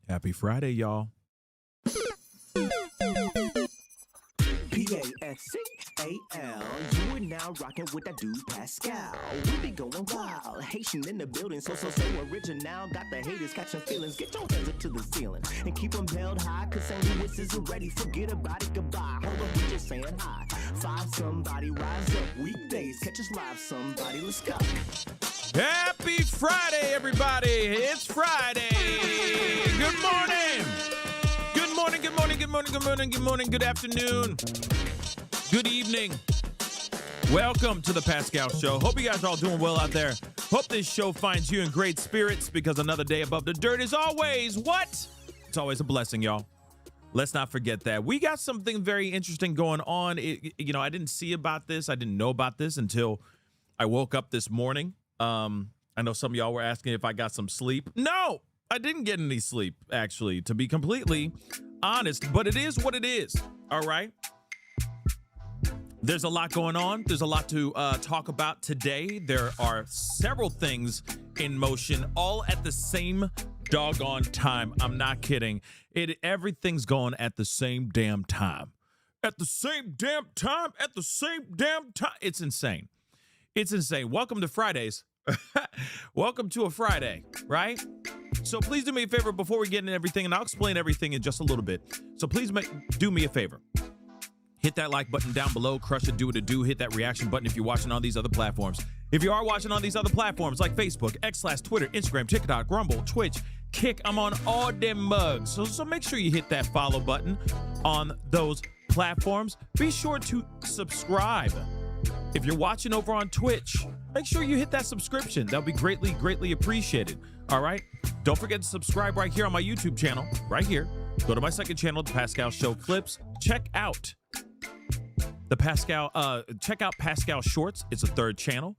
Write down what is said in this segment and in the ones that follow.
Happy Friday, y'all. Pascal, you are now rocking with that dude Pascal. We be going wild, Haitian in the building, so original. Got the haters catching feelings. Get your hands up to the ceiling and keep them held high. Cause St. Louis isn't ready. Forget about it, goodbye. Hold on, we just saying hi. Find somebody, rise up. Weekdays, catch us live. Somebody, let's go. Happy Friday, everybody. It's Friday. Good morning. Good morning, good morning, good morning, good morning, good morning, good afternoon. Good evening. Welcome to the Pascal Show. Hope you guys are all doing well out there. Hope this show finds you in great spirits because another day above the dirt is always what? It's always a blessing, y'all. Let's not forget that. We got something very interesting going on. I didn't see about this. I didn't know about this until I woke up this morning. I know some of y'all were asking if I got some sleep. No, I didn't get any sleep, actually, to be completely honest. But it is what it is, all right? There's a lot going on. There's a lot to talk about today. There are several things in motion all at the same doggone time. I'm not kidding. Everything's going at the same damn time. At the same damn time. At the same damn time. It's insane. It's insane. Welcome to Fridays. Welcome to a Friday, right? So please do me a favor before we get into everything, and I'll explain everything in just a little bit. So please do me a favor. Hit that like button down below, crush it, do what it do, hit that reaction button if you're watching on these other platforms. If you are watching on these other platforms like Facebook, X/Twitter, Instagram, TikTok, Rumble, Twitch, Kick, I'm on all them mugs. So make sure you hit that follow button on those platforms. Be sure to subscribe. If you're watching over on Twitch, make sure you hit that subscription. That'll be greatly, greatly appreciated. All right? Don't forget to subscribe right here on my YouTube channel, right here. Go to my second channel, The Pascal Show Clips. Check out Pascal Shorts. It's a third channel,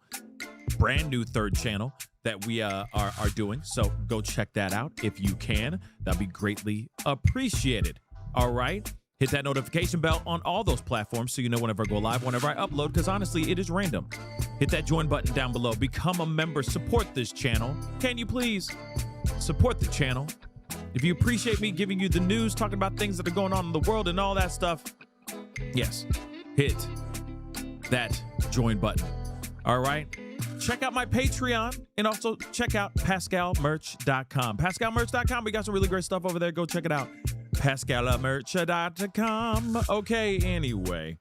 brand new third channel that we are doing. So go check that out if you can. That'd be greatly appreciated. All right. Hit that notification bell on all those platforms so you know whenever I go live, whenever I upload, because honestly, it is random. Hit that join button down below. Become a member. Support this channel. Can you please support the channel? If you appreciate me giving you the news, talking about things that are going on in the world and all that stuff, yes, hit that join button. All right. Check out my Patreon and also check out PascalMerch.com. PascalMerch.com. We got some really great stuff over there. Go check it out. PascalMerch.com. Okay, anyway.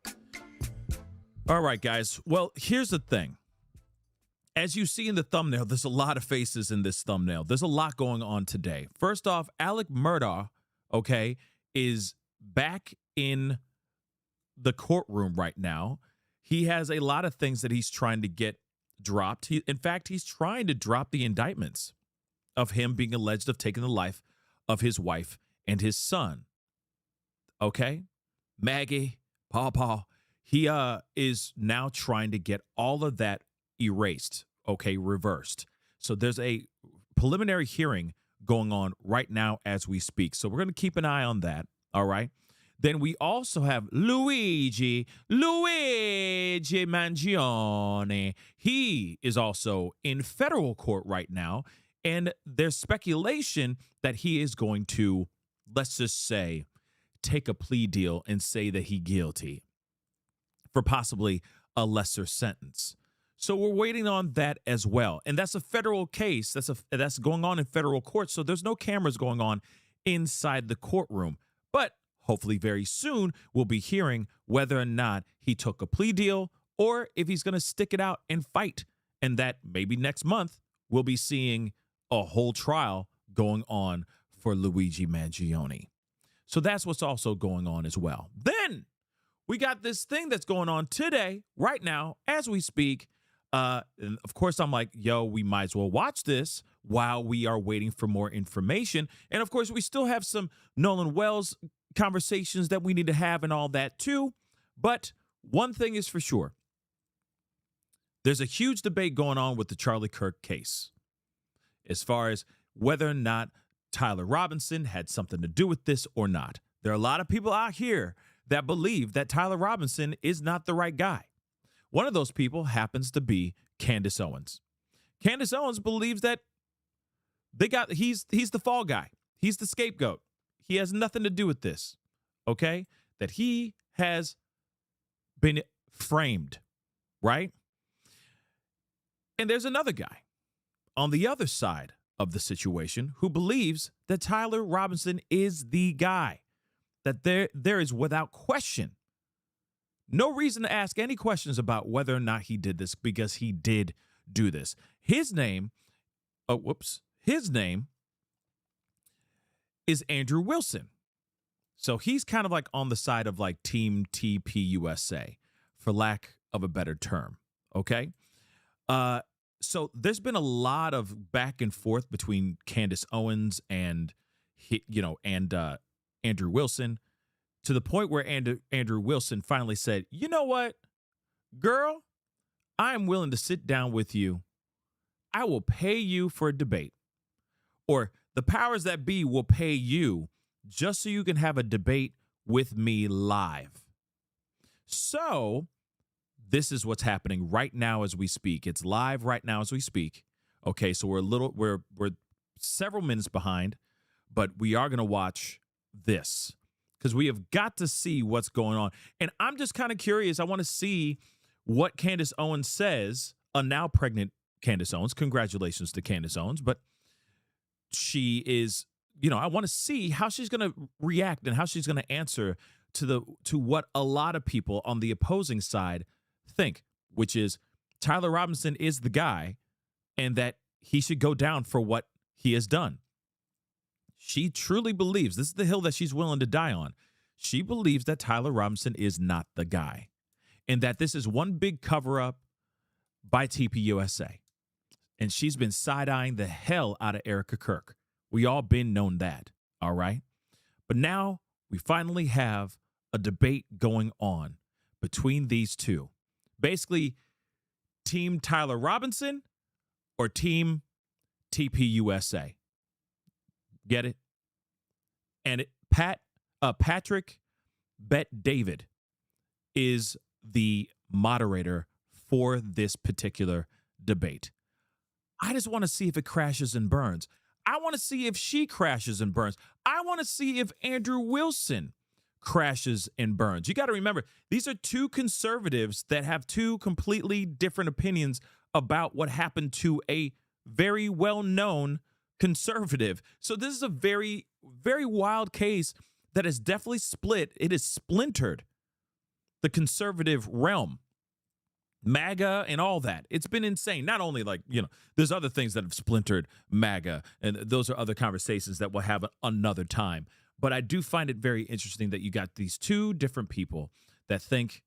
All right, guys. Well, here's the thing. As you see in the thumbnail, there's a lot of faces in this thumbnail. There's a lot going on today. First off, Alec Murdaugh, okay, is back in the courtroom right now. He has a lot of things that he's trying to get dropped. In fact, he's trying to drop the indictments of him being alleged of taking the life of his wife and his son. Okay? Maggie, Paw, he is now trying to get all of that erased, okay, reversed. So there's a preliminary hearing going on right now as we speak. So we're going to keep an eye on that, all right? Then we also have Luigi Mangione. He is also in federal court right now, and there's speculation that he is going to, let's just say, take a plea deal and say that he's guilty for possibly a lesser sentence. So we're waiting on that as well. And that's a federal case. That's going on in federal court. So there's no cameras going on inside the courtroom. But hopefully very soon we'll be hearing whether or not he took a plea deal or if he's going to stick it out and fight. And that maybe next month we'll be seeing a whole trial going on for Luigi Mangione. So that's what's also going on as well. Then we got this thing that's going on today, right now, as we speak. And of course, I'm like, yo, we might as well watch this while we are waiting for more information. And of course, we still have some Nolan Wells conversations that we need to have and all that too. But one thing is for sure. There's a huge debate going on with the Charlie Kirk case as far as whether or not Tyler Robinson had something to do with this or not. There are a lot of people out here that believe that Tyler Robinson is not the right guy. One of those people happens to be Candace Owens. Candace Owens believes that he's the fall guy. He's the scapegoat. He has nothing to do with this, okay? That he has been framed, right? And there's another guy on the other side of the situation who believes that Tyler Robinson is the guy, that there is without question no reason to ask any questions about whether or not he did this, because he did do this. His name is Andrew Wilson. So he's kind of like on the side of like Team TPUSA, for lack of a better term, okay? So there's been a lot of back and forth between Candace Owens and Andrew Wilson, to the point where Andrew Wilson finally said, "You know what, girl, I am willing to sit down with you. I will pay you for a debate, or the powers that be will pay you just so you can have a debate with me live." So this is what's happening right now as we speak. It's live right now as we speak. Okay, so we're several minutes behind, but we are going to watch this because we have got to see what's going on. And I'm just kind of curious. I want to see what Candace Owens says, a now pregnant Candace Owens. Congratulations to Candace Owens. But she is, I want to see how she's going to react and how she's going to answer to what a lot of people on the opposing side think, which is Tyler Robinson is the guy and that he should go down for what he has done. She truly believes, this is the hill that she's willing to die on. She believes that Tyler Robinson is not the guy and that this is one big cover up by TPUSA. And she's been side-eyeing the hell out of Erica Kirk. We all been known that, all right? But now we finally have a debate going on between these two. Basically, Team Tyler Robinson or Team TPUSA. Get it? And Patrick Bet-David is the moderator for this particular debate. I just want to see if it crashes and burns. I want to see if she crashes and burns. I want to see if Andrew Wilson crashes and burns. You got to remember, these are two conservatives that have two completely different opinions about what happened to a very well-known conservative. So this is a very, very wild case that is definitely split. It has splintered the conservative realm. MAGA and all that. It's been insane. Not only there's other things that have splintered MAGA, and those are other conversations that we'll have another time. But I do find it very interesting that you got these two different people that think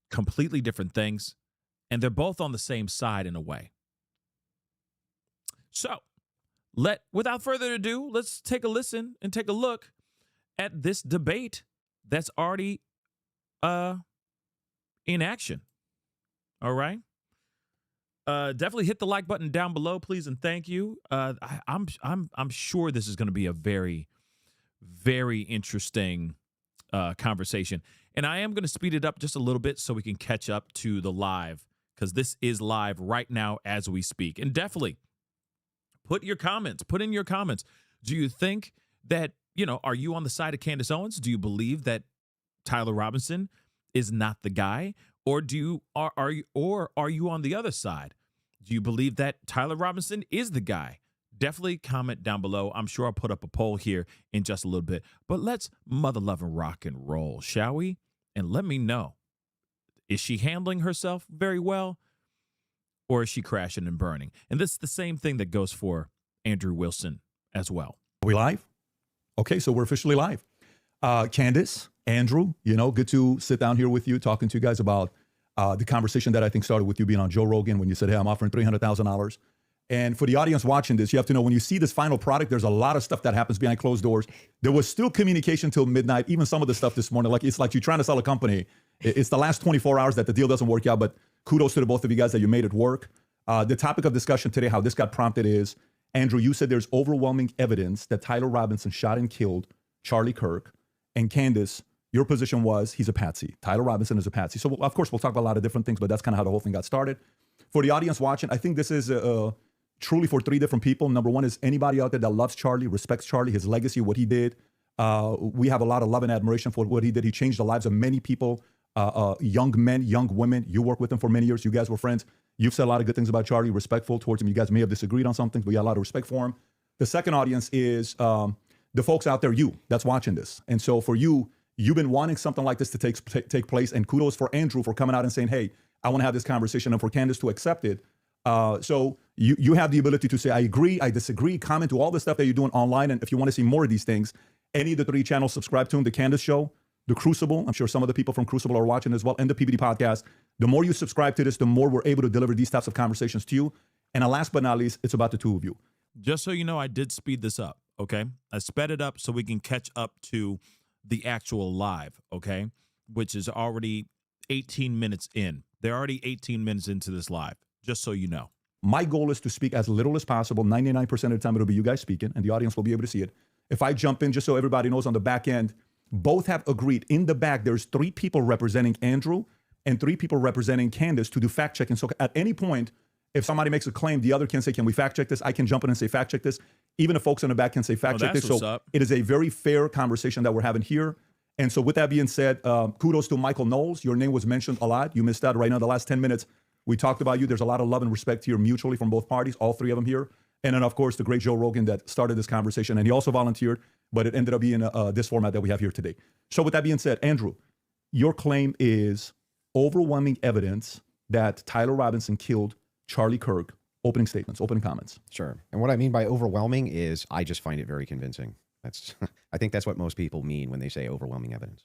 completely different things, and they're both on the same side in a way. So, without further ado, let's take a listen and take a look at this debate that's already in action. All right. Definitely hit the like button down below, please, and thank you. I'm sure this is going to be a very, very interesting conversation, and I am going to speed it up just a little bit so we can catch up to the live, because this is live right now as we speak. And definitely put in your comments. Do you think that are you on the side of Candace Owens? Do you believe that Tyler Robinson is not the guy? Or are you on the other side? Do you believe that Tyler Robinson is the guy? Definitely comment down below. I'm sure I'll put up a poll here in just a little bit. But let's mother love and rock and roll, shall we? And let me know. Is she handling herself very well? Or is she crashing and burning? And this is the same thing that goes for Andrew Wilson as well. Are we live? Okay, so we're officially live. Candace, Andrew, good to sit down here with you, talking to you guys about the conversation that I think started with you being on Joe Rogan when you said, hey, I'm offering $300,000. And for the audience watching this, you have to know when you see this final product, there's a lot of stuff that happens behind closed doors. There was still communication till midnight, even some of the stuff this morning. It's like you're trying to sell a company. It's the last 24 hours that the deal doesn't work out, but kudos to the both of you guys that you made it work. The topic of discussion today, how this got prompted is, Andrew, you said there's overwhelming evidence that Tyler Robinson shot and killed Charlie Kirk. And Candace, your position was he's a patsy. Tyler Robinson is a patsy. So, of course, we'll talk about a lot of different things, but that's kind of how the whole thing got started. For the audience watching, I think this is truly for three different people. Number one is anybody out there that loves Charlie, respects Charlie, his legacy, what he did. We have a lot of love and admiration for what he did. He changed the lives of many people, young men, young women. You worked with him for many years. You guys were friends. You've said a lot of good things about Charlie, respectful towards him. You guys may have disagreed on something, but you got a lot of respect for him. The second audience is the folks out there, you, that's watching this. And so for you, you've been wanting something like this to take place. And kudos for Andrew for coming out and saying, hey, I want to have this conversation, and for Candace to accept it. So you have the ability to say, I agree, I disagree, comment to all the stuff that you're doing online. And if you want to see more of these things, any of the three channels, subscribe to them, The Candace Show, The Crucible. I'm sure some of the people from Crucible are watching as well, and the PBD Podcast. The more you subscribe to this, the more we're able to deliver these types of conversations to you. And last but not least, it's about the two of you. Just so you know, I did speed this up, okay? I sped it up so we can catch up to the actual live, okay? Which is already 18 minutes in. They're already 18 minutes into this live, just so you know. My goal is to speak as little as possible. 99% of the time, it'll be you guys speaking, and the audience will be able to see it. If I jump in, just so everybody knows on the back end, both have agreed. In the back, there's 3 people representing Andrew and 3 people representing Candace to do fact checking. So at any point, if somebody makes a claim, the other can say, can we fact check this? I can jump in and say, fact check this. Even the folks in the back can say, fact check this. So it is a very fair conversation that we're having here. And so with that being said, kudos to Michael Knowles. Your name was mentioned a lot. You missed out right now. The last 10 minutes, we talked about you. There's a lot of love and respect here mutually from both parties, all 3 of them here. And then, of course, the great Joe Rogan that started this conversation. And he also volunteered, but it ended up being this format that we have here today. So with that being said, Andrew, your claim is overwhelming evidence that Tyler Robinson killed Charlie Kirk. Opening statements, opening comments. Sure. And what I mean by overwhelming is I just find it very convincing. That's I think that's what most people mean when they say overwhelming evidence.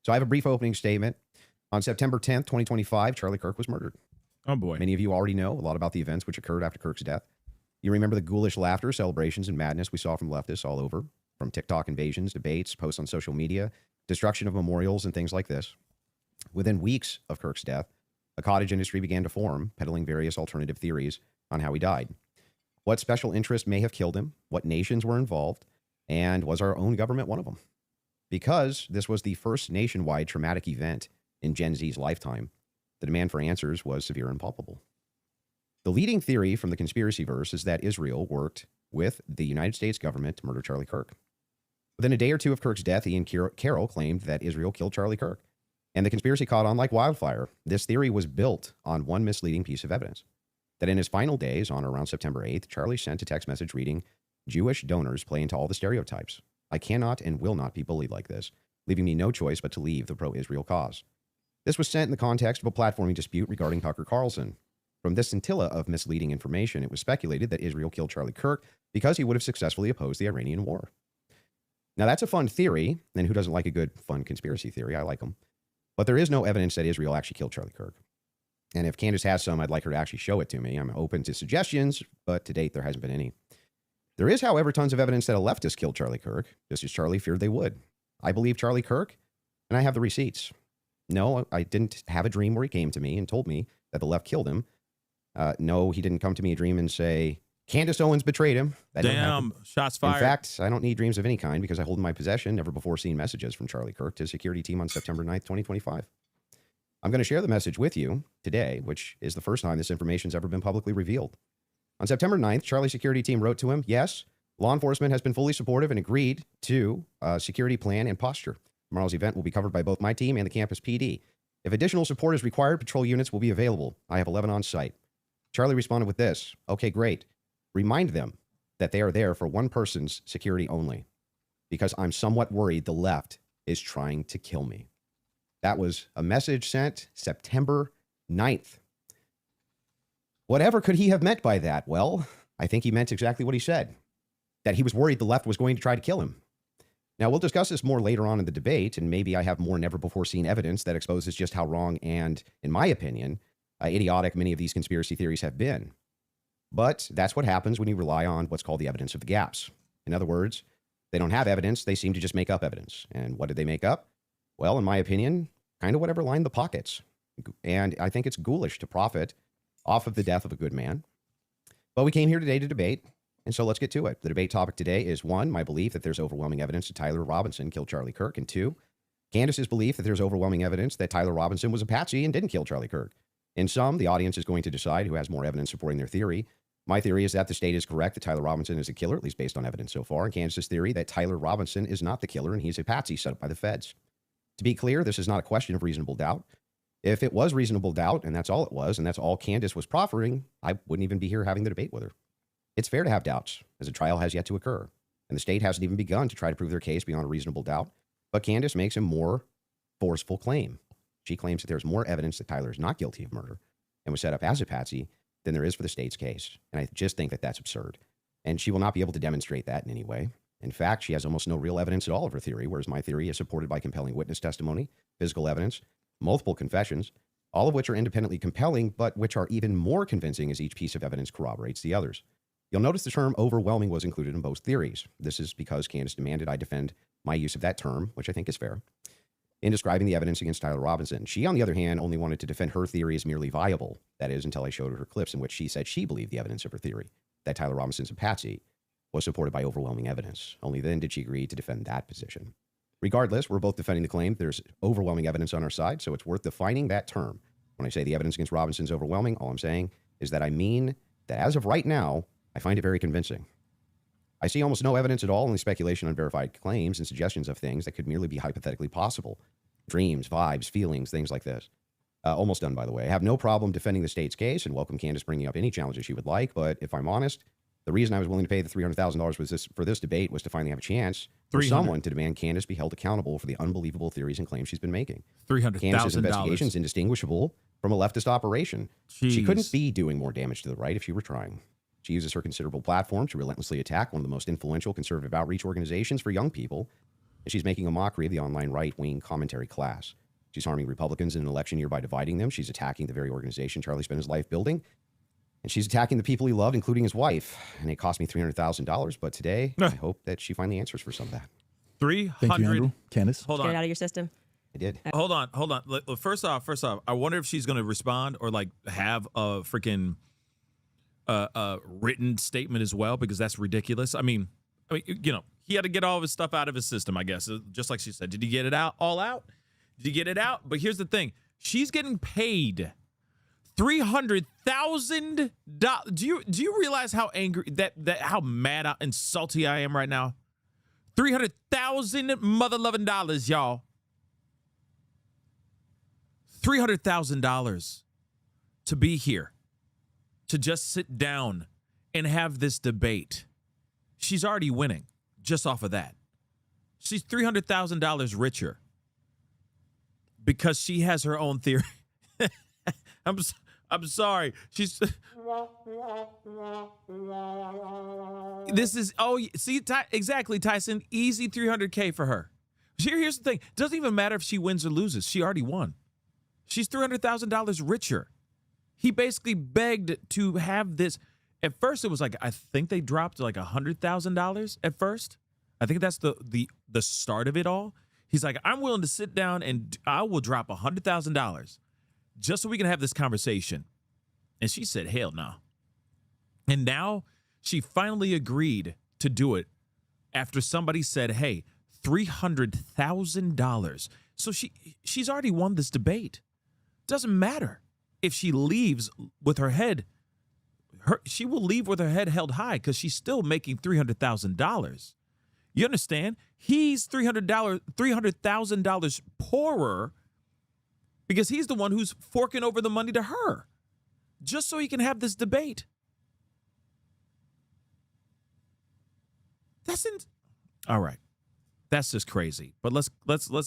So I have a brief opening statement. On September 10th, 2025, Charlie Kirk was murdered. Oh, boy. Many of you already know a lot about the events which occurred after Kirk's death. You remember the ghoulish laughter, celebrations, and madness we saw from leftists all over, from TikTok invasions, debates, posts on social media, destruction of memorials, and things like this. Within weeks of Kirk's death, a cottage industry began to form, peddling various alternative theories on how he died. What special interest may have killed him, what nations were involved, and was our own government one of them? Because this was the first nationwide traumatic event in Gen Z's lifetime, the demand for answers was severe and palpable. The leading theory from the conspiracy verse is that Israel worked with the United States government to murder Charlie Kirk. Within a day or two of Kirk's death, Ian Carroll claimed that Israel killed Charlie Kirk, and the conspiracy caught on like wildfire. This theory was built on one misleading piece of evidence, that in his final days, on around September 8th, Charlie sent a text message reading, "Jewish donors play into all the stereotypes. I cannot and will not be bullied like this, leaving me no choice but to leave the pro-Israel cause." This was sent in the context of a platforming dispute regarding Tucker Carlson. From this scintilla of misleading information, it was speculated that Israel killed Charlie Kirk because he would have successfully opposed the Iranian war. Now, that's a fun theory, and who doesn't like a good, fun conspiracy theory? I like them. But there is no evidence that Israel actually killed Charlie Kirk. And if Candace has some, I'd like her to actually show it to me. I'm open to suggestions, but to date, there hasn't been any. There is, however, tons of evidence that a leftist killed Charlie Kirk, just as Charlie feared they would. I believe Charlie Kirk, and I have the receipts. No, I didn't have a dream where he came to me and told me that the left killed him. No, he didn't come to me a dream and say, Candace Owens betrayed him. That Damn, shots fired. In fact, I don't need dreams of any kind because I hold in my possession never before seen messages from Charlie Kirk to the security team on September 9th, 2025. I'm going to share the message with you today, which is the first time this information's ever been publicly revealed. On September 9th, Charlie's security team wrote to him, yes, law enforcement has been fully supportive and agreed to a security plan and posture. Tomorrow's event will be covered by both my team and the campus PD. If additional support is required, patrol units will be available. I have 11 on site. Charlie responded with this, okay, great. Remind them that they are there for one person's security only, because I'm somewhat worried the left is trying to kill me. That was a message sent September 9th. Whatever could he have meant by that? Well, I think he meant exactly what he said, that he was worried the left was going to try to kill him. Now, we'll discuss this more later on in the debate, and maybe I have more never-before-seen evidence that exposes just how wrong and, in my opinion, idiotic many of these conspiracy theories have been. But that's what happens when you rely on what's called the evidence of the gaps. In other words, they don't have evidence, they seem to just make up evidence. And what did they make up? Well, in my opinion, kind of whatever lined the pockets. And I think it's ghoulish to profit off of the death of a good man. But we came here today to debate, and so let's get to it. The debate topic today is 1, my belief that there's overwhelming evidence that Tyler Robinson killed Charlie Kirk, and 2, Candace's belief that there's overwhelming evidence that Tyler Robinson was a patsy and didn't kill Charlie Kirk. In sum, the audience is going to decide who has more evidence supporting their theory. My theory is that the state is correct that Tyler Robinson is a killer, at least based on evidence so far, and Candace's theory that Tyler Robinson is not the killer and he's a patsy set up by the feds. To be clear, this is not a question of reasonable doubt. If it was reasonable doubt, and that's all it was, and that's all Candace was proffering, I wouldn't even be here having the debate with her. It's fair to have doubts, as a trial has yet to occur, and the state hasn't even begun to try to prove their case beyond a reasonable doubt, but Candace makes a more forceful claim. She claims that there's more evidence that Tyler is not guilty of murder and was set up as a patsy than there is for the state's case, and I just think that that's absurd. And she will not be able to demonstrate that in any way. In fact, she has almost no real evidence at all of her theory, whereas my theory is supported by compelling witness testimony, physical evidence, multiple confessions, all of which are independently compelling, but which are even more convincing as each piece of evidence corroborates the others. You'll notice the term overwhelming was included in both theories. This is because Candace demanded I defend my use of that term, which I think is fair, in describing the evidence against Tyler Robinson. She, on the other hand, only wanted to defend her theory as merely viable. That is, until I showed her clips in which she said she believed the evidence of her theory, that Tyler Robinson's a patsy, was supported by overwhelming evidence. Only then did she agree to defend that position. Regardless, we're both defending the claim. There's overwhelming evidence on our side, so it's worth defining that term. When I say the evidence against Robinson is overwhelming, all I'm saying is that I mean that as of right now, I find it very convincing. I see almost no evidence at all, only speculation on verified claims and suggestions of things that could merely be hypothetically possible. Dreams, vibes, feelings, things like this. Almost done, by the way. I have no problem defending the state's case and welcome Candace bringing up any challenges she would like, but if I'm honest, the reason I was willing to pay the $300,000 for this debate was to finally have a chance for someone to demand Candace be held accountable for the unbelievable theories and claims she's been making. Candace's investigation is indistinguishable from a leftist operation. Jeez. She couldn't be doing more damage to the right if she were trying. She uses her considerable platform to relentlessly attack one of the most influential conservative outreach organizations for young people, and she's making a mockery of the online right-wing commentary class. She's harming Republicans in an election year by dividing them. She's attacking the very organization Charlie spent his life building. And she's attacking the people he loved, including his wife. And it cost me $300,000. But today, I hope that she finally answers for some of that. 300. Thank you, Andrew. Candace? Hold Get on. it out of your system. I did. Hold on. First off, I wonder if she's going to respond or like have a freaking written statement as well, because that's ridiculous. I mean, you know, he had to get all of his stuff out of his system, I guess. Just like she said, did he get it all out? Did he get it out? But here's the thing: she's getting paid $300,000. Do you realize how angry how mad and salty I am right now? $300,000 mother loving dollars, y'all. $300,000 to be here, to just sit down and have this debate. She's already winning just off of that. She's $300,000 richer because she has her own theory. I'm sorry. This is, exactly, Tyson. Easy $300K for her. Here's the thing. It doesn't even matter if she wins or loses. She already won. She's $300,000 richer. He basically begged to have this. At first, it was like, I think they dropped like $100,000 at first. I think that's the start of it all. He's like, I'm willing to sit down and I will drop $100,000 just so we can have this conversation. And she said, hell no. And now she finally agreed to do it after somebody said, hey, $300,000. So she's already won this debate. Doesn't matter if she leaves with her head. She will leave with her head held high because she's still making $300,000. You understand? He's $300,000 poorer because he's the one who's forking over the money to her just so he can have this debate. All right. That's just crazy. But let's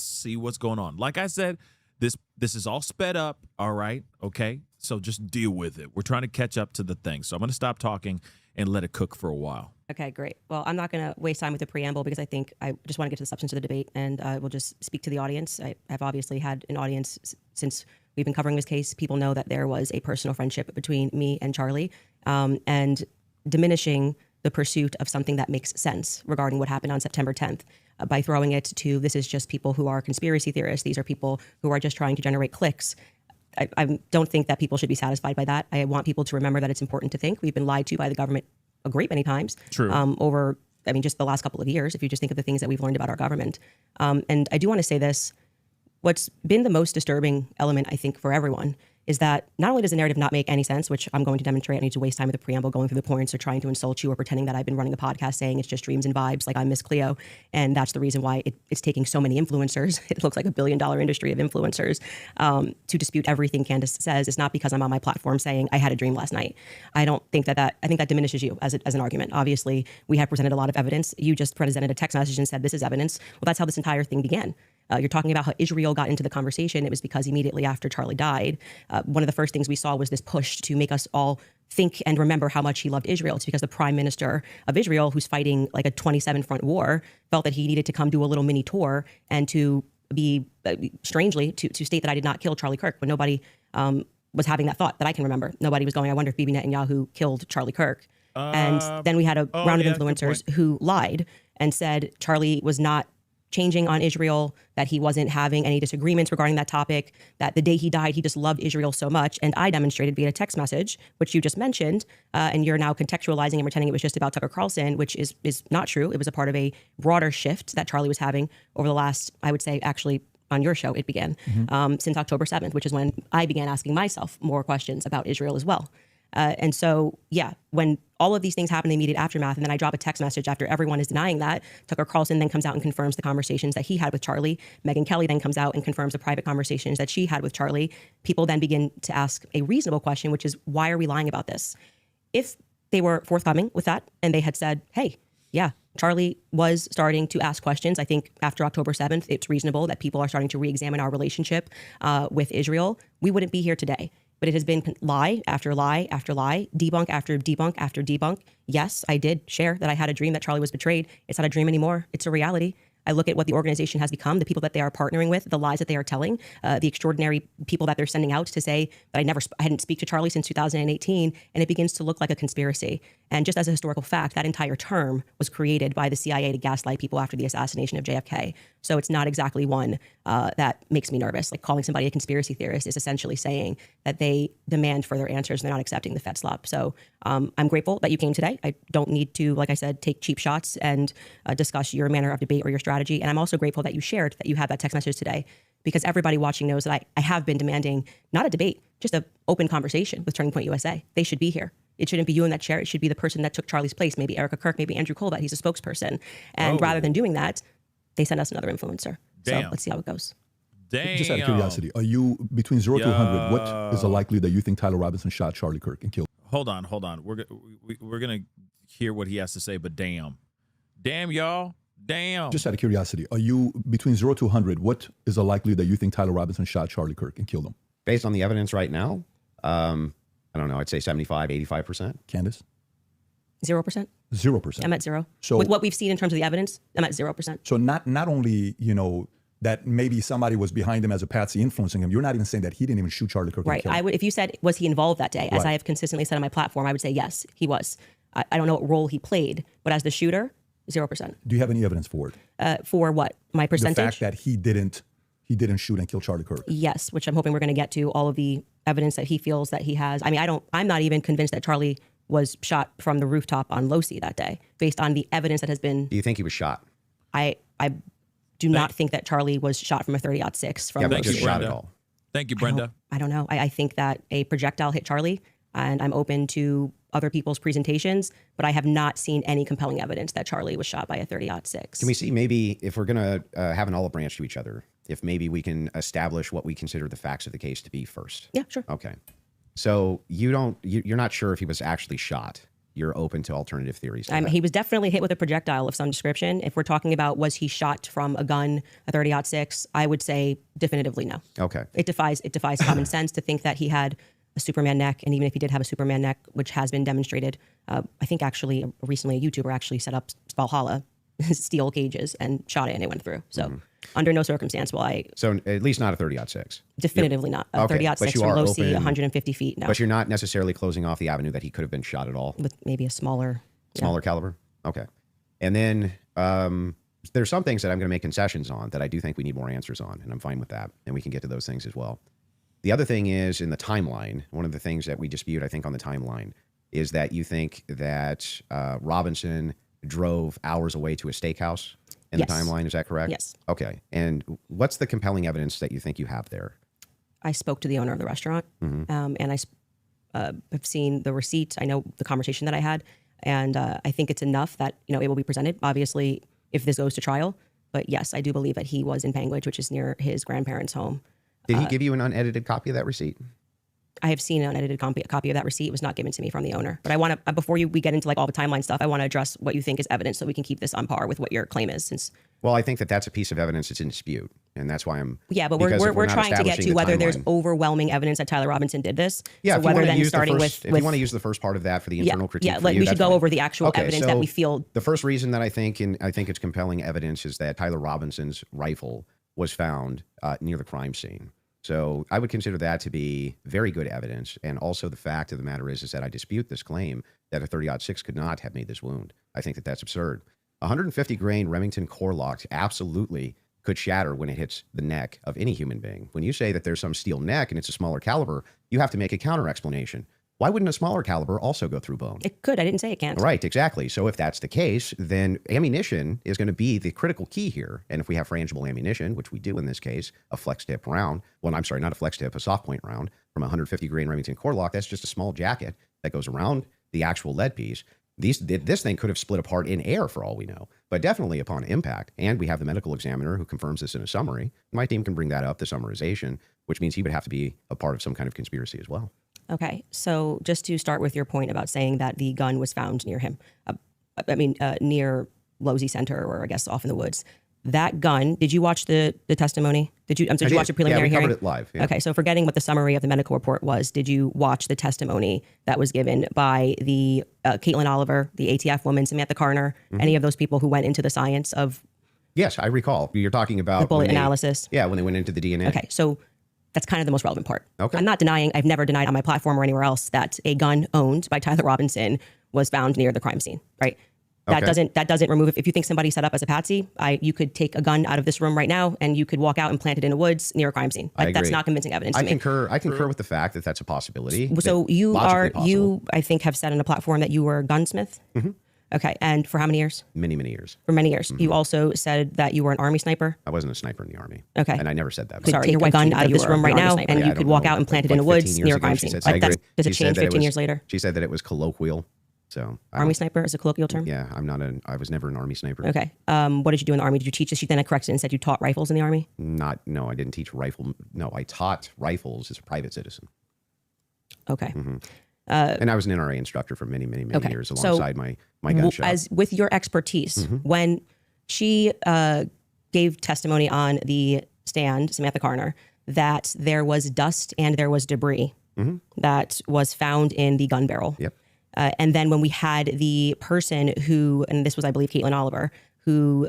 see what's going on. Like I said, this is all sped up. All right. Okay. So just deal with it. We're trying to catch up to the thing. So I'm going to stop talking and let it cook for a while. Okay, great. Well, I'm not going to waste time with the preamble because I think I just want to get to the substance of the debate, and we'll just speak to the audience. I have obviously had an audience since we've been covering this case. People know that there was a personal friendship between me and Charlie, and diminishing the pursuit of something that makes sense regarding what happened on September 10th by throwing it to this is just people who are conspiracy theorists. These are people who are just trying to generate clicks. I don't think that people should be satisfied by that. I want people to remember that it's important to think. We've been lied to by the government a great many times. True. Over, just the last couple of years, if you just think of the things that we've learned about our government. And I do want to say this. What's been the most disturbing element, I think, for everyone is that not only does the narrative not make any sense, which I'm going to demonstrate, I need to waste time with the preamble going through the points or trying to insult you or pretending that I've been running the podcast saying it's just dreams and vibes like I'm Miss Cleo. And that's the reason why it's taking so many influencers. It looks like $1 billion industry of influencers to dispute everything Candace says. It's not because I'm on my platform saying I had a dream last night. I don't think I think that diminishes you as an argument. Obviously, we have presented a lot of evidence. You just presented a text message and said this is evidence. Well, that's how this entire thing began. You're talking about how Israel got into the conversation. It was because immediately after Charlie died, one of the first things we saw was this push to make us all think and remember how much he loved Israel. It's because the prime minister of Israel, who's fighting like a 27-front war, felt that he needed to come do a little mini tour and to be, strangely, to state that I did not kill Charlie Kirk when nobody was having that thought that I can remember. Nobody was going, I wonder if Bibi Netanyahu killed Charlie Kirk. And then we had a round of influencers who lied and said Charlie was not changing on Israel, that he wasn't having any disagreements regarding that topic, that the day he died, he just loved Israel so much. And I demonstrated via text message, which you just mentioned, and you're now contextualizing and pretending it was just about Tucker Carlson, which is not true. It was a part of a broader shift that Charlie was having over the last, I would say, actually, on your show, it began since October 7th, which is when I began asking myself more questions about Israel as well. And so, yeah, when all of these things happen in the immediate aftermath, and then I drop a text message after everyone is denying that, Tucker Carlson then comes out and confirms the conversations that he had with Charlie. Megyn Kelly then comes out and confirms the private conversations that she had with Charlie. People then begin to ask a reasonable question, which is, why are we lying about this? If they were forthcoming with that and they had said, hey, yeah, Charlie was starting to ask questions. I think after October 7th, it's reasonable that people are starting to re-examine our relationship with Israel. We wouldn't be here today. But it has been lie after lie after lie, debunk after debunk after debunk. Yes, I did share that I had a dream that Charlie was betrayed. It's not a dream anymore. It's a reality. I look at what the organization has become, the people that they are partnering with, the lies that they are telling, the extraordinary people that they're sending out to say that I hadn't speak to Charlie since 2018, and it begins to look like a conspiracy. And just as a historical fact, that entire term was created by the CIA to gaslight people after the assassination of JFK. So it's not exactly one that makes me nervous. Like calling somebody a conspiracy theorist is essentially saying that they demand further answers and they're not accepting the FedSlop. So I'm grateful that you came today. I don't need to, like I said, take cheap shots and discuss your manner of debate or your strategy. And I'm also grateful that you shared that you had that text message today, because everybody watching knows that I have been demanding not a debate, just an open conversation with Turning Point USA. They should be here. It shouldn't be you in that chair. It should be the person that took Charlie's place, maybe Erica Kirk, maybe Andrew Colbert. He's a spokesperson. And rather than doing that, they send us another influencer. Damn. So let's see how it goes. Damn. Just out of curiosity, are you between 0 to 100? What is the likelihood that you think Tyler Robinson shot Charlie Kirk and killed him? Hold on. We're gonna hear what he has to say, but damn, y'all, damn. Just out of curiosity, are you between 0 to 100? What is the likelihood that you think Tyler Robinson shot Charlie Kirk and killed him? Based on the evidence right now, I don't know, I'd say 75, 85%. Candace? 0%. 0%. I'm at 0. So with what we've seen in terms of the evidence, I'm at 0%. So not only, that maybe somebody was behind him as a patsy influencing him, you're not even saying that he didn't even shoot Charlie Kirk. Right. I would, if you said, was he involved that day, as I have consistently said on my platform, I would say yes, he was. I don't know what role he played, but as the shooter, 0%. Do you have any evidence for it? For what? My percentage? The fact that he didn't shoot and kill Charlie Kirk. Yes, which I'm hoping we're going to get to, all of the evidence that he feels that he has. I mean, I'm not even convinced that Charlie was shot from the rooftop on Losi that day, based on the evidence that has been. Do you think he was shot? I do not think that Charlie was shot from a 30-06 from. Yeah, but Thank just you, shot Brenda. at all. Thank you, Brenda. I don't know. I think that a projectile hit Charlie, and I'm open to other people's presentations, but I have not seen any compelling evidence that Charlie was shot by a 30-06. Can we see maybe if we're going to have an olive branch to each other, if maybe we can establish what we consider the facts of the case to be first? Yeah, sure. Okay. So you're not sure if he was actually shot. You're open to alternative theories. He was definitely hit with a projectile of some description. If we're talking about was he shot from a gun, a 30-06, I would say definitively no. Okay. It defies common sense to think that he had a Superman neck, and even if he did have a Superman neck, which has been demonstrated, I think actually recently a YouTuber actually set up Valhalla steel cages and shot it and it went through. So under no circumstance will I. So at least not a 30-06. Definitively not. A Okay, 30-06 but you from are Losi, open- 150 feet. No. But you're not necessarily closing off the avenue that he could have been shot at all. With maybe a smaller Caliber? Okay. And then there's some things that I'm going to make concessions on that I do think we need more answers on, and I'm fine with that. And we can get to those things as well. The other thing is in the timeline, one of the things that we dispute, I think, on the timeline is that you think that Robinson drove hours away to a steakhouse in Yes. the timeline. Is that correct? Yes. Okay. And what's the compelling evidence that you think you have there? I spoke to the owner of the restaurant, and I have seen the receipt. I know the conversation that I had, and I think it's enough that it will be presented. Obviously, if this goes to trial, but yes, I do believe that he was in Panguitch, which is near his grandparents' home. Did he give you an unedited copy of that receipt? I have seen an unedited copy of that receipt. It was not given to me from the owner. But I want to, before we get into like all the timeline stuff, I want to address what you think is evidence so we can keep this on par with what your claim is. Since Well, I think that that's a piece of evidence that's in dispute, and that's why I'm. Yeah, but because if we're not trying to get establishing to the whether there's timeline- overwhelming evidence that Tyler Robinson did this. Yeah, So if you whether want to then use starting the first, with if you want to use the first part of that for the internal critique, yeah, for you, we that's should go fine. over the actual Okay, evidence so that we feel. The first reason that I think it's compelling evidence is that Tyler Robinson's rifle was found near the crime scene. So I would consider that to be very good evidence. And also the fact of the matter is that I dispute this claim that a 30-06 could not have made this wound. I think that that's absurd. 150 grain Remington core lock absolutely could shatter when it hits the neck of any human being. When you say that there's some steel neck and it's a smaller caliber, you have to make a counter explanation. Why wouldn't a smaller caliber also go through bone? It could. I didn't say it can't. Right, exactly. So if that's the case, then ammunition is going to be the critical key here. And if we have frangible ammunition, which we do in this case, a flex tip round, well, I'm sorry, not a flex tip, a soft point round from a 150 grain Remington core lock, that's just a small jacket that goes around the actual lead piece. This thing could have split apart in air for all we know, but definitely upon impact. And we have the medical examiner who confirms this in a summary. My team can bring that up, the summarization, which means he would have to be a part of some kind of conspiracy as well. Okay, so just to start with your point about saying that the gun was found near him, near Losey Center, or I guess off in the woods. That gun, did you watch the testimony? Did you watch the preliminary yeah, we hearing? covered it live. Yeah. Okay, so forgetting what the summary of the medical report was, did you watch the testimony that was given by the Caitlin Oliver, the ATF woman, Samantha Carner, any of those people who went into the science of Yes, I recall. You're talking about the bullet when they- analysis? Yeah, when they went into the DNA. Okay, so that's kind of the most relevant part. Okay. I'm not denying, I've never denied on my platform or anywhere else that a gun owned by Tyler Robinson was found near the crime scene, right? That Okay. doesn't remove it. If you think somebody set up as a patsy, you could take a gun out of this room right now and you could walk out and plant it in the woods near a crime scene. I That's agree. not convincing evidence to me. I concur with the fact that that's a possibility. So that you logically possible. you I think have said on a platform that you were a gunsmith. Mm-hmm. Okay, and for how many years? many years. For many years. You also said that you were an Army sniper. I wasn't a sniper in the Army. Okay. And I never said that. Could but- take a gun out of this room right now, and Yeah, I you could don't walk know. out and plant it Like in the 15 woods years near a ago, crime she scene. said- I agree. Does it She said change that it 15 was- years later? She said that it was colloquial. So I Army don't- sniper is a colloquial term? Yeah, I was never an Army sniper. Okay. What did you do in the Army? Did you teach this? She then corrected and said you taught rifles in the Army? No, I didn't teach rifle. No, I taught rifles as a private citizen. Okay. And I was an NRA instructor for many Okay. years So, alongside my gun shop. As with your expertise, when she gave testimony on the stand, Samantha Carner, that there was dust and there was debris that was found in the gun barrel. Yep. And then when we had the person who, and this was, I believe, Caitlin Oliver, who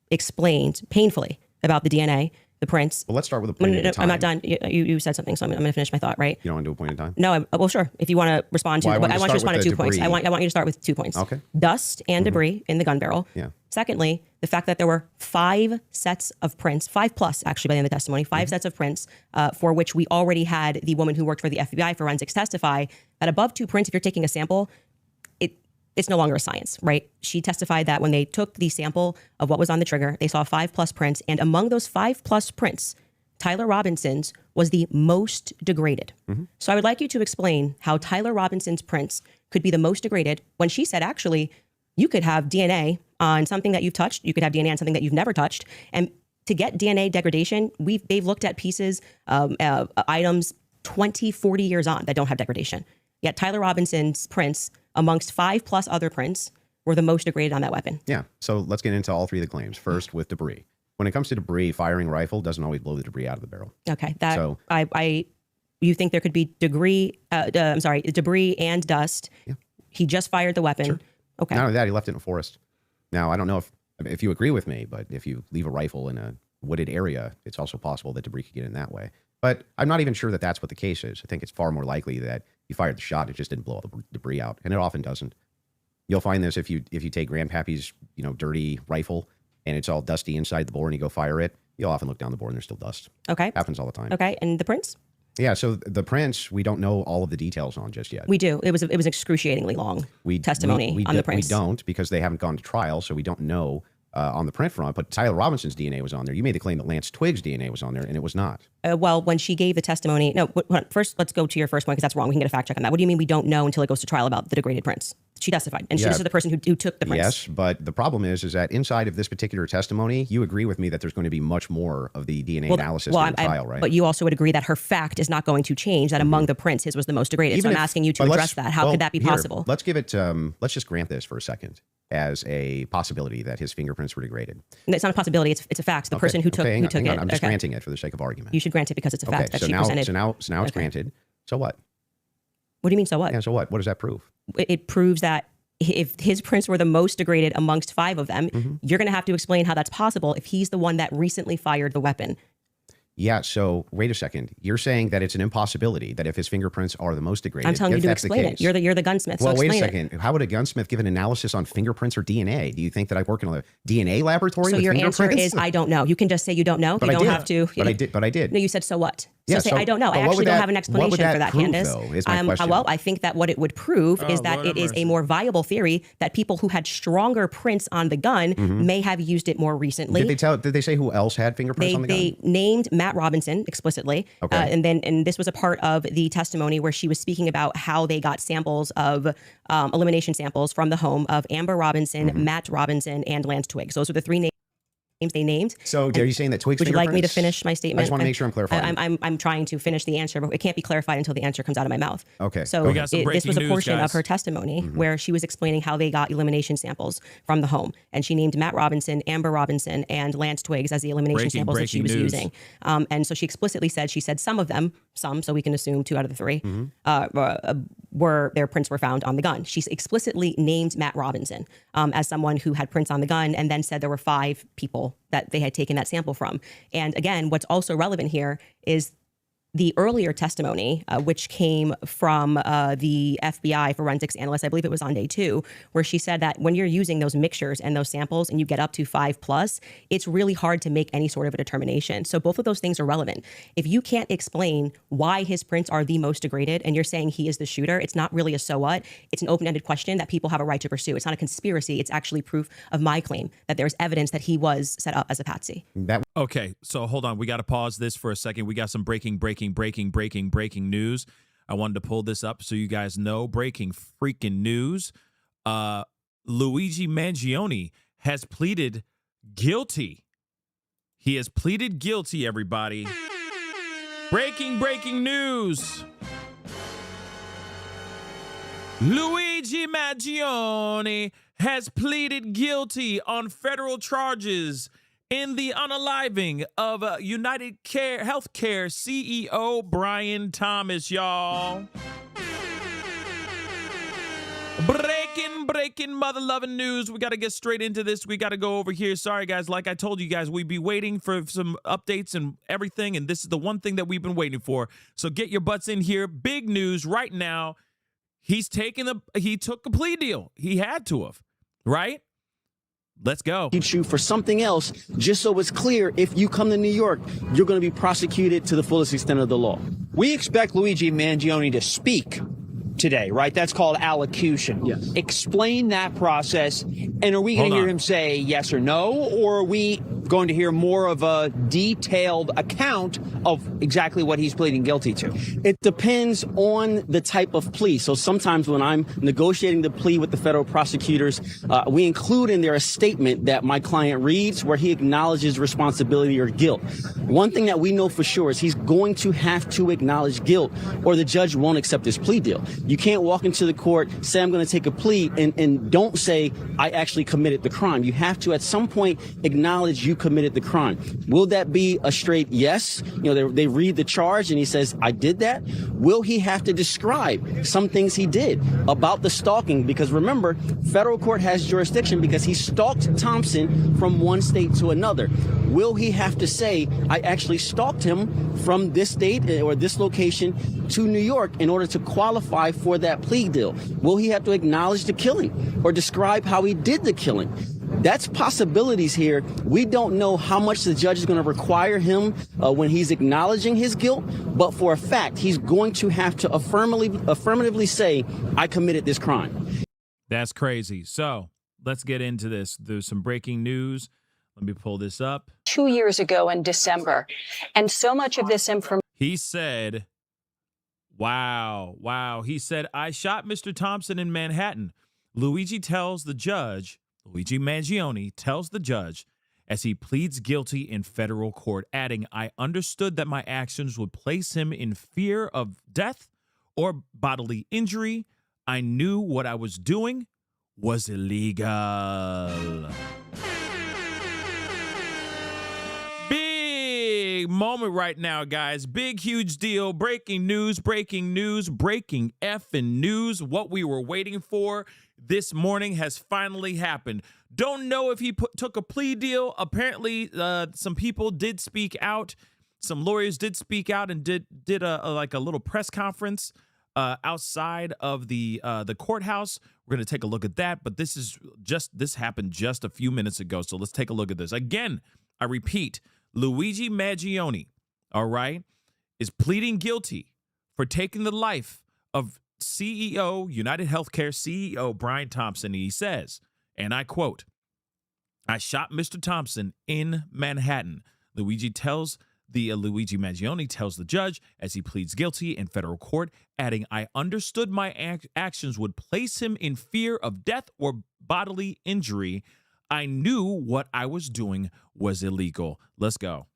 explained painfully about the DNA, the prints. Well, let's start with a No, point no, at no, a time. I'm not done. You said something, so I'm going to finish my thought, right? You don't want to do a point at a time? No, well, sure. If you want to respond to, Well, I but want I to want you to start respond to with 2 the points. debris. I want you to start with 2 points. Okay. Dust and debris in the gun barrel. Yeah. Secondly, the fact that there were 5 sets of prints, 5 plus actually by the end of the testimony, 5 sets of prints for which we already had the woman who worked for the FBI forensics testify that above 2 prints, if you're taking a sample, it's no longer a science, right? She testified that when they took the sample of what was on the trigger, they saw 5 plus prints. And among those 5 plus prints, Tyler Robinson's was the most degraded. So I would like you to explain how Tyler Robinson's prints could be the most degraded when she said, actually, you could have DNA on something that you've touched. You could have DNA on something that you've never touched. And to get DNA degradation, they've looked at pieces, items 20, 40 years on that don't have degradation. Yet Tyler Robinson's prints, amongst 5 plus other prints, were the most degraded on that weapon. Yeah. So let's get into all 3 of the claims. First, with debris. When it comes to debris, firing rifle doesn't always blow the debris out of the barrel. Okay, So- you think there could be debris and dust. Yeah. He just fired the weapon. Sure. Okay. Not only that, he left it in a forest. Now, I don't know if you agree with me, but if you leave a rifle in a wooded area, it's also possible that debris could get in that way. But I'm not even sure that that's what the case is. I think it's far more likely that you fired the shot, it just didn't blow all the debris out, and it often doesn't. You'll find this if you take Grandpappy's dirty rifle and it's all dusty inside the bore and you go fire it, you'll often look down the bore and there's still dust. Okay. Happens all the time. Okay. And the prints? Yeah, so the prints we don't know all of the details on just yet. We do. It was excruciatingly long testimony on the prints. We don't because they haven't gone to trial, so we don't know on the print front, but Tyler Robinson's DNA was on there. You made the claim that Lance Twiggs' DNA was on there, and it was not. Well, when she gave the testimony, first let's go to your first one because that's wrong. We can get a fact check on that. What do you mean we don't know until it goes to trial about the degraded prints? She testified, and this is the person who took the prints. Yes, but the problem is that inside of this particular testimony, you agree with me that there's going to be much more of the DNA analysis in the trial, right? But you also would agree that her fact is not going to change, that among the prints, his was the most degraded. So I'm asking you to address that. How could that be possible? Let's give it, let's just grant this for a second as a possibility that his fingerprints were degraded. It's not a possibility. It's a fact. The person who took it. I'm just granting it for the sake of argument. You should grant it because it's a fact that she presented. So now it's granted. So what? What do you mean, so what? Yeah, so what? What does that prove? It proves that if his prints were the most degraded amongst 5 of them, you're going to have to explain how that's possible if he's the one that recently fired the weapon. Yeah, so wait a second. You're saying that it's an impossibility that if his fingerprints are the most degraded, I'm telling you to explain it. You're the gunsmith. Well, so wait a second. How would a gunsmith give an analysis on fingerprints or DNA? Do you think that I work in a DNA laboratory? So with your fingerprints? answer is I don't know. You can just say you don't know. But you don't have to. But I did. No, you said so what? So Yeah, say so- I don't know. but I what actually would don't that- have an what explanation would that for that, prove, Candace. though, is my question. Well, I think that what it would prove is that Lord it have is a mercy. more viable theory that people who had stronger prints on the gun may have used it more recently. Did they say who else had fingerprints on the gun? They named Matt Robinson explicitly, Okay. and this was a part of the testimony where she was speaking about how they got samples of elimination samples from the home of Amber Robinson, Matt Robinson, and Lance Twiggs. Those are the 3 names they named. So are you saying that Twiggs Would you like me to fingerprints- finish my statement? I just want to make sure I'm clarifying. I'm trying to finish the answer, but it can't be clarified until the answer comes out of my mouth. Okay. So We got some this was breaking a news, portion guys. of her testimony where she was explaining how they got elimination samples from the home, and she named Matt Robinson, Amber Robinson, and Lance Twiggs as the elimination samples that she was breaking news. using. And so she explicitly said some of them, so we can assume 2 out of the 3, were their prints were found on the gun. She explicitly named Matt Robinson as someone who had prints on the gun, and then said there were 5 people that they had taken that sample from. And again, what's also relevant here is the earlier testimony, which came from the FBI forensics analyst, I believe it was on day 2, where she said that when you're using those mixtures and those samples and you get up to 5+, it's really hard to make any sort of a determination. So both of those things are relevant. If you can't explain why his prints are the most degraded and you're saying he is the shooter, it's not really a so what. It's an open-ended question that people have a right to pursue. It's not a conspiracy. It's actually proof of my claim that there's evidence that he was set up as a patsy. Okay, so hold on. We got to pause this for a second. We got some breaking news. I wanted to pull this up so you guys know. Breaking freaking news. Luigi Mangione has pleaded guilty. He has pleaded guilty, everybody. Breaking news. Luigi Mangione has pleaded guilty on federal charges in the unaliving of United Healthcare CEO Brian Thomas, y'all. Breaking mother-loving news. We got to get straight into this. We got to go over here. Sorry, guys. Like I told you guys, we'd be waiting for some updates and everything, and this is the one thing that we've been waiting for. So get your butts in here. Big news right now. He took a plea deal. He had to have, right? Let's go. You for something else, just so it's clear, if you come to New York, you're going to be prosecuted to the fullest extent of the law. We expect Luigi Mangione to speak today, right? That's called allocution. Yes. Explain that process, and are we going Hold to hear on. him say yes or no, or are we going to hear more of a detailed account of exactly what he's pleading guilty to? It depends on the type of plea. So sometimes when I'm negotiating the plea with the federal prosecutors, we include in there a statement that my client reads where he acknowledges responsibility or guilt. One thing that we know for sure is he's going to have to acknowledge guilt or the judge won't accept his plea deal. You can't walk into the court, say I'm going to take a plea, and don't say I actually committed the crime. You have to at some point acknowledge you committed the crime. Will that be a straight yes? You know, they read the charge and he says, I did that. Will he have to describe some things he did about the stalking? Because remember, federal court has jurisdiction because he stalked Thompson from one state to another. Will he have to say, I actually stalked him from this state or this location to New York in order to qualify for that plea deal? Will he have to acknowledge the killing or describe how he did the killing? That's possibilities here. We don't know how much the judge is going to require him when he's acknowledging his guilt, but for a fact, he's going to have to affirmatively say, I committed this crime. That's crazy. So let's get into this. There's some breaking news. Let me pull this up. 2 years ago in December. And so much of this information. He said, wow. He said, I shot Mr. Thompson in Manhattan. Luigi Mangione tells the judge as he pleads guilty in federal court, adding, I understood that my actions would place him in fear of death or bodily injury. I knew what I was doing was illegal. Big moment right now, guys. Big, huge deal. Breaking news. Breaking effing news. What we were waiting for this morning has finally happened. Don't know if he took a plea deal. Apparently, some people did speak out. Some lawyers did speak out and did a little press conference outside of the courthouse. We're going to take a look at that. But this happened just a few minutes ago. So let's take a look at this. Again, I repeat, Luigi Mangione, all right, is pleading guilty for taking the life of United Healthcare CEO Brian Thompson. He says, and I quote, I shot Mr. Thompson in Manhattan. Luigi Mangione tells the judge as he pleads guilty in federal court, adding, I understood my actions would place him in fear of death or bodily injury. I knew what I was doing was illegal. Let's go.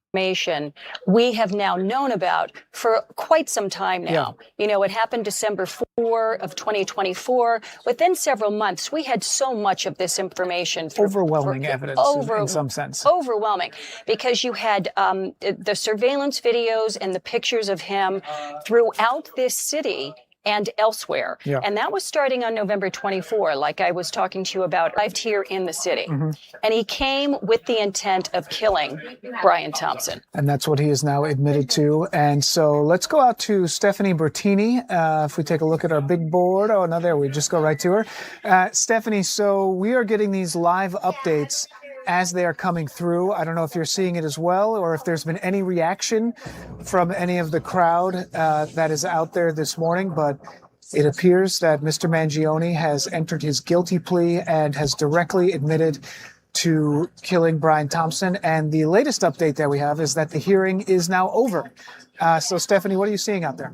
We have now known about for quite some time now. Yeah. You know, it happened December 4 of 2024. Within several months, we had so much of this information. Overwhelming evidence in some sense. Overwhelming, because you had the surveillance videos and the pictures of him throughout this city and elsewhere. Yeah. And that was starting on November 24, like I was talking to you about, arrived here in the city. Mm-hmm. And he came with the intent of killing Brian Thompson. And that's what he is now admitted to. And so let's go out to Stephanie Bertini. If we take a look at our big board. Oh, no, there we just go right to her. Stephanie, so we are getting these live updates as they are coming through. I don't know if you're seeing it as well, or if there's been any reaction from any of the crowd that is out there this morning, but it appears that Mr. Mangione has entered his guilty plea and has directly admitted to killing Brian Thompson. And the latest update that we have is that the hearing is now over. So Stephanie, what are you seeing out there?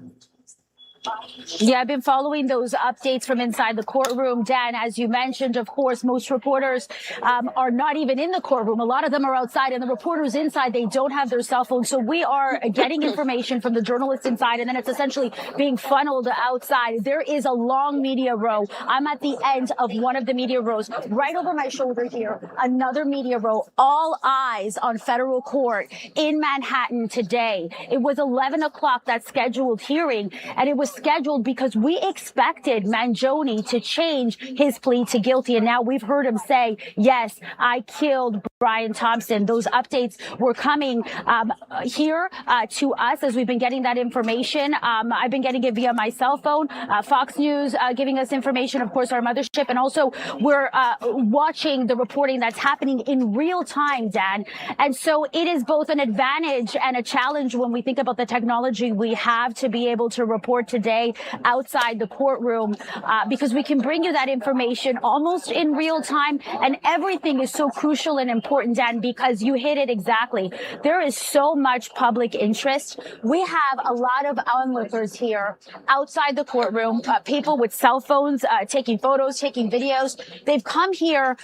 Yeah, I've been following those updates from inside the courtroom. Dan, as you mentioned, of course, most reporters are not even in the courtroom. A lot of them are outside, and the reporters inside, they don't have their cell phones. So we are getting information from the journalists inside, and then it's essentially being funneled outside. There is a long media row. I'm at the end of one of the media rows. Right over my shoulder here, another media row. All eyes on federal court in Manhattan today. It was 11 o'clock, that scheduled hearing, and it was scheduled because we expected Mangione to change his plea to guilty. And now we've heard him say, yes, I killed Brian Thompson. Those updates were coming here to us as we've been getting that information. I've been getting it via my cell phone, Fox News giving us information, of course, our mothership. And also we're watching the reporting that's happening in real time, Dan. And so it is both an advantage and a challenge when we think about the technology we have to be able to report today outside the courtroom, because we can bring you that information almost in real time. And everything is so crucial and important, Dan, because you hit it exactly. There is so much public interest. We have a lot of onlookers here outside the courtroom, people with cell phones, taking photos, taking videos. They've come here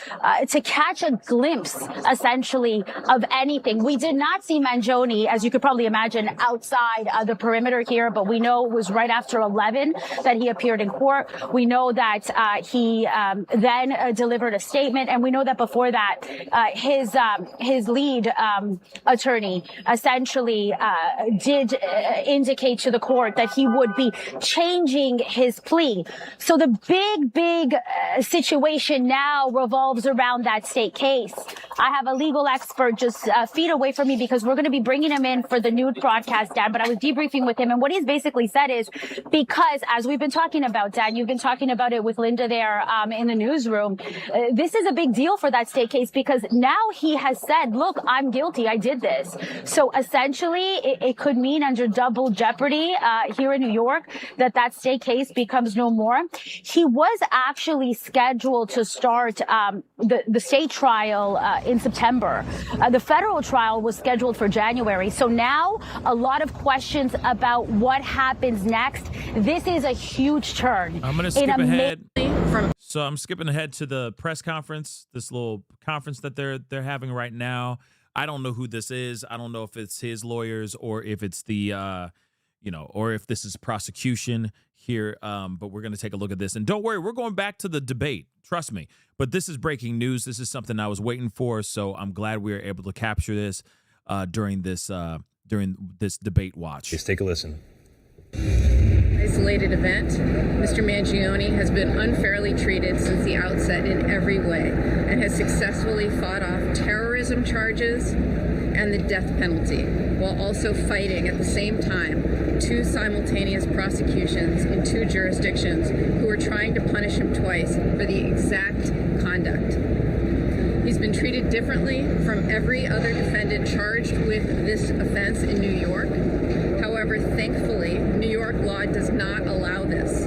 to catch a glimpse, essentially, of anything. We did not see Mangione, as you could probably imagine, outside the perimeter here, but we know it was right after 11 that he appeared in court. We know that he then delivered a statement, and we know that before that, his lead attorney essentially did indicate to the court that he would be changing his plea. So the big situation now revolves around that state case. I have a legal expert just feet away from me because we're going to be bringing him in for the nude broadcast, Dan, but I was debriefing with him, and what he's basically said is, because as we've been talking about, Dan, you've been talking about it with Linda there in the newsroom, this is a big deal for that state case, because now he has said, look, I'm guilty. I did this. So essentially, it could mean under double jeopardy here in New York that state case becomes no more. He was actually scheduled to start the state trial in September. The federal trial was scheduled for January. So now a lot of questions about what happens next. This is a huge turn. I'm going to skip ahead. So I'm skipping ahead to the press conference, this little conference that they're having right now. I don't know who this is. I don't know if it's his lawyers or if it's the, or if this is prosecution here. But we're going to take a look at this. And don't worry, we're going back to the debate. Trust me. But this is breaking news. This is something I was waiting for. So I'm glad we were able to capture this during this debate watch. Just take a listen. Isolated event. Mr. Mangione has been unfairly treated since the outset in every way and has successfully fought off terrorism charges and the death penalty, while also fighting at the same time 2 simultaneous prosecutions in 2 jurisdictions who are trying to punish him twice for the exact conduct. He's been treated differently from every other defendant charged with this offense in New York. However, thankfully, New York law does not allow this.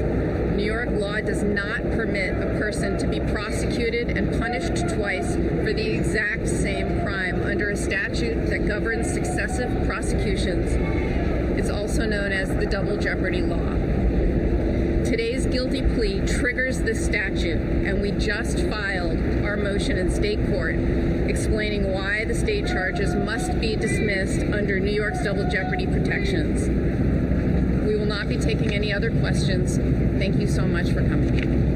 New York law does not permit a person to be prosecuted and punished twice for the exact same crime under a statute that governs successive prosecutions. It's also known as the double jeopardy law. Today's guilty plea triggers this statute, and we just filed our motion in state court explaining why the state charges must be dismissed under New York's double jeopardy protections. We will not be taking any other questions. Thank you so much for coming.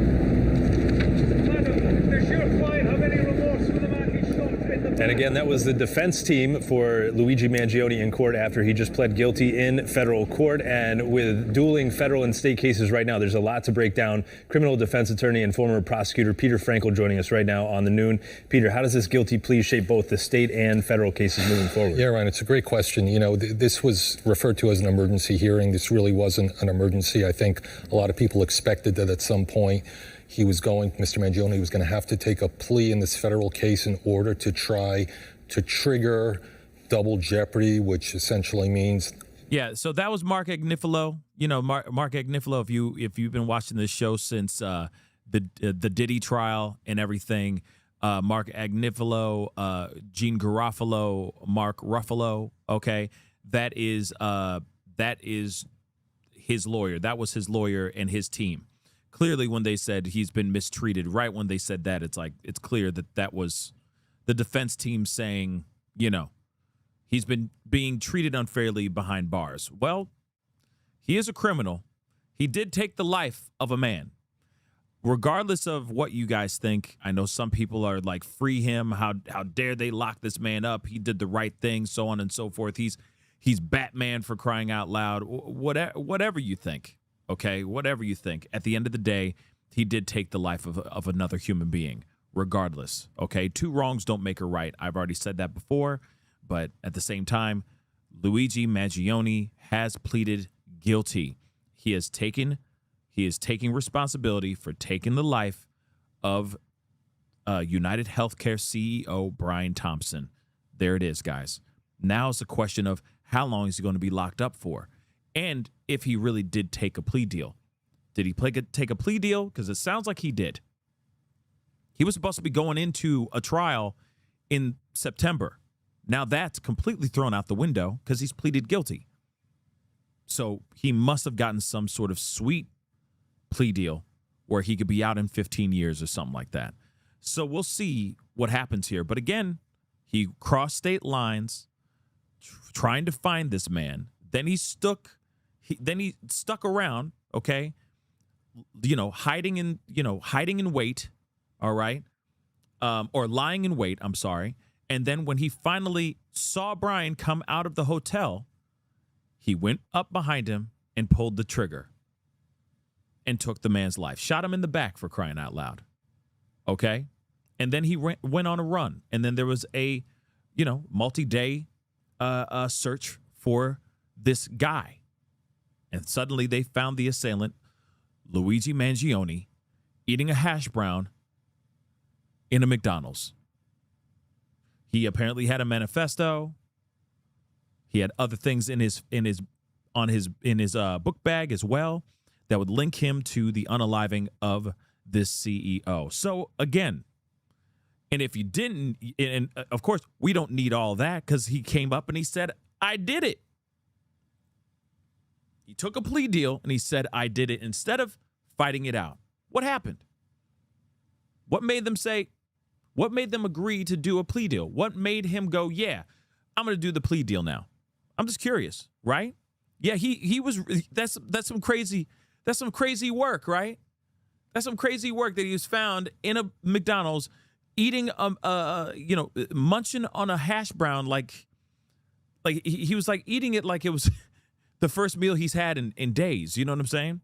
And again, that was the defense team for Luigi Mangione in court after he just pled guilty in federal court. And with dueling federal and state cases right now, there's a lot to break down. Criminal defense attorney and former prosecutor Peter Frankel joining us right now on the Noon. Peter, how does this guilty plea shape both the state and federal cases moving forward? Yeah, Ryan, it's a great question. You know, this was referred to as an emergency hearing. This really wasn't an emergency. I think a lot of people expected that at some point Mr. Mangione was going to have to take a plea in this federal case in order to try to trigger double jeopardy, which essentially means. Yeah, so that was Mark Agnifilo. You know, Mark Agnifilo, if you've been watching this show since the Diddy trial and everything, Mark Agnifilo, Gene Garofalo, Mark Ruffalo, okay, that is his lawyer. That was his lawyer and his team. Clearly, when they said he's been mistreated, right when they said that, it's clear that was the defense team saying, he's been being treated unfairly behind bars. Well, he is a criminal. He did take the life of a man. Regardless of what you guys think, I know some people are like, free him. How dare they lock this man up? He did the right thing, so on and so forth. He's Batman, for crying out loud. Whatever you think. Okay, whatever you think. At the end of the day, he did take the life of another human being, regardless. Okay, 2 wrongs don't make a right. I've already said that before, but at the same time, Luigi Mangione has pleaded guilty. He is taking responsibility for taking the life of United Healthcare CEO Brian Thompson. There it is, guys. Now it's a question of how long is he going to be locked up for? And if he really did take a plea deal. Did he take a plea deal? Because it sounds like he did. He was supposed to be going into a trial in September. Now that's completely thrown out the window because he's pleaded guilty. So he must have gotten some sort of sweet plea deal where he could be out in 15 years or something like that. So we'll see what happens here. But again, he crossed state lines trying to find this man. Then he stuck around, okay, hiding in wait, all right, or lying in wait, I'm sorry. And then when he finally saw Brian come out of the hotel, he went up behind him and pulled the trigger and took the man's life, shot him in the back, for crying out loud, okay? And then he went on a run. And then there was a, multi-day search for this guy. And suddenly they found the assailant, Luigi Mangione, eating a hash brown in a McDonald's. He apparently had a manifesto. He had other things in his book bag as well that would link him to the unaliving of this CEO. So again, and if you didn't, and of course we don't need all that because he came up and he said, I did it. He took a plea deal and he said, I did it, instead of fighting it out. What happened? What made them agree to do a plea deal? What made him go, yeah, I'm going to do the plea deal now? I'm just curious, right? Yeah, he was, that's some crazy work, right? That's some crazy work that he was found in a McDonald's eating, munching on a hash brown, like he was like eating it like it was the first meal he's had in days. You know what I'm saying?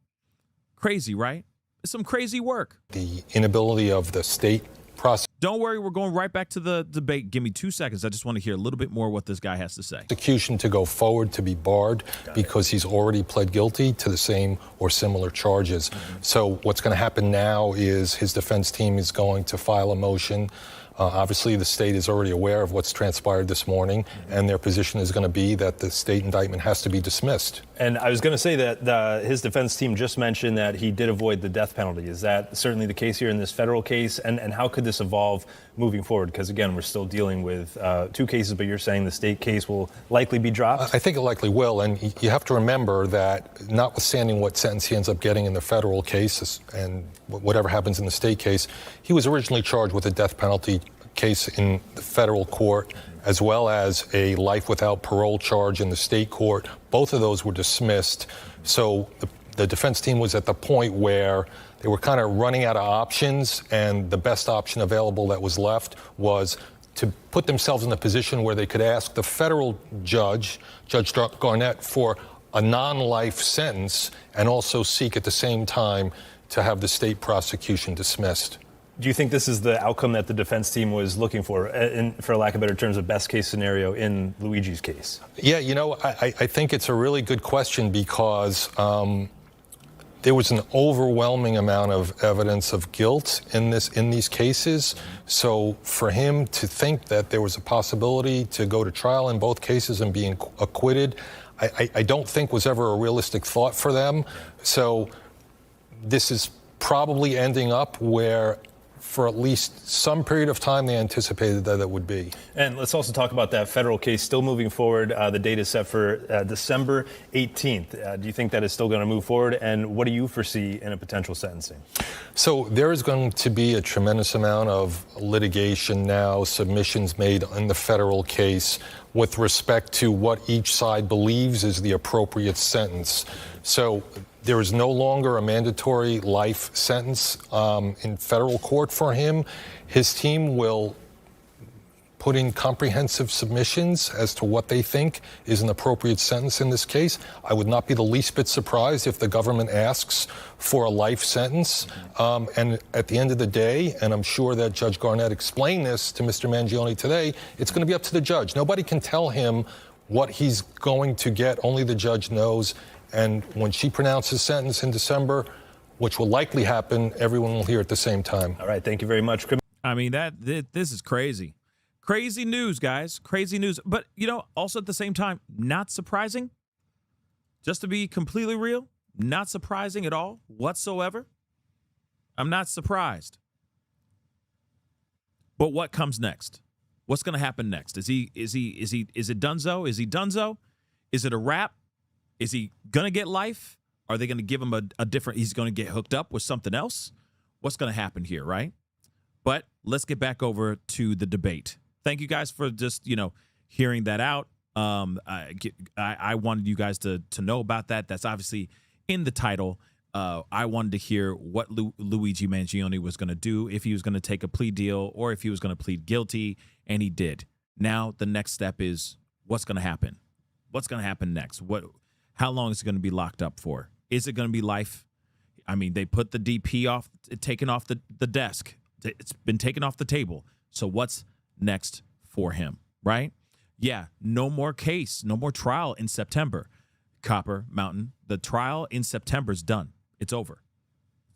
Crazy, right? It's some crazy work. The inability of the state Don't worry, we're going right back to the debate. Give me 2 seconds. I just want to hear a little bit more what this guy has to say. Prosecution to go forward to be barred because he's already pled guilty to the same or similar charges. So what's going to happen now is his defense team is going to file a motion. Obviously, the state is already aware of what's transpired this morning, and their position is going to be that the state indictment has to be dismissed. And I was going to say that his defense team just mentioned that he did avoid the death penalty. Is that certainly the case here in this federal case? And how could this evolve moving forward? Because, again, we're still dealing with 2 cases, but you're saying the state case will likely be dropped? I think it likely will. And you have to remember that notwithstanding what sentence he ends up getting in the federal case and whatever happens in the state case, he was originally charged with a death penalty case in the federal court, as well as a life without parole charge in the state court. Both of those were dismissed. So the defense team was at the point where they were kind of running out of options, and the best option available that was left was to put themselves in a position where they could ask the federal Judge Garnett, for a non-life sentence and also seek at the same time to have the state prosecution dismissed. Do you think this is the outcome that the defense team was looking for, for lack of better terms, a best case scenario in Luigi's case? Yeah, I think it's a really good question because there was an overwhelming amount of evidence of guilt in these cases. So for him to think that there was a possibility to go to trial in both cases and being acquitted, I don't think was ever a realistic thought for them. So this is probably ending up where, for at least some period of time, they anticipated that it would be. And let's also talk about that federal case still moving forward. The date is set for December 18th. Do you think that is still going to move forward? And what do you foresee in a potential sentencing? So there is going to be a tremendous amount of litigation now, submissions made in the federal case with respect to what each side believes is the appropriate sentence. So there is no longer a mandatory life sentence in federal court for him. His team will put in comprehensive submissions as to what they think is an appropriate sentence in this case. I would not be the least bit surprised if the government asks for a life sentence. And at the end of the day, and I'm sure that Judge Garnett explained this to Mr. Mangione today, it's going to be up to the judge. Nobody can tell him what he's going to get. Only the judge knows. And when she pronounces sentence in December, which will likely happen, everyone will hear at the same time. All right. Thank you very much. I mean, this is crazy. Crazy news, guys. Crazy news. But, also at the same time, not surprising. Just to be completely real, not surprising at all whatsoever. I'm not surprised. But what comes next? What's going to happen next? Is it donezo? Is he donezo? Is it a wrap? Is he going to get life? Are they going to give him a different, he's going to get hooked up with something else? What's going to happen here, right? But let's get back over to the debate. Thank you guys for just, hearing that out. I wanted you guys to know about that. That's obviously in the title. I wanted to hear what Luigi Mangione was going to do, if he was going to take a plea deal or if he was going to plead guilty, and he did. Now the next step is what's going to happen? What's going to happen next? How long is it going to be locked up for? Is it going to be life? I mean, they put the DP taken off the desk. It's been taken off the table. So what's next for him, right? Yeah, no more case, no more trial in September. Copper Mountain, the trial in September is done. It's over.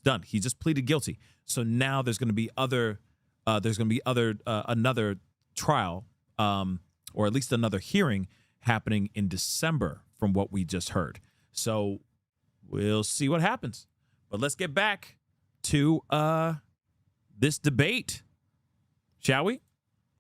Done. He just pleaded guilty. So now there's going to be another trial or at least another hearing happening in December from what we just heard. So we'll see what happens. But let's get back to this debate, shall we?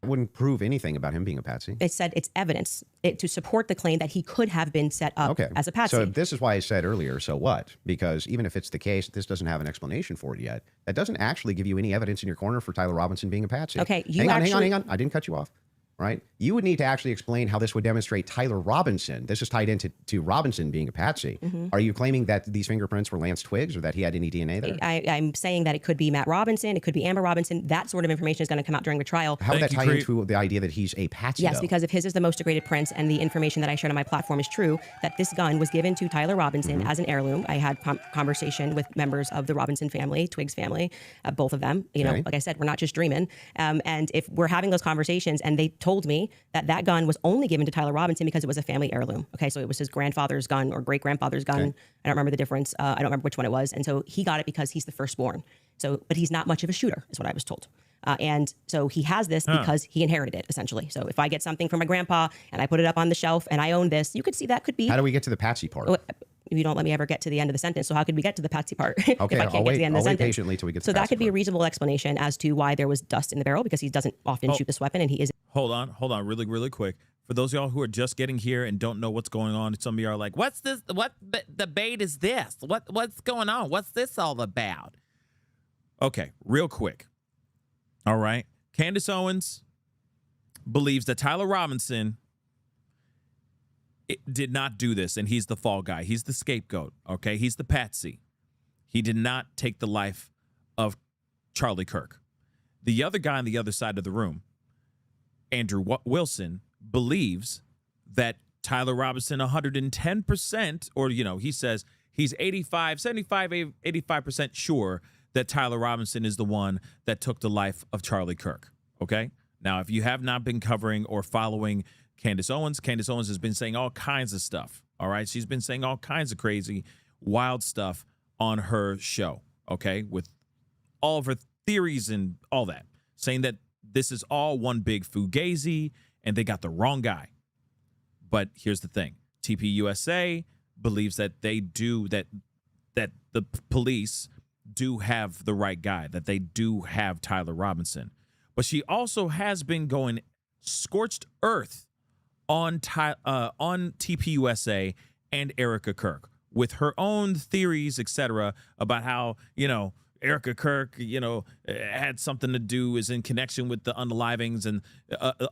It wouldn't prove anything about him being a patsy. It said it's evidence to support the claim that he could have been set up as a patsy. So this is why I said earlier, so what? Because even if it's the case, this doesn't have an explanation for it yet. That doesn't actually give you any evidence in your corner for Tyler Robinson being a patsy. Okay, hang on. I didn't cut you off. Right? You would need to actually explain how this would demonstrate Tyler Robinson. This is tied into Robinson being a patsy. Are you claiming that these fingerprints were Lance Twiggs or that he had any DNA there? I'm saying that it could be Matt Robinson. It could be Amber Robinson. That sort of information is going to come out during the trial. How would that tie into the idea that he's a patsy? Yes, though? because if his is the most degraded prints and the information that I shared on my platform is true, that this gun was given to Tyler Robinson as an heirloom. I had conversation with members of the Robinson family, Twiggs family, both of them. You know, like I said, we're not just dreaming. And if we're having those conversations and they told me that gun was only given to Tyler Robinson because it was a family heirloom. Okay, so it was his grandfather's gun or great-grandfather's gun. I don't remember the difference. I don't remember which one it was. And so he got it because he's the firstborn. So, but he's not much of a shooter, is what I was told. And so he has this because he inherited it, essentially. So if I get something from my grandpa and I put it up on the shelf and I own this, you could see that could be. How do we get to the patsy part? You don't let me ever get to the end of the sentence. So how could we get to the patsy part if I can't get to the end of the sentence? Patiently till we get to so the that could be a reasonable explanation as to why there was dust in the barrel, because he doesn't often shoot this weapon and he is. Hold on, really quick. For those of y'all who are just getting here and don't know what's going on, some of you are like, what's this? What debate is this? What's going on? What's this all about? Okay, real quick. All right. Candace Owens believes that Tyler Robinson did not do this, and he's the fall guy. He's the scapegoat, okay? He's the patsy. He did not take the life of Charlie Kirk. The other guy on the other side of the room, Andrew Wilson, believes that Tyler Robinson 110%, or, he says he's 85% sure that Tyler Robinson is the one that took the life of Charlie Kirk, okay? Now, if you have not been covering or following Candace Owens has been saying all kinds of stuff, all right? She's been saying all kinds of crazy, wild stuff on her show, okay? With all of her theories and all that, saying that this is all one big fugazi and they got the wrong guy. But here's the thing. TPUSA believes that they do, that the police do have the right guy, that they do have Tyler Robinson. But she also has been going scorched earth on TPUSA and Erica Kirk with her own theories, etc., about how, Erica Kirk, had something to do, is in connection with the unalivings and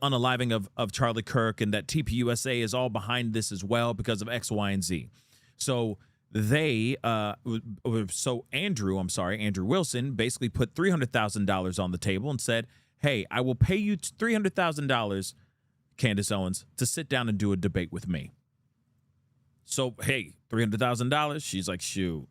unaliving of Charlie Kirk, and that TPUSA is all behind this as well because of X, Y, and Z. So Andrew Wilson basically put $300,000 on the table and said, hey, I will pay you $300,000, Candace Owens, to sit down and do a debate with me. So, hey, $300,000. She's like, shoot,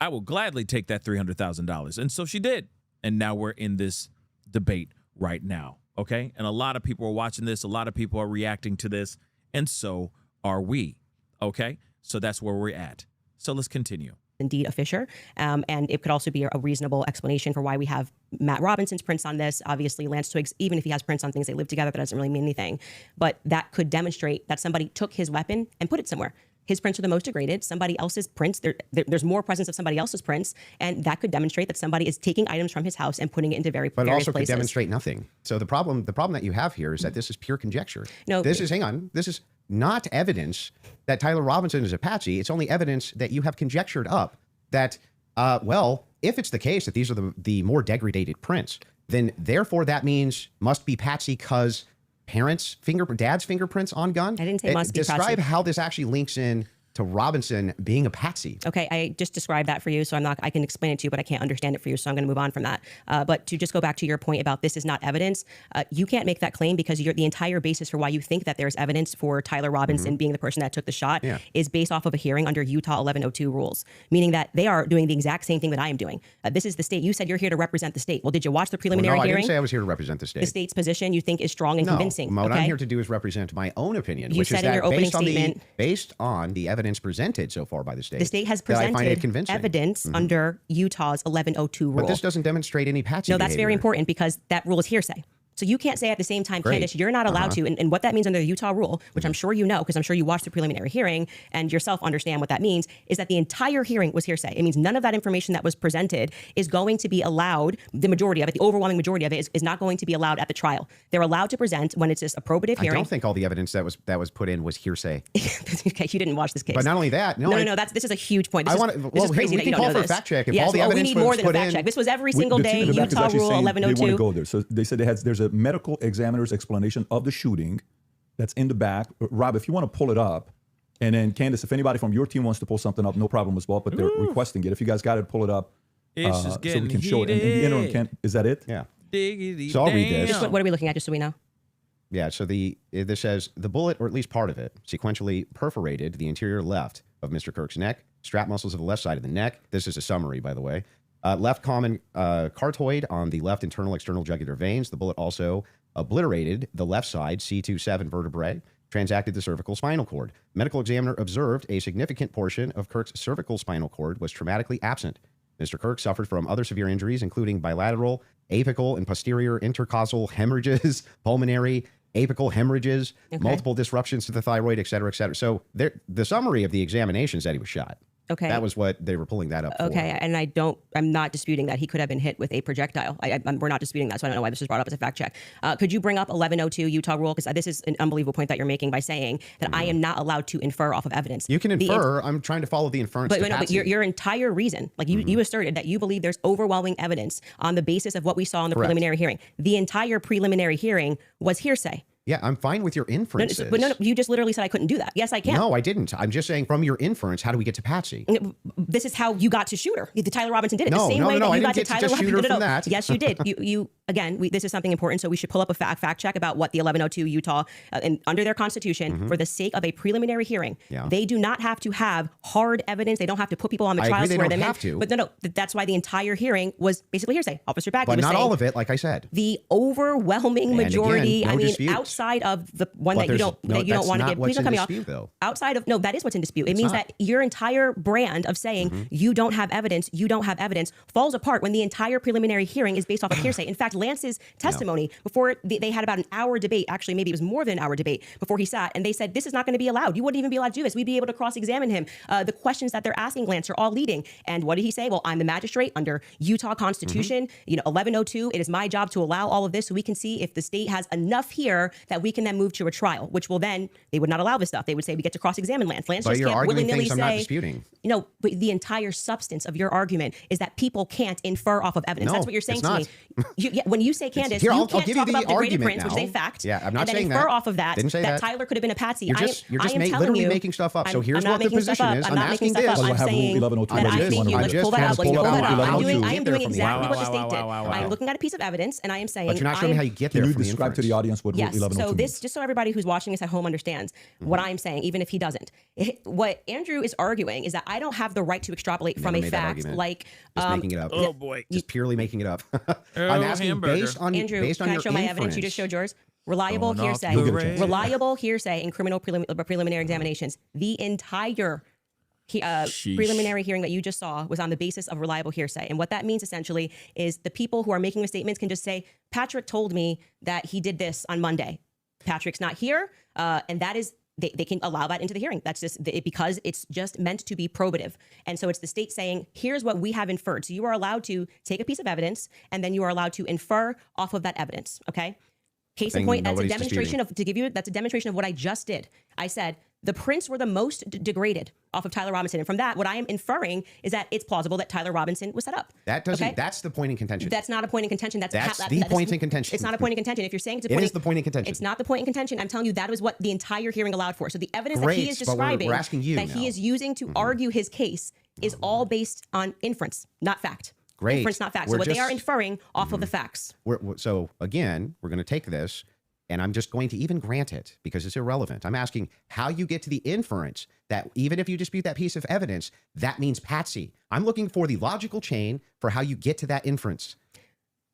I will gladly take that $300,000. And so she did. And now we're in this debate right now. Okay. And a lot of people are watching this. A lot of people are reacting to this. And so are we. Okay. So that's where we're at. So let's continue. Indeed a Fisher. And it could also be a reasonable explanation for why we have Matt Robinson's prints on this. Obviously, Lance Twiggs, even if he has prints on things they live together, that doesn't really mean anything. But that could demonstrate that somebody took his weapon and put it somewhere. His prints are the most degraded. Somebody else's prints, there's more presence of somebody else's prints, and that could demonstrate that somebody is taking items from his house and putting it into various places. But it also could demonstrate nothing. So the problem that you have here is that this is pure conjecture. This is not evidence that Tyler Robinson is a patsy. It's only evidence that you have conjectured up that, if it's the case that these are the more degraded prints, then therefore that means must be patsy because dad's fingerprints on gun. I didn't say must be patsy. Describe how this actually links in to Robinson being a patsy. Okay, I just described that for you, so I can explain it to you, but I can't understand it for you, so I'm going to move on from that. But to just go back to your point about this is not evidence, you can't make that claim because the entire basis for why you think that there's evidence for Tyler Robinson being the person that took the shot is based off of a hearing under Utah 1102 rules, meaning that they are doing the exact same thing that I am doing. This is the state. You said you're here to represent the state. Well, did you watch the preliminary hearing? I didn't say I was here to represent the state. The state's position you think is strong and convincing. What I'm here to do is represent my own opinion, which is that based on the evidence presented so far by the state. The state has presented evidence under Utah's 1102 rule. But this doesn't demonstrate any patsy No, that's behavior. very important because that rule is hearsay. So you can't say at the same time, Candace, you're not allowed to. And what that means under the Utah rule, which I'm sure you know, because I'm sure you watched the preliminary hearing and yourself understand what that means, is that the entire hearing was hearsay. It means none of that information that was presented is going to be allowed. The majority of it, the overwhelming majority of it, is not going to be allowed at the trial. They're allowed to present when it's just a probative hearing. I don't think all the evidence that was put in was hearsay. Okay, you didn't watch this case. But not only that, no. This is a huge point. This is crazy that you don't know this. Fact check. If yes, all the evidence we need more than a put fact check. This was every single day. Utah Rule 1102. They want to go there. So they said there's a medical examiner's explanation of the shooting that's in the back. Rob, if you want to pull it up, and then Candace, if anybody from your team wants to pull something up, no problem as well. But they're requesting it. If you guys got it, pull it up. It's just getting so we can show it. In the interim, is that it? Yeah. Diggity so I'll read this. What are we looking at, just so we know? Yeah, so this says the bullet, or at least part of it, sequentially perforated the interior left of Mr. Kirk's neck, strap muscles of the left side of the neck. This is a summary, by the way. Left common cartoid on the left internal external jugular veins. The bullet also obliterated the left side C27 vertebrae, transacted the cervical spinal cord. Medical examiner observed a significant portion of Kirk's cervical spinal cord was traumatically absent. Mr. Kirk suffered from other severe injuries, including bilateral, apical, and posterior intercausal hemorrhages, pulmonary, apical hemorrhages, multiple disruptions to the thyroid, et cetera, et cetera. So the summary of the examination said he was shot. Okay. That was what they were pulling that up for. Okay, and I'm not disputing that he could have been hit with a projectile. We're not disputing that, so I don't know why this was brought up as a fact check. Could you bring up 1102 Utah Rule? Because this is an unbelievable point that you're making by saying that I am not allowed to infer off of evidence. You can infer. I'm trying to follow the inference. But your entire reason, like you asserted that you believe there's overwhelming evidence on the basis of what we saw in the preliminary hearing. The entire preliminary hearing was hearsay. Yeah, I'm fine with your inferences. No, you just literally said I couldn't do that. Yes, I can. No, I didn't. I'm just saying from your inference, how do we get to Patsy? This is how you got to Shooter. The Tyler Robinson did it. No, the same way that you got to Tyler Robinson. From that. Yes, you did. You again, this is something important, so we should pull up a fact check about what the 1102 Utah, and under their constitution, for the sake of a preliminary hearing, they do not have to have hard evidence. They don't have to put people on the trial, swear them in. But no, that's why the entire hearing was basically hearsay. Officer Bagley was saying, but not all of it, like I said. The overwhelming majority, outside of the one that you don't want to give. Please don't cut me off. Though. Outside of that is what's in dispute. It means that your entire brand of saying you don't have evidence falls apart when the entire preliminary hearing is based off of hearsay. In fact, Lance's testimony before they had about an hour debate, actually maybe it was more than an hour debate before he sat, and they said this is not going to be allowed. You wouldn't even be allowed to do this. We'd be able to cross-examine him. The questions that they're asking Lance are all leading. And what did he say? Well, I'm the magistrate under Utah Constitution. 1102. It is my job to allow all of this so we can see if the state has enough here that we can then move to a trial, which will then, they would not allow this stuff. They would say we get to cross-examine Lance. Lance just can't willy-nilly say, I'm not disputing. But the entire substance of your argument is that people can't infer off of evidence. No, that's what you're saying to me. When you say, Candace, you can't talk about the degraded prints, which is a fact. Yeah, I'm not saying infer that. off of that. Didn't say that. Tyler could have been a patsy. You're just literally making stuff up. So here's what the position is. I'm asking this. I'm saying that I think you, let's pull that up. I am doing exactly what the state did. I am looking at a piece of evidence and I am saying, but you're not showing me how you get there. Can you describe to the audience what Rule 1102 so this, just so everybody who's watching this at home understands what I'm saying, even if he doesn't. What Andrew is arguing is that I don't have the right to extrapolate from a fact like just making it up. Oh boy, just purely making it up. I'm asking based on Andrew, can I show my evidence? You just showed yours. Reliable hearsay. Reliable hearsay in criminal preliminary examinations. The entire preliminary hearing that you just saw was on the basis of reliable hearsay. And what that means essentially is the people who are making the statements can just say, Patrick told me that he did this on Monday. Patrick's not here. And that is, they can allow that into the hearing. That's just because it's just meant to be probative. And so it's the state saying, here's what we have inferred. So you are allowed to take a piece of evidence and then you are allowed to infer off of that evidence. Okay. Case in point, that's a demonstration that's a demonstration of what I just did. I said the prints were the most degraded off of Tyler Robinson. And from that, what I am inferring is that it's plausible that Tyler Robinson was set up. That doesn't, that's the point in contention. That's not a point in contention. That's the point in contention. It's not a point in contention. If you're saying it is the point in contention. It's not the point in contention. I'm telling you that is what the entire hearing allowed for. So the evidence that he is describing, we're asking you that he is using to argue his case is all based on inference, not fact. Great. Inference, not fact. So what they are inferring off of the facts. So again, we're going to take this, and I'm just going to even grant it because it's irrelevant. I'm asking how you get to the inference that even if you dispute that piece of evidence, that means patsy. I'm looking for the logical chain for how you get to that inference.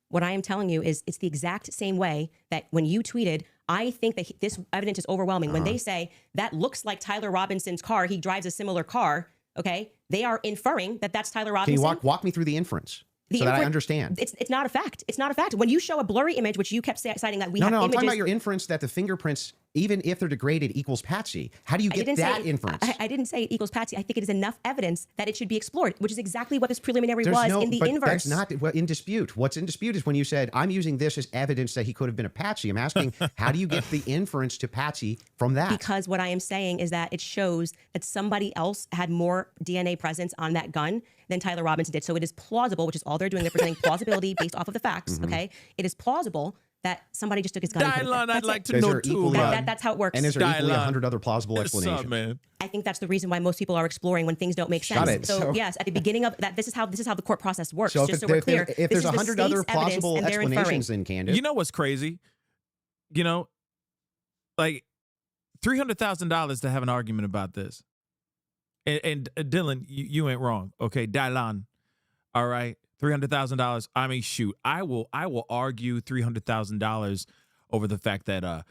What I am telling you is it's the exact same way that when you tweeted, I think that this evidence is overwhelming. When they say that looks like Tyler Robinson's car, he drives a similar car, okay? They are inferring that that's Tyler Robinson. Can you walk me through the inference? so that I understand. It's not a fact. It's not a fact. When you show a blurry image, which you kept citing that we no, have I'm images. talking about your inference that the fingerprints, even if they're degraded, equals Patsy. How do you get that inference? I didn't say it equals Patsy. I think it is enough evidence that it should be explored, which is exactly what this preliminary was in the inverse. That's not in dispute. What's in dispute is when you said, I'm using this as evidence that he could have been a Patsy. I'm asking, how do you get the inference to Patsy from that? Because what I am saying is that it shows that somebody else had more DNA presence on that gun than Tyler Robinson did. So it is plausible, which is all they're doing. They're presenting plausibility based off of the facts, okay? It is plausible that somebody just took his gun. Dylan, I'd like to know too. That's how it works. And is there equally 100 other plausible explanations? Up, man? I think that's the reason why most people are exploring when things don't make sense. So yes, at the beginning of that, this is how the court process works. So just so we're clear, if there's 100 other plausible explanations, then Candace, you know what's crazy? You know, like $300,000 to have an argument about this. And Dylan, you ain't wrong, okay? Dylan, all right. $300,000. I mean, shoot, I will argue $300,000 over the fact that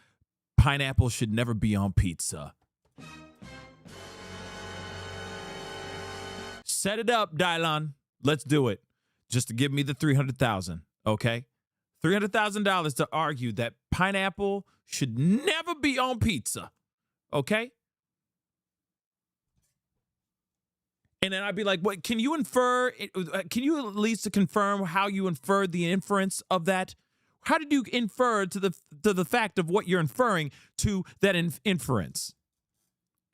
pineapple should never be on pizza. Set it up, Dylan. Let's do it. Just to give me the $300,000, okay? $300,000 to argue that pineapple should never be on pizza, okay? And then I'd be like, what, can you infer, can you at least confirm how you inferred the inference of that? How did you infer to the fact of what you're inferring to that inference?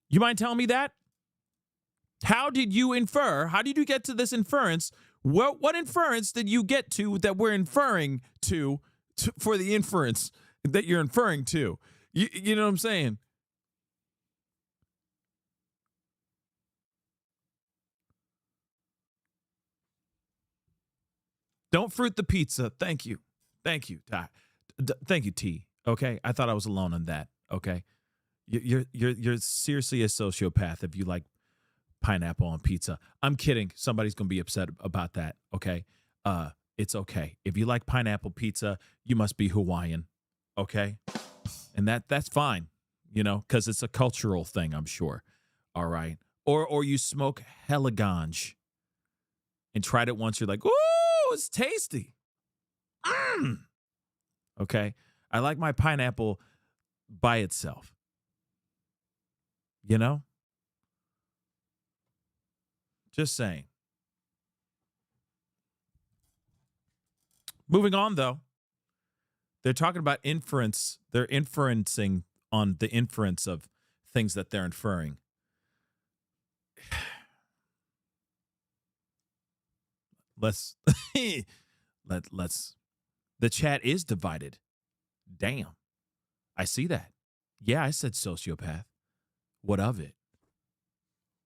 You mind telling me that? How did you infer? How did you get to this inference? What inference did you get to that we're inferring to for the inference that you're inferring to? You know what I'm saying? Don't fruit the pizza. Thank you. Thank you, Ty. Thank you, T. Okay, I thought I was alone on that. Okay, you're seriously a sociopath if you like pineapple on pizza. I'm kidding. Somebody's gonna be upset about that. Okay, it's okay. If you like pineapple pizza, you must be Hawaiian. Okay, and that's fine. You know, because it's a cultural thing. I'm sure. All right, or you smoke hella ganj and tried it once. You're like, ooh. It's tasty. Okay. I like my pineapple by itself. You know? Just saying. Moving on, though. They're talking about inference. They're inferencing on the inference of things that they're inferring. Let's the chat is divided. Damn. I see that. Yeah, I said sociopath. What of it?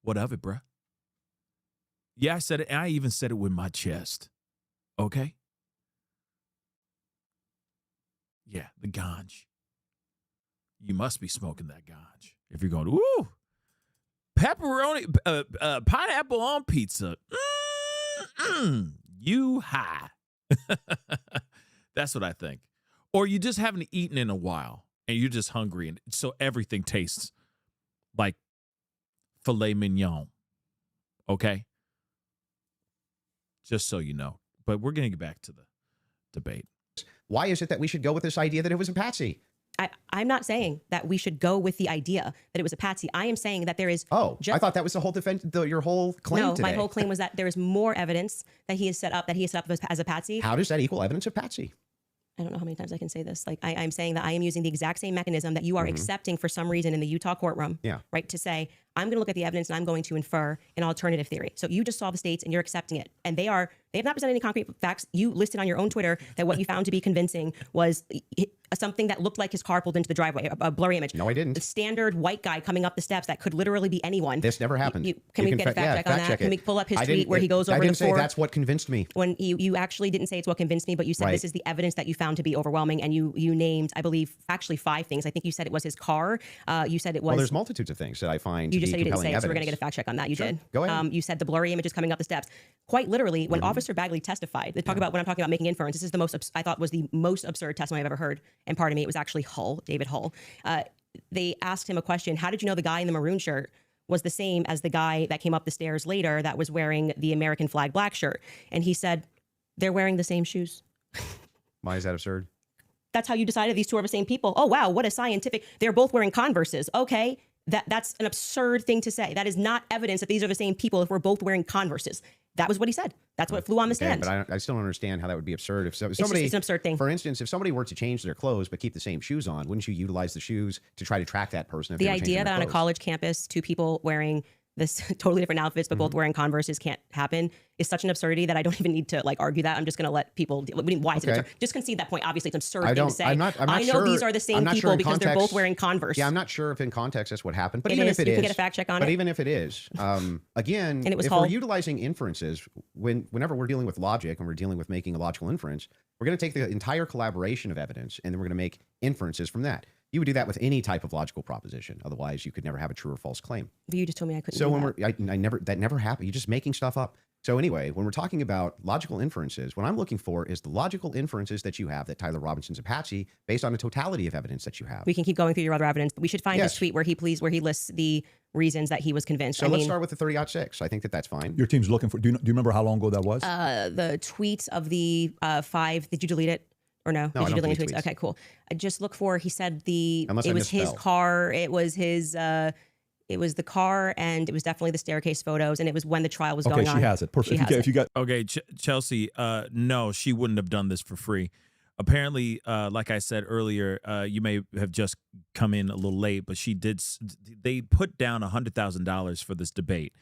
What of it, bruh? Yeah, I said it. And I even said it with my chest. Okay? Yeah, the ganj. You must be smoking that ganj. If you're going, ooh, pepperoni, pineapple on pizza. You high. That's what I think. Or you just haven't eaten in a while and you're just hungry, and so everything tastes like filet mignon. Okay? Just so you know. But we're going to get back to the debate. Why is it that we should go with this idea that it was a Patsy? I'm not saying that we should go with the idea that it was a Patsy. I am saying that there is. I thought that was the whole defense. Your whole claim. No, today. My whole claim was that there is more evidence that he is set up as a Patsy. How does that equal evidence of Patsy? I don't know how many times I can say this. Like I'm saying that I am using the exact same mechanism that you are accepting for some reason in the Utah courtroom. Yeah. Right. To say I'm going to look at the evidence and I'm going to infer an alternative theory. So you just saw the states and you're accepting it, and they have not presented any concrete facts. You listed on your own Twitter that what you found to be convincing was something that looked like his car pulled into the driveway, a blurry image. No, I didn't. The standard white guy coming up the steps that could literally be anyone. This never happened. Can we get a fact check on that? Can we pull up his tweet where he goes over I didn't the say that's what convinced me. When you actually didn't say it's what convinced me, but you said this is the evidence that you found to be overwhelming, and you named, I believe, actually 5 things. I think you said it was his car. You said it was. Well, there's multitudes of things that I find. You just to said be you didn't say it, so we're going to get a fact check on that. You did. Go ahead. You said the blurry images coming up the steps. Quite literally, when Officer Bagley testified, they talk about when I'm talking about making inference. This is the most I thought was the most absurd testimony I've ever heard. And pardon me, it was actually David Hull. They asked him a question. How did you know the guy in the maroon shirt was the same as the guy that came up the stairs later that was wearing the American flag black shirt? And he said, They're wearing the same shoes. Why is that absurd? That's how you decided these two are the same people. Oh, wow. What a scientific. They're both wearing Converses. Okay. That's an absurd thing to say. That is not evidence that these are the same people if we're both wearing Converses. That was what he said. That's what flew on the stand. But I still don't understand how that would be absurd. If somebody, it's an absurd thing. For instance, if somebody were to change their clothes but keep the same shoes on, wouldn't you utilize the shoes to try to track that person? If the they were idea changing that their on a clothes? college campus, two people wearing this totally different outfits, but both wearing Converses can't happen is such an absurdity that I don't even need to like argue that. I'm just going to let people deal. Why is it absurd? Just concede that point. Obviously, it's an absurd thing to say. I'm not I know sure, these are the same people because they're both wearing Converse. Yeah, I'm not sure if in context that's what happened. But it even is. if it you is, can get a fact check on but it. even if it is, again, And it was if called- we're utilizing inferences, whenever we're dealing with logic and we're dealing with making a logical inference, we're going to take the entire collaboration of evidence and then we're going to make inferences from that. You would do that with any type of logical proposition. Otherwise, you could never have a true or false claim. But you just told me I couldn't. So do when that. that never happened. You're just making stuff up. So anyway, when we're talking about logical inferences, what I'm looking for is the logical inferences that you have that Tyler Robinson's a patsy based on the totality of evidence that you have. We can keep going through your other evidence. We should find Yes. his tweet where he lists the reasons that he was convinced. So let's start with the 30-06. I think that's fine. Your team's looking for. Do you remember how long ago that was? The tweets of the 5. Did you delete it? Or no? No, I Did you don't delete delete tweets? Okay, cool. I just look for, he said Unless I it was his misspelled. car, it was his, it was the car, and it was definitely the staircase photos, and it was when the trial was Okay, going on. she has it. Perfect. She has If you got Okay, Chelsea, no, she wouldn't have done this for free. Apparently, like I said earlier, you may have just come in a little late, but she did. They put down $100,000 for this debate.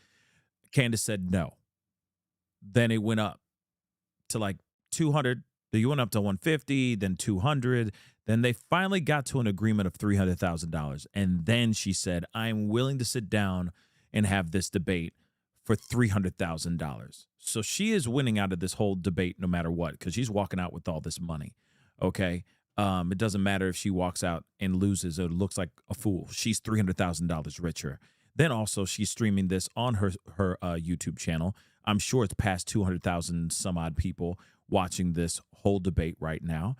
Candace said no. Then it went up to like 200. You went up to 150, then 200. Then they finally got to an agreement of $300,000. And then she said, I'm willing to sit down and have this debate for $300,000. So she is winning out of this whole debate no matter what, because she's walking out with all this money. Okay. It doesn't matter if she walks out and loses or looks like a fool. She's $300,000 richer. Then also she's streaming this on her YouTube channel. I'm sure it's past 200,000 some odd people watching this whole debate right now.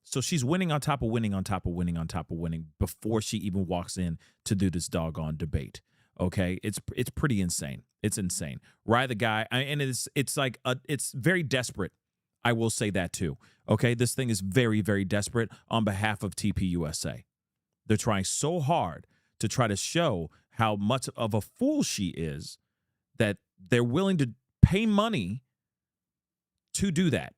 So she's winning on top of winning on top of winning on top of winning before she even walks in to do this doggone debate. Okay, it's pretty insane. It's insane. Rye the guy, and it's like it's very desperate. I will say that too. Okay, this thing is very, very desperate on behalf of TPUSA. They're trying so hard to try to show how much of a fool she is that they're willing to pay money to do that,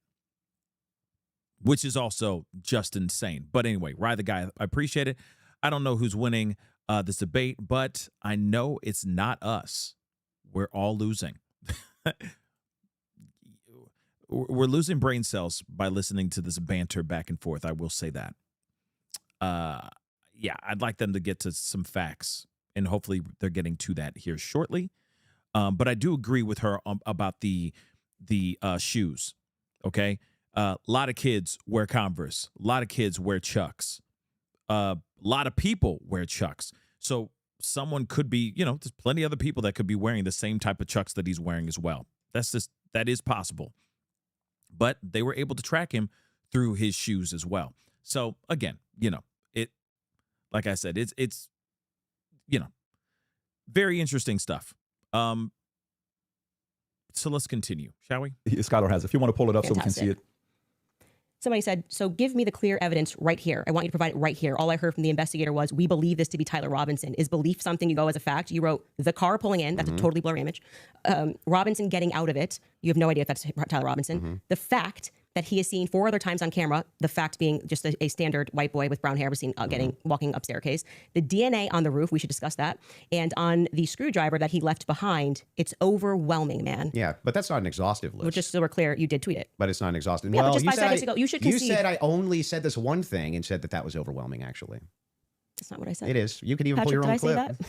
which is also just insane. But anyway, Rye the guy, I appreciate it. I don't know who's winning this debate, but I know it's not us. We're all losing. We're losing brain cells by listening to this banter back and forth. I will say that. Yeah, I'd like them to get to some facts, and hopefully they're getting to that here shortly. But I do agree with her about the shoes. Okay, a lot of kids wear Converse. A lot of kids wear Chucks. A lot of people wear Chucks. So someone could be, there's plenty of other people that could be wearing the same type of Chucks that he's wearing as well. That is possible. But they were able to track him through his shoes as well. So again, like I said, it's very interesting stuff. So let's continue, shall we? Skylar has it. If you want to pull it up so we can see it. Somebody said, so give me the clear evidence right here. I want you to provide it right here. All I heard from the investigator was, we believe this to be Tyler Robinson. Is belief something you go as a fact? You wrote the car pulling in. That's a totally blurry image. Robinson getting out of it. You have no idea if that's Tyler Robinson. The fact that he is seen 4 other times on camera, the fact being just a standard white boy with brown hair was seen walking up staircase. The DNA on the roof, we should discuss that. And on the screwdriver that he left behind, it's overwhelming, man. Yeah, but that's not an exhaustive list. Just so we're clear, you did tweet it. But it's not an exhaustive. Yeah, well, but just you 5 seconds ago, you should concede. You said I only said this one thing and said that was overwhelming, actually. That's not what I said. It is. You could even Patrick, pull your own did I clip. say that?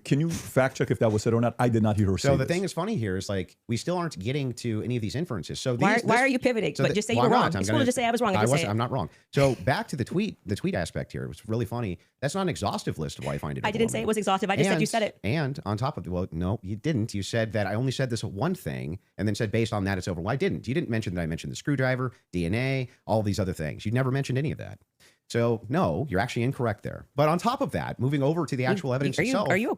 Can you fact check if that was said or not? I did not hear her say So the this. thing is funny here is like we still aren't getting to any of these inferences. So Why are you pivoting? But just say you were wrong. It's cool to just say I was wrong. I'm not wrong. So back to the tweet aspect here. It was really funny. That's not an exhaustive list of why I find it. I didn't say it was exhaustive. I just said you said it. And on top of it, well, no, you didn't. You said that I only said this one thing and then said based on that it's over. Well, I didn't. You didn't mention that I mentioned the screwdriver, DNA, all these other things. You never mentioned any of that. So no, you're actually incorrect there. But on top of that, moving over to the actual evidence itself. Are you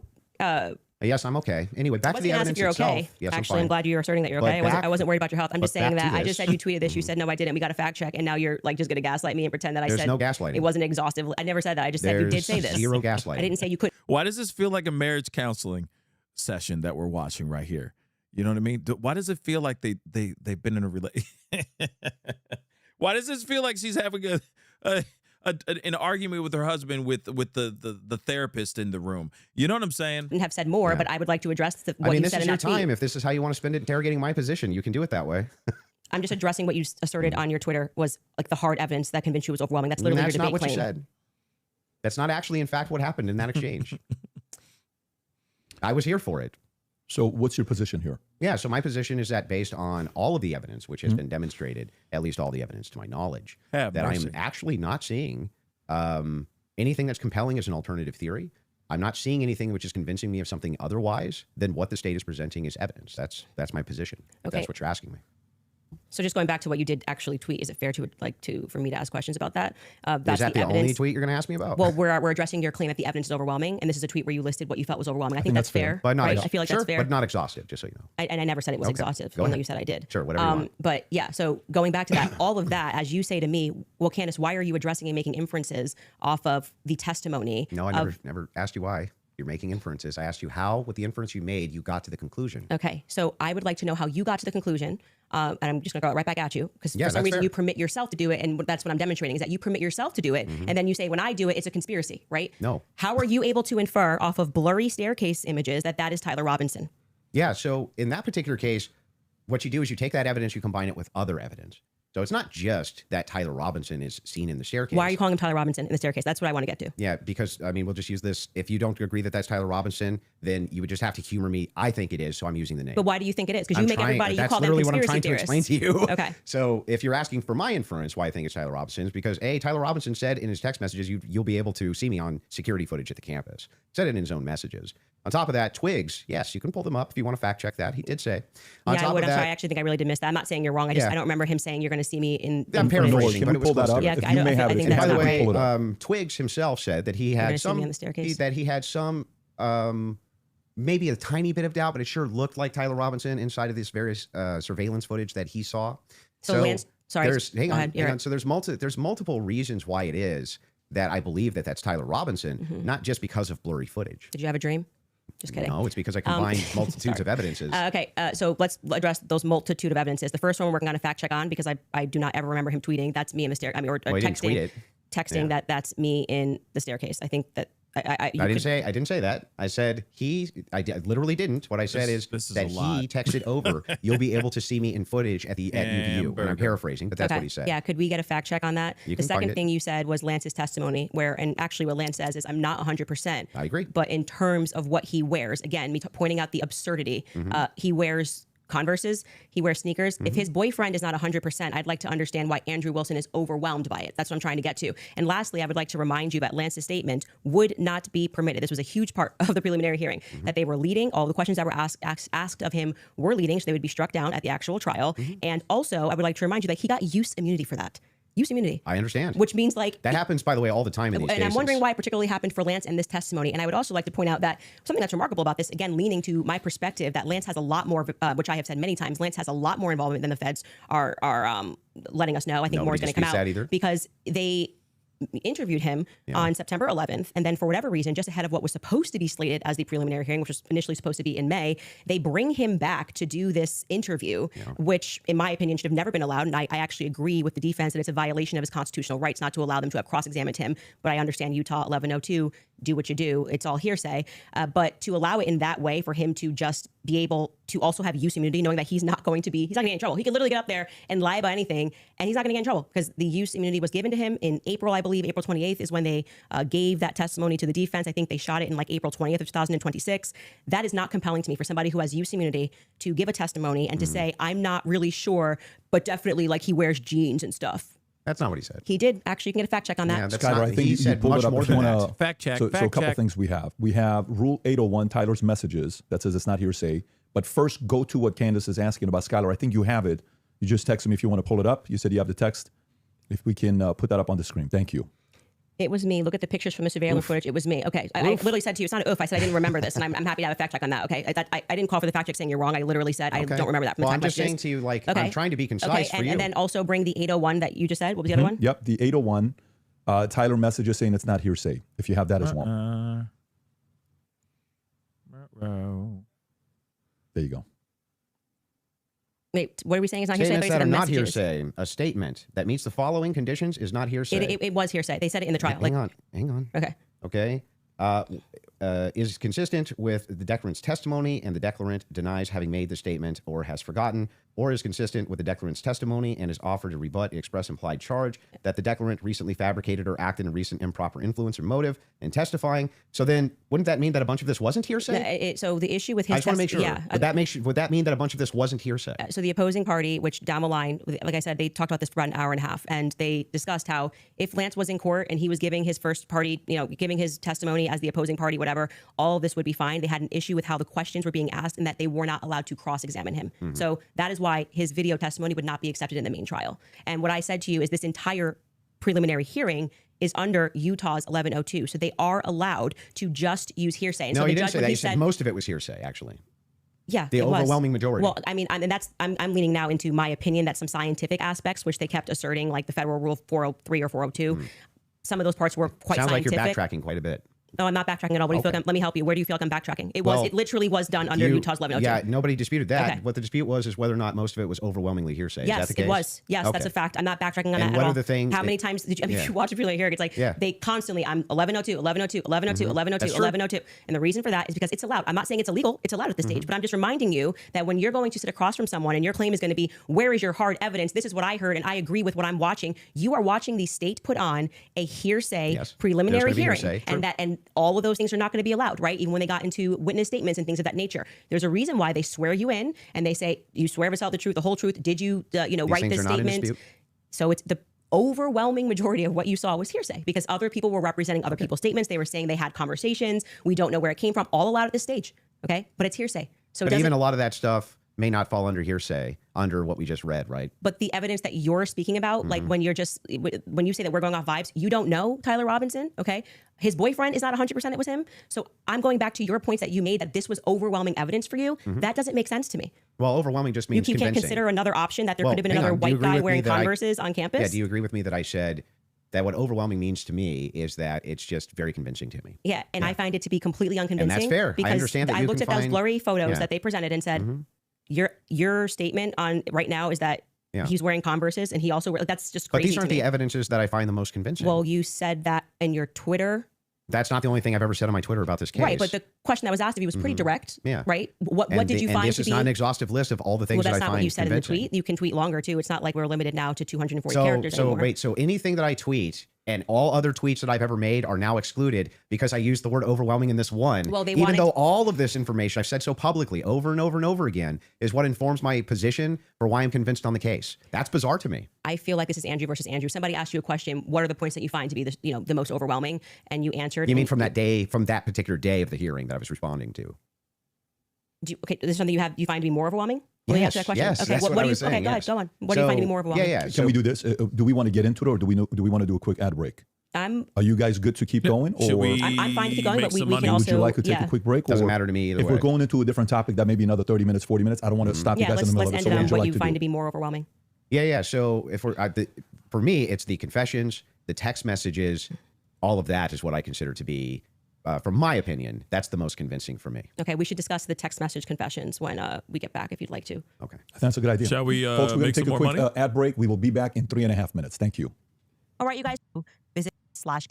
Yes, I'm okay. Anyway, back to the evidence you're itself. okay. Yes, Actually, I'm fine. glad you're asserting that you're But okay. I wasn't worried about your health. I'm just saying that I just said you tweeted this. You said, no, I didn't. We got a fact check. And now you're like just going to gaslight me and pretend that I There's said no gaslighting. it wasn't exhaustive. I never said that. I just said you did say this. Zero gaslighting. I didn't say you couldn't. Why does this feel like a marriage counseling session that we're watching right here? You know what I mean? Why does it feel like they've been in a relationship? Why does this feel like she's having an argument with her husband with the therapist in the room? You know what I'm saying? And have said more, but I would like to address what you this said is in your that tweet. time. If this is how you want to spend it interrogating my position, you can do it that way. I'm just addressing what you asserted on your Twitter was like the hard evidence that convinced you was overwhelming. That's literally your debate not what claim. you said. That's not actually, in fact, what happened in that exchange. I was here for it. So what's your position here? Yeah, so my position is that based on all of the evidence, which has been demonstrated, at least all the evidence to my knowledge, that I'm actually not seeing anything that's compelling as an alternative theory. I'm not seeing anything which is convincing me of something otherwise than what the state is presenting as evidence. That's my position, if that's what you're asking me. So just going back to what you did actually tweet, is it fair for me to ask questions about that? Is that the only tweet you're going to ask me about? Well, we're addressing your claim that the evidence is overwhelming, and this is a tweet where you listed what you felt was overwhelming. I think that's fair. But not right? I feel like that's fair. But not exhaustive, just so you know. And I never said it was exhaustive, even though you said I did. Sure, whatever you want. But yeah, so going back to that, all of that, as you say to me, well, Candace, why are you addressing and making inferences off of the testimony? No, I never asked you why. You're making inferences. I asked you how, with the inference you made, you got to the conclusion. Okay, so I would like to know how you got to the conclusion, and I'm just going to go right back at you, because for some reason you permit yourself to do it, and that's what I'm demonstrating, is that you permit yourself to do it, and then you say, when I do it, it's a conspiracy, right? No. How are you able to infer off of blurry staircase images that is Tyler Robinson? Yeah, so in that particular case, what you do is you take that evidence, you combine it with other evidence. So it's not just that Tyler Robinson is seen in the staircase. Why are you calling him Tyler Robinson in the staircase? That's what I want to get to. Yeah, because, I mean, we'll just use this. If you don't agree that that's Tyler Robinson, then you would just have to humor me. I think it is, so I'm using the name. But why do you think it is? Because you make everybody, you call them conspiracy theorists. That's literally what I'm trying to explain to you. Okay. So if you're asking for my inference why I think it's Tyler Robinson, is because, A, Tyler Robinson said in his text messages, you'll be able to see me on security footage at the campus. Said it in his own messages. On top of that, Twigs, yes, you can pull them up if you want to fact check that. He did say. I would. I'm sorry. I actually think I really did miss that. I'm not saying you're wrong. I don't remember him saying you're going to see me in. I'm paraphrasing, but it was close to. Yeah, I think that's by the not way, right. Twigs himself said that he had some maybe a tiny bit of doubt, but it sure looked like Tyler Robinson inside of this various surveillance footage that he saw. So Lance, sorry, hang on. So there's multiple reasons why it is that I believe that that's Tyler Robinson, not just because of blurry footage. Did you have a dream? Just kidding. No, it's because I combined multitudes of evidences. Okay, so let's address those multitude of evidences. The first one we're working on a fact check on, because I do not ever remember him tweeting. That's me in the staircase. Or texting that's me in the staircase. I think that I didn't say that. I said I literally didn't. What I said is that he texted over. You'll be able to see me in footage at UVU. And I'm paraphrasing, but that's what he said. Yeah, could we get a fact check on that? The second thing you said was Lance's testimony, and actually what Lance says is, I'm not 100%. I agree. But in terms of what he wears, again, me pointing out the absurdity, he wears Converses, he wears sneakers. If his boyfriend is not 100%, I'd like to understand why Andrew Wilson is overwhelmed by it. That's what I'm trying to get to. And lastly, I would like to remind you that Lance's statement would not be permitted. This was a huge part of the preliminary hearing, that they were leading. All the questions that were asked of him were leading, so they would be struck down at the actual trial. And also, I would like to remind you that he got use immunity for that. Use immunity. I understand. Which means that happens, by the way, all the time in these cases. And I'm wondering why it particularly happened for Lance in this testimony. And I would also like to point out that something that's remarkable about this, again, leaning to my perspective, that Lance has a lot more, which I have said many times, Lance has a lot more involvement than the feds are letting us know. I think more is going to come out because they interviewed him on September 11th, and then for whatever reason, just ahead of what was supposed to be slated as the preliminary hearing, which was initially supposed to be in May, they bring him back to do this interview, which in my opinion should have never been allowed. And I actually agree with the defense that it's a violation of his constitutional rights not to allow them to have cross-examined him. But I understand Utah 1102, do what you do. It's all hearsay. But to allow it in that way, for him to just be able to also have use immunity, knowing that he's not going to get in trouble. He could literally get up there and lie about anything, and he's not going to get in trouble because the use immunity was given to him in April, I believe. April 28th is when they gave that testimony to the defense. I think they shot it in like April 20th of 2026. That is not compelling to me for somebody who has use immunity to give a testimony and to say, I'm not really sure, but definitely like he wears jeans and stuff. That's not what he said. He did. Actually, you can get a fact check on that. Yeah, Skyler, I think you pulled it up. More than that. Fact check. So a couple things we have. We have Rule 801, Tyler's messages, that says it's not hearsay. But first, go to what Candace is asking about. Skyler, I think you have it. You just text me if you want to pull it up. You said you have the text. If we can put that up on the screen. Thank you. It was me. Look at the pictures from the surveillance footage. It was me. Okay. I literally said to you, it's not an oof. I said I didn't remember this, and I'm happy to have a fact check on that. Okay. I didn't call for the fact check saying you're wrong. I literally said I don't remember that from the time. I'm just saying to you, like, I'm trying to be concise for you. And then also bring the 801 that you just said. What was the other one? Yep, the 801. Tyler messages saying it's not hearsay, if you have that as well. There you go. Wait, what are we saying is not hearsay? Statements that are not hearsay. A statement that meets the following conditions is not hearsay. It was hearsay. They said it in the trial. Hang on. Okay. Is consistent with the declarant's testimony and the declarant denies having made the statement or has forgotten, or is consistent with the declarant's testimony and is offered to rebut the express implied charge that the declarant recently fabricated or acted in recent improper influence or motive in testifying. So then wouldn't that mean that a bunch of this wasn't hearsay? So the issue with his I just want to make sure. Yeah. Would that mean that a bunch of this wasn't hearsay? So the opposing party, which down the line, like I said, they talked about this for about an hour and a half, and they discussed how if Lance was in court and he was giving his first party, giving his testimony as the opposing party, whatever, all of this would be fine. They had an issue with how the questions were being asked and that they were not allowed to cross-examine him. Mm-hmm. So that is why his video testimony would not be accepted in the main trial. And what I said to you is this entire preliminary hearing is under Utah's 1102. So they are allowed to just use hearsay. And no, so you didn't say that. You said most of it was hearsay, actually. Yeah, the overwhelming majority. Well, I mean, and that's I'm leaning now into my opinion that some scientific aspects, which they kept asserting, like the federal rule 403 or 402, some of those parts were quite scientific. Sounds like you're backtracking quite a bit. No, I'm not backtracking at all. What do you feel like let me help you. Where do you feel like I'm backtracking? It literally was done under Utah's 1102. Yeah, nobody disputed that. Okay. What the dispute was is whether or not most of it was overwhelmingly hearsay. Yes, is that the case? it was. Yes, okay. that's a fact. I'm not backtracking on and that what at all. Are the things how many times did you, if you watch a preliminary hearing, it's like they constantly, I'm 1102, 1102, 1102, 1102, 1102. And the reason for that is because it's allowed. I'm not saying it's illegal. It's allowed at this stage, but I'm just reminding you that when you're going to sit across from someone and your claim is going to be, where is your hard evidence? This is what I heard and I agree with what I'm watching. You are watching the state put on a hearsay preliminary hearing. And all of those things are not going to be allowed, right? Even when they got into witness statements and things of that nature. There's a reason why they swear you in and they say, you swear to tell the truth, the whole truth. Did you, write this statement? So it's the overwhelming majority of what you saw was hearsay because other people were representing other people's statements. They were saying they had conversations. We don't know where it came from. All allowed at this stage. Okay. But it's hearsay. So but even a lot of that stuff may not fall under hearsay under what we just read, right? But the evidence that you're speaking about, like when you say that we're going off vibes, you don't know Tyler Robinson, okay? His boyfriend is not 100% it was him. So I'm going back to your points that you made that this was overwhelming evidence for you. That doesn't make sense to me. Well, overwhelming just means you can't convincing. Consider another option that there could have been another white guy wearing Converses on campus? Yeah, do you agree with me that I said that what overwhelming means to me is that it's just very convincing to me? Yeah, and I find it to be completely unconvincing. And that's fair. Because I understand that I looked at those blurry photos that they presented and said, your statement on right now is that he's wearing Converses and he also that's just crazy. But these aren't the evidences that I find the most convincing. Well, you said that in your Twitter. That's not the only thing I've ever said on my Twitter about this case. Right, but the question that was asked of you was pretty direct. Yeah. Right? What did you find to be... this is not an exhaustive list of all the things that I find convincing. Well, that's not what you said convincing. in the tweet. You can tweet longer, too. It's not like we're limited now to 240 characters anymore. So anything that I tweet and all other tweets that I've ever made are now excluded because I used the word overwhelming in this one. Well, even though all of this information I've said so publicly over and over and over again is what informs my position for why I'm convinced on the case. That's bizarre to me. I feel like this is Andrew versus Andrew. Somebody asked you a question. What are the points that you find to be the most overwhelming? And you answered. You mean from that day, from that particular day of the hearing that I was responding to? Okay, this is something you find to be more overwhelming? Yes, Let me answer that question. yes, okay, that's what I was saying, okay, go ahead, go on. What do you find to be more overwhelming? Yeah. Can we do this? Do we want to get into it, or do we want to do a quick ad break? Are you guys good to keep going? Should we I'm fine to keep going, but we can also... Would you like to take a quick break? Doesn't matter to me either way. If we're going into a different topic, that may be another 30 minutes, 40 minutes. I don't want to stop you guys in the middle of it. Let's So end it on what you to find to be more overwhelming. Yeah. So if for me, it's the confessions, the text messages, all of that is what I consider to be, from my opinion, that's the most convincing for me. Okay, we should discuss the text message confessions when we get back, if you'd like to. Okay. I think that's a good idea. Shall we Folks, we're going make to take some a more quick money? ad break. We will be back in 3.5 minutes. Thank you. All right, you guys, visit /.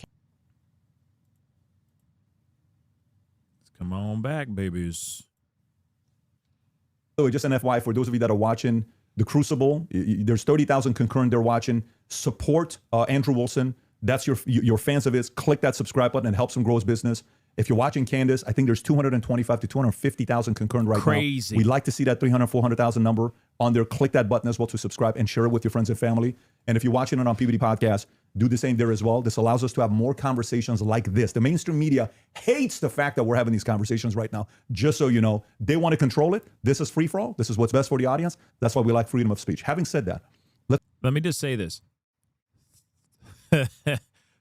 Come on back, babies. So just an FYI for those of you that are watching The Crucible, there's 30,000 concurrent there watching. Support Andrew Wilson. That's your fans of his. Click that subscribe button and helps him grow his business. If you're watching Candace, I think there's 225 to 250,000 concurrent right now. Crazy. We'd like to see that 300, 400,000 number on there. Click that button as well to subscribe and share it with your friends and family. And if you're watching it on PBD Podcast, do the same there as well. This allows us to have more conversations like this. The mainstream media hates the fact that we're having these conversations right now. Just so you know, they want to control it. This is free for all. This is what's best for the audience. That's why we like freedom of speech. Having said that, let me just say this.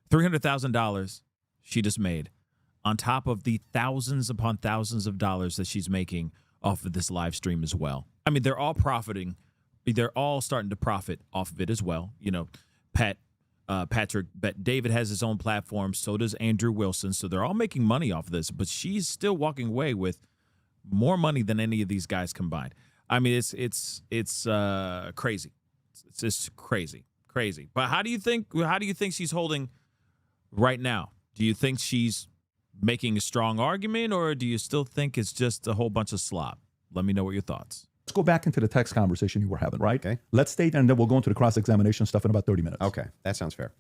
$300,000 she just made on top of the thousands upon thousands of dollars that she's making off of this live stream as well. I mean, they're all profiting. They're all starting to profit off of it as well. You know, Patrick, David has his own platform. So does Andrew Wilson. So they're all making money off of this, but she's still walking away with more money than any of these guys combined. I mean, it's crazy. It's just crazy. But how do you think she's holding right now? Do you think she's making a strong argument, or do you still think it's just a whole bunch of slop? Let me know what your thoughts. Let's go back into the text conversation you were having, right? Okay. Let's state, and then we'll go into the cross-examination stuff in about 30 minutes. Okay, that sounds fair.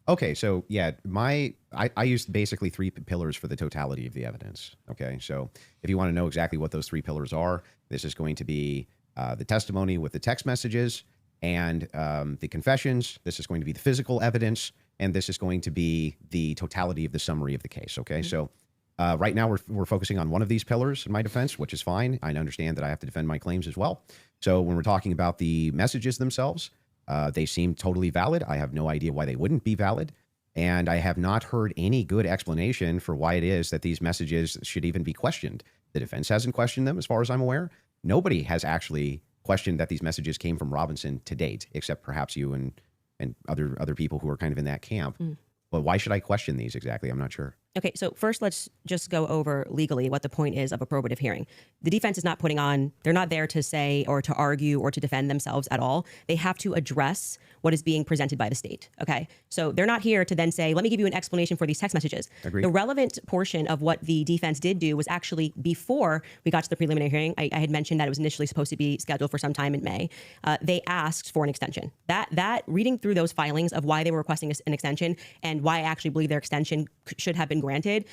Okay, so yeah, I used basically three pillars for the totality of the evidence. Okay, so if you want to know exactly what those three pillars are, this is going to be the testimony with the text messages and the confessions. This is going to be the physical evidence, and this is going to be the totality of the summary of the case. Okay, so right now we're focusing on one of these pillars in my defense, which is fine. I understand that I have to defend my claims as well. So when we're talking about the messages themselves, they seem totally valid. I have no idea why they wouldn't be valid. And I have not heard any good explanation for why it is that these messages should even be questioned. The defense hasn't questioned them, as far as I'm aware. Nobody has actually questioned that these messages came from Robinson to date, except perhaps you and other people who are kind of in that camp. But why should I question these exactly? I'm not sure. Okay, so first let's just go over legally what the point is of a probative hearing. The defense is not they're not there to say or to argue or to defend themselves at all. They have to address what is being presented by the state, okay? So they're not here to then say, let me give you an explanation for these text messages. Agreed. The relevant portion of what the defense did do was actually before we got to the preliminary hearing. I had mentioned that it was initially supposed to be scheduled for some time in May. They asked for an extension. That reading through those filings of why they were requesting an extension and why I actually believe their extension should have been granted,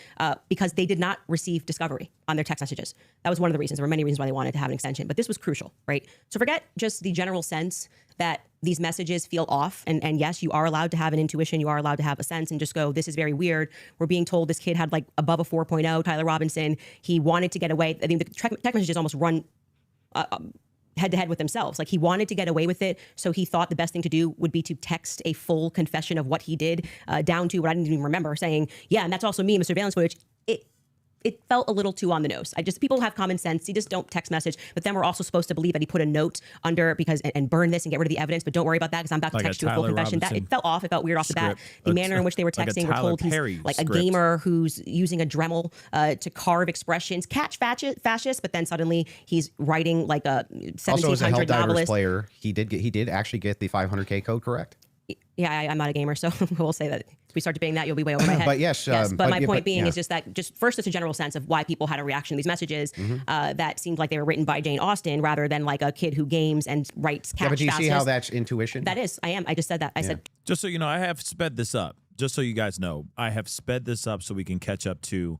because they did not receive discovery on their text messages. That was one of the reasons. There were many reasons why they wanted to have an extension, but this was crucial, right? So forget just the general sense that these messages feel off. And yes, you are allowed to have an intuition. You are allowed to have a sense and just go, this is very weird. We're being told this kid had like above a 4.0, Tyler Robinson. He wanted to get away. I mean, the text messages almost run head to head with themselves. Like he wanted to get away with it. So he thought the best thing to do would be to text a full confession of what he did, down to what I didn't even remember, saying, yeah, and that's also me in the surveillance footage. It felt a little too on the nose. People have common sense. You just don't text message. But then we're also supposed to believe that he put a note under and burn this and get rid of the evidence. But don't worry about that because I'm about to text you a full confession. It felt off. It felt weird off the bat. The manner in which they were texting, we're told he's like a gamer who's using a Dremel to carve expressions, catch fascists. But then suddenly he's writing like a 1700 also, as a Helldivers novelist. Player, he did actually get the 500K code correct. Yeah, I'm not a gamer, so we'll say that if we start debating that, you'll be way over my head. But yes, but my point being is just that, first, it's a general sense of why people had a reaction to these messages that seemed like they were written by Jane Austen rather than like a kid who games and writes catch. Yeah, but do you see how fascist. that's intuition? That is. I just said that. I said. Just so you know, I have sped this up. Just so you guys know, I have sped this up so we can catch up to,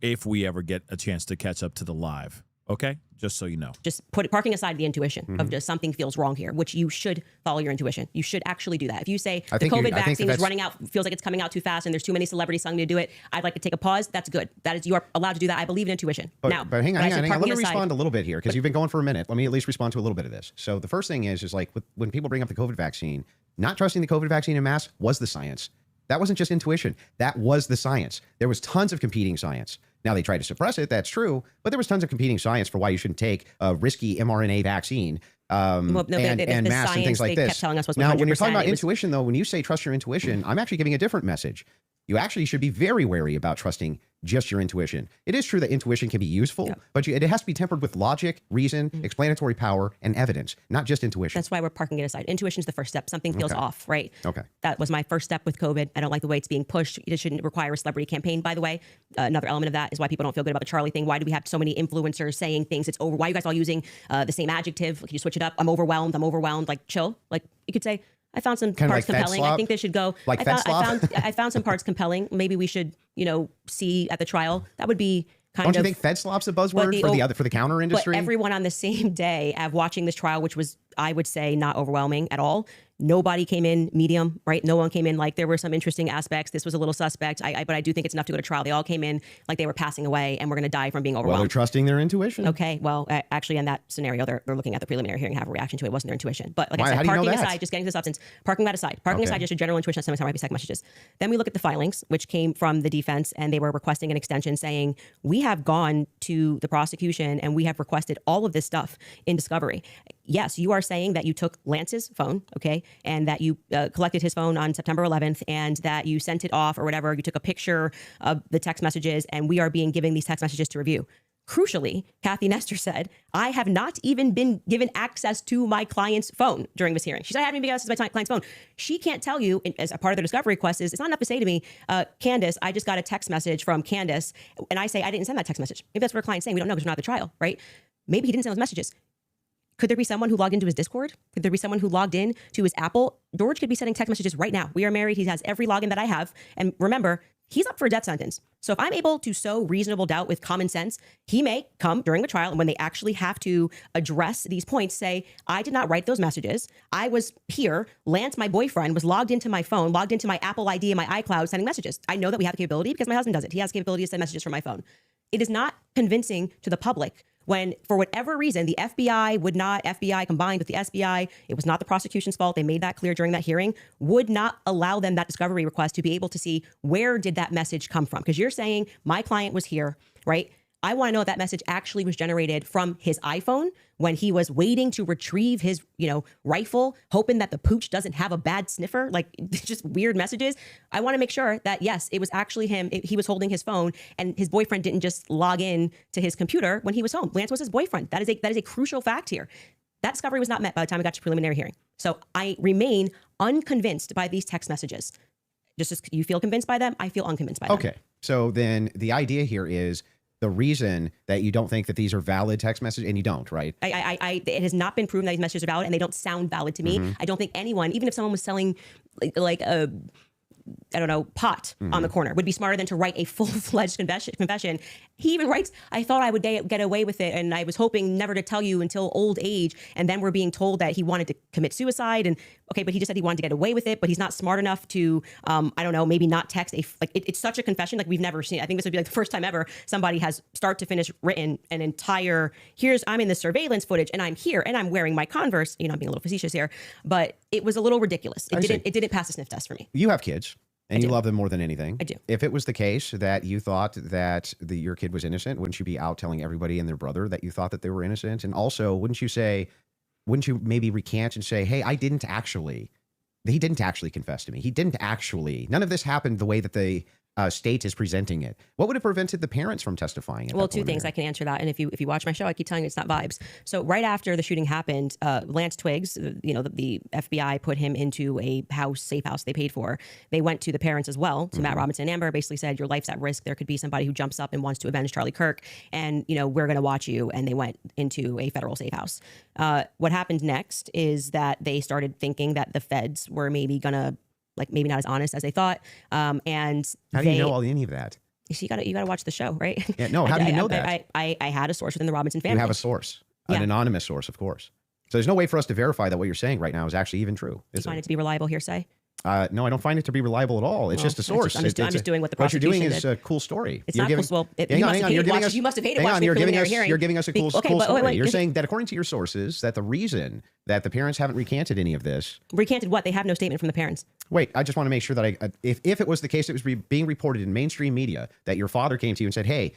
if we ever get a chance to catch up to the live. Okay, just so you know. Just parking aside the intuition of just something feels wrong here, which you should follow your intuition. You should actually do that. If you say the COVID vaccine is running out, feels like it's coming out too fast, and there's too many celebrities telling me to do it, I'd like to take a pause. That's good. That is, you are allowed to do that. I believe in intuition. But hang on. Let me respond a little bit here because you've been going for a minute. Let me at least respond to a little bit of this. So the first thing is like when people bring up the COVID vaccine, not trusting the COVID vaccine en masse was the science. That wasn't just intuition. That was the science. There was tons of competing science. Now, they tried to suppress it. That's true. But there was tons of competing science for why you shouldn't take a risky mRNA vaccine and masks and things like this. Kept telling us was now, when you're talking about intuition, though, when you say trust your intuition, I'm actually giving a different message. You actually should be very wary about trusting just your intuition. It is true that intuition can be useful, but it has to be tempered with logic, reason, explanatory power, and evidence, not just intuition. That's why we're parking it aside. Intuition is the first step. Something feels off, right? Okay. That was my first step with COVID. I don't like the way it's being pushed. It shouldn't require a celebrity campaign, by the way. Another element of that is why people don't feel good about the Charlie thing. Why do we have so many influencers saying things? It's over. Why are you guys all using the same adjective? Can you switch it up? I'm overwhelmed. Like, chill. Like, you could say, I found some parts compelling. I think they should go. Like I found some parts compelling. Maybe we should, see at the trial. That would be kind of. Don't you think Fed slop's a buzzword for the counter industry? But everyone on the same day of watching this trial, which was, I would say, not overwhelming at all, Nobody came in medium, right? No one came in like there were some interesting aspects. This was a little suspect. But I do think it's enough to go to trial. They all came in like they were passing away and we're going to die from being overwhelmed. Well, they're trusting their intuition. Okay. Well, actually, in that scenario, they're looking at the preliminary hearing, have a reaction to it. It wasn't their intuition. But like I said, parking aside, just getting to the substance, parking that aside, just a general intuition that sometimes might be text messages. Then we look at the filings, which came from the defense, and they were requesting an extension saying, we have gone to the prosecution and we have requested all of this stuff in discovery. Yes, you are saying that you took Lance's phone, okay, and that you collected his phone on September 11th and that you sent it off or whatever. You took a picture of the text messages and we are being given these text messages to review. Crucially, Kathy Nestor said, I have not even been given access to my client's phone during this hearing. She said, I haven't even given access to my client's phone. She can't tell you, as a part of the discovery request, it's not enough to say to me, Candace, I just got a text message from Candace, and I say, I didn't send that text message. Maybe that's what our client's saying. We don't know because we're not at the trial, right? Maybe he didn't send those messages. Could there be someone who logged into his Discord? Could there be someone who logged in to his Apple? George could be sending text messages right now. We are married. He has every login that I have. And remember, he's up for a death sentence. So if I'm able to sow reasonable doubt with common sense, he may come during the trial and when they actually have to address these points, say, I did not write those messages. I was here. Lance, my boyfriend, was logged into my phone, logged into my Apple ID and my iCloud sending messages. I know that we have the capability because my husband does it. He has the capability to send messages from my phone. It is not convincing to the public when, for whatever reason, the FBI combined with the SBI, it was not the prosecution's fault. They made that clear during that hearing, would not allow them that discovery request to be able to see where did that message come from? Because you're saying my client was here, right? I want to know if that message actually was generated from his iPhone when he was waiting to retrieve his, rifle, hoping that the pooch doesn't have a bad sniffer, like just weird messages. I want to make sure that, yes, it was actually him. He was holding his phone and his boyfriend didn't just log in to his computer when he was home. Lance was his boyfriend. That is a crucial fact here. That discovery was not met by the time we got to preliminary hearing. So I remain unconvinced by these text messages. Just as you feel convinced by them, I feel unconvinced by them. Okay. So then the idea here is, the reason that you don't think that these are valid text messages, and you don't, right? It has not been proven that these messages are valid, and they don't sound valid to me. I don't think anyone, even if someone was selling like a, I don't know, pot on the corner, would be smarter than to write a full-fledged confession. He even writes, I thought I would get away with it, and I was hoping never to tell you until old age. And then we're being told that he wanted to commit suicide. And okay, but he just said he wanted to get away with it, but he's not smart enough to, I don't know, maybe not text it's such a confession like we've never seen. I think this would be like the first time ever somebody has start to finish written an entire, I'm in the surveillance footage and I'm here and I'm wearing my Converse. I'm being a little facetious here, but it was a little ridiculous. It didn't pass the sniff test for me. You have kids. And you love them more than anything. I do. If it was the case that you thought that your kid was innocent, wouldn't you be out telling everybody and their brother that you thought that they were innocent? And also, wouldn't you maybe recant and say, hey, he didn't actually confess to me. None of this happened the way that the state is presenting it. What would have prevented the parents from testifying? Well, two things. I can answer that. And if you watch my show, I keep telling you it's not vibes. So right after the shooting happened, Lance Twiggs, the FBI put him into a safe house they paid for. They went to the parents as well, to Matt Robinson and Amber, basically said, your life's at risk. There could be somebody who jumps up and wants to avenge Charlie Kirk. And, we're going to watch you. And they went into a federal safe house. What happened next is that they started thinking that the feds were maybe going to, maybe not as honest as they thought. And how do you know any of that? You gotta watch the show, right? Yeah, no, how do you know that? I had a source within the Robinson family. You have a source, an anonymous source, of course. So there's no way for us to verify that what you're saying right now is actually even true. You find it to be reliable hearsay? No, I don't find it to be reliable at all. It's just a source. I'm just doing what the prosecution What you're doing did. is a cool story. It's not cool. Well, you must have hated watching the preliminary hearing. You're giving us a cool story. You're saying that according to your sources, that the reason that the parents haven't recanted any of this. Recanted what? They have no statement from the parents. Wait, I just want to make sure that if it was the case, it was being reported in mainstream media that your father came to you and said, hey,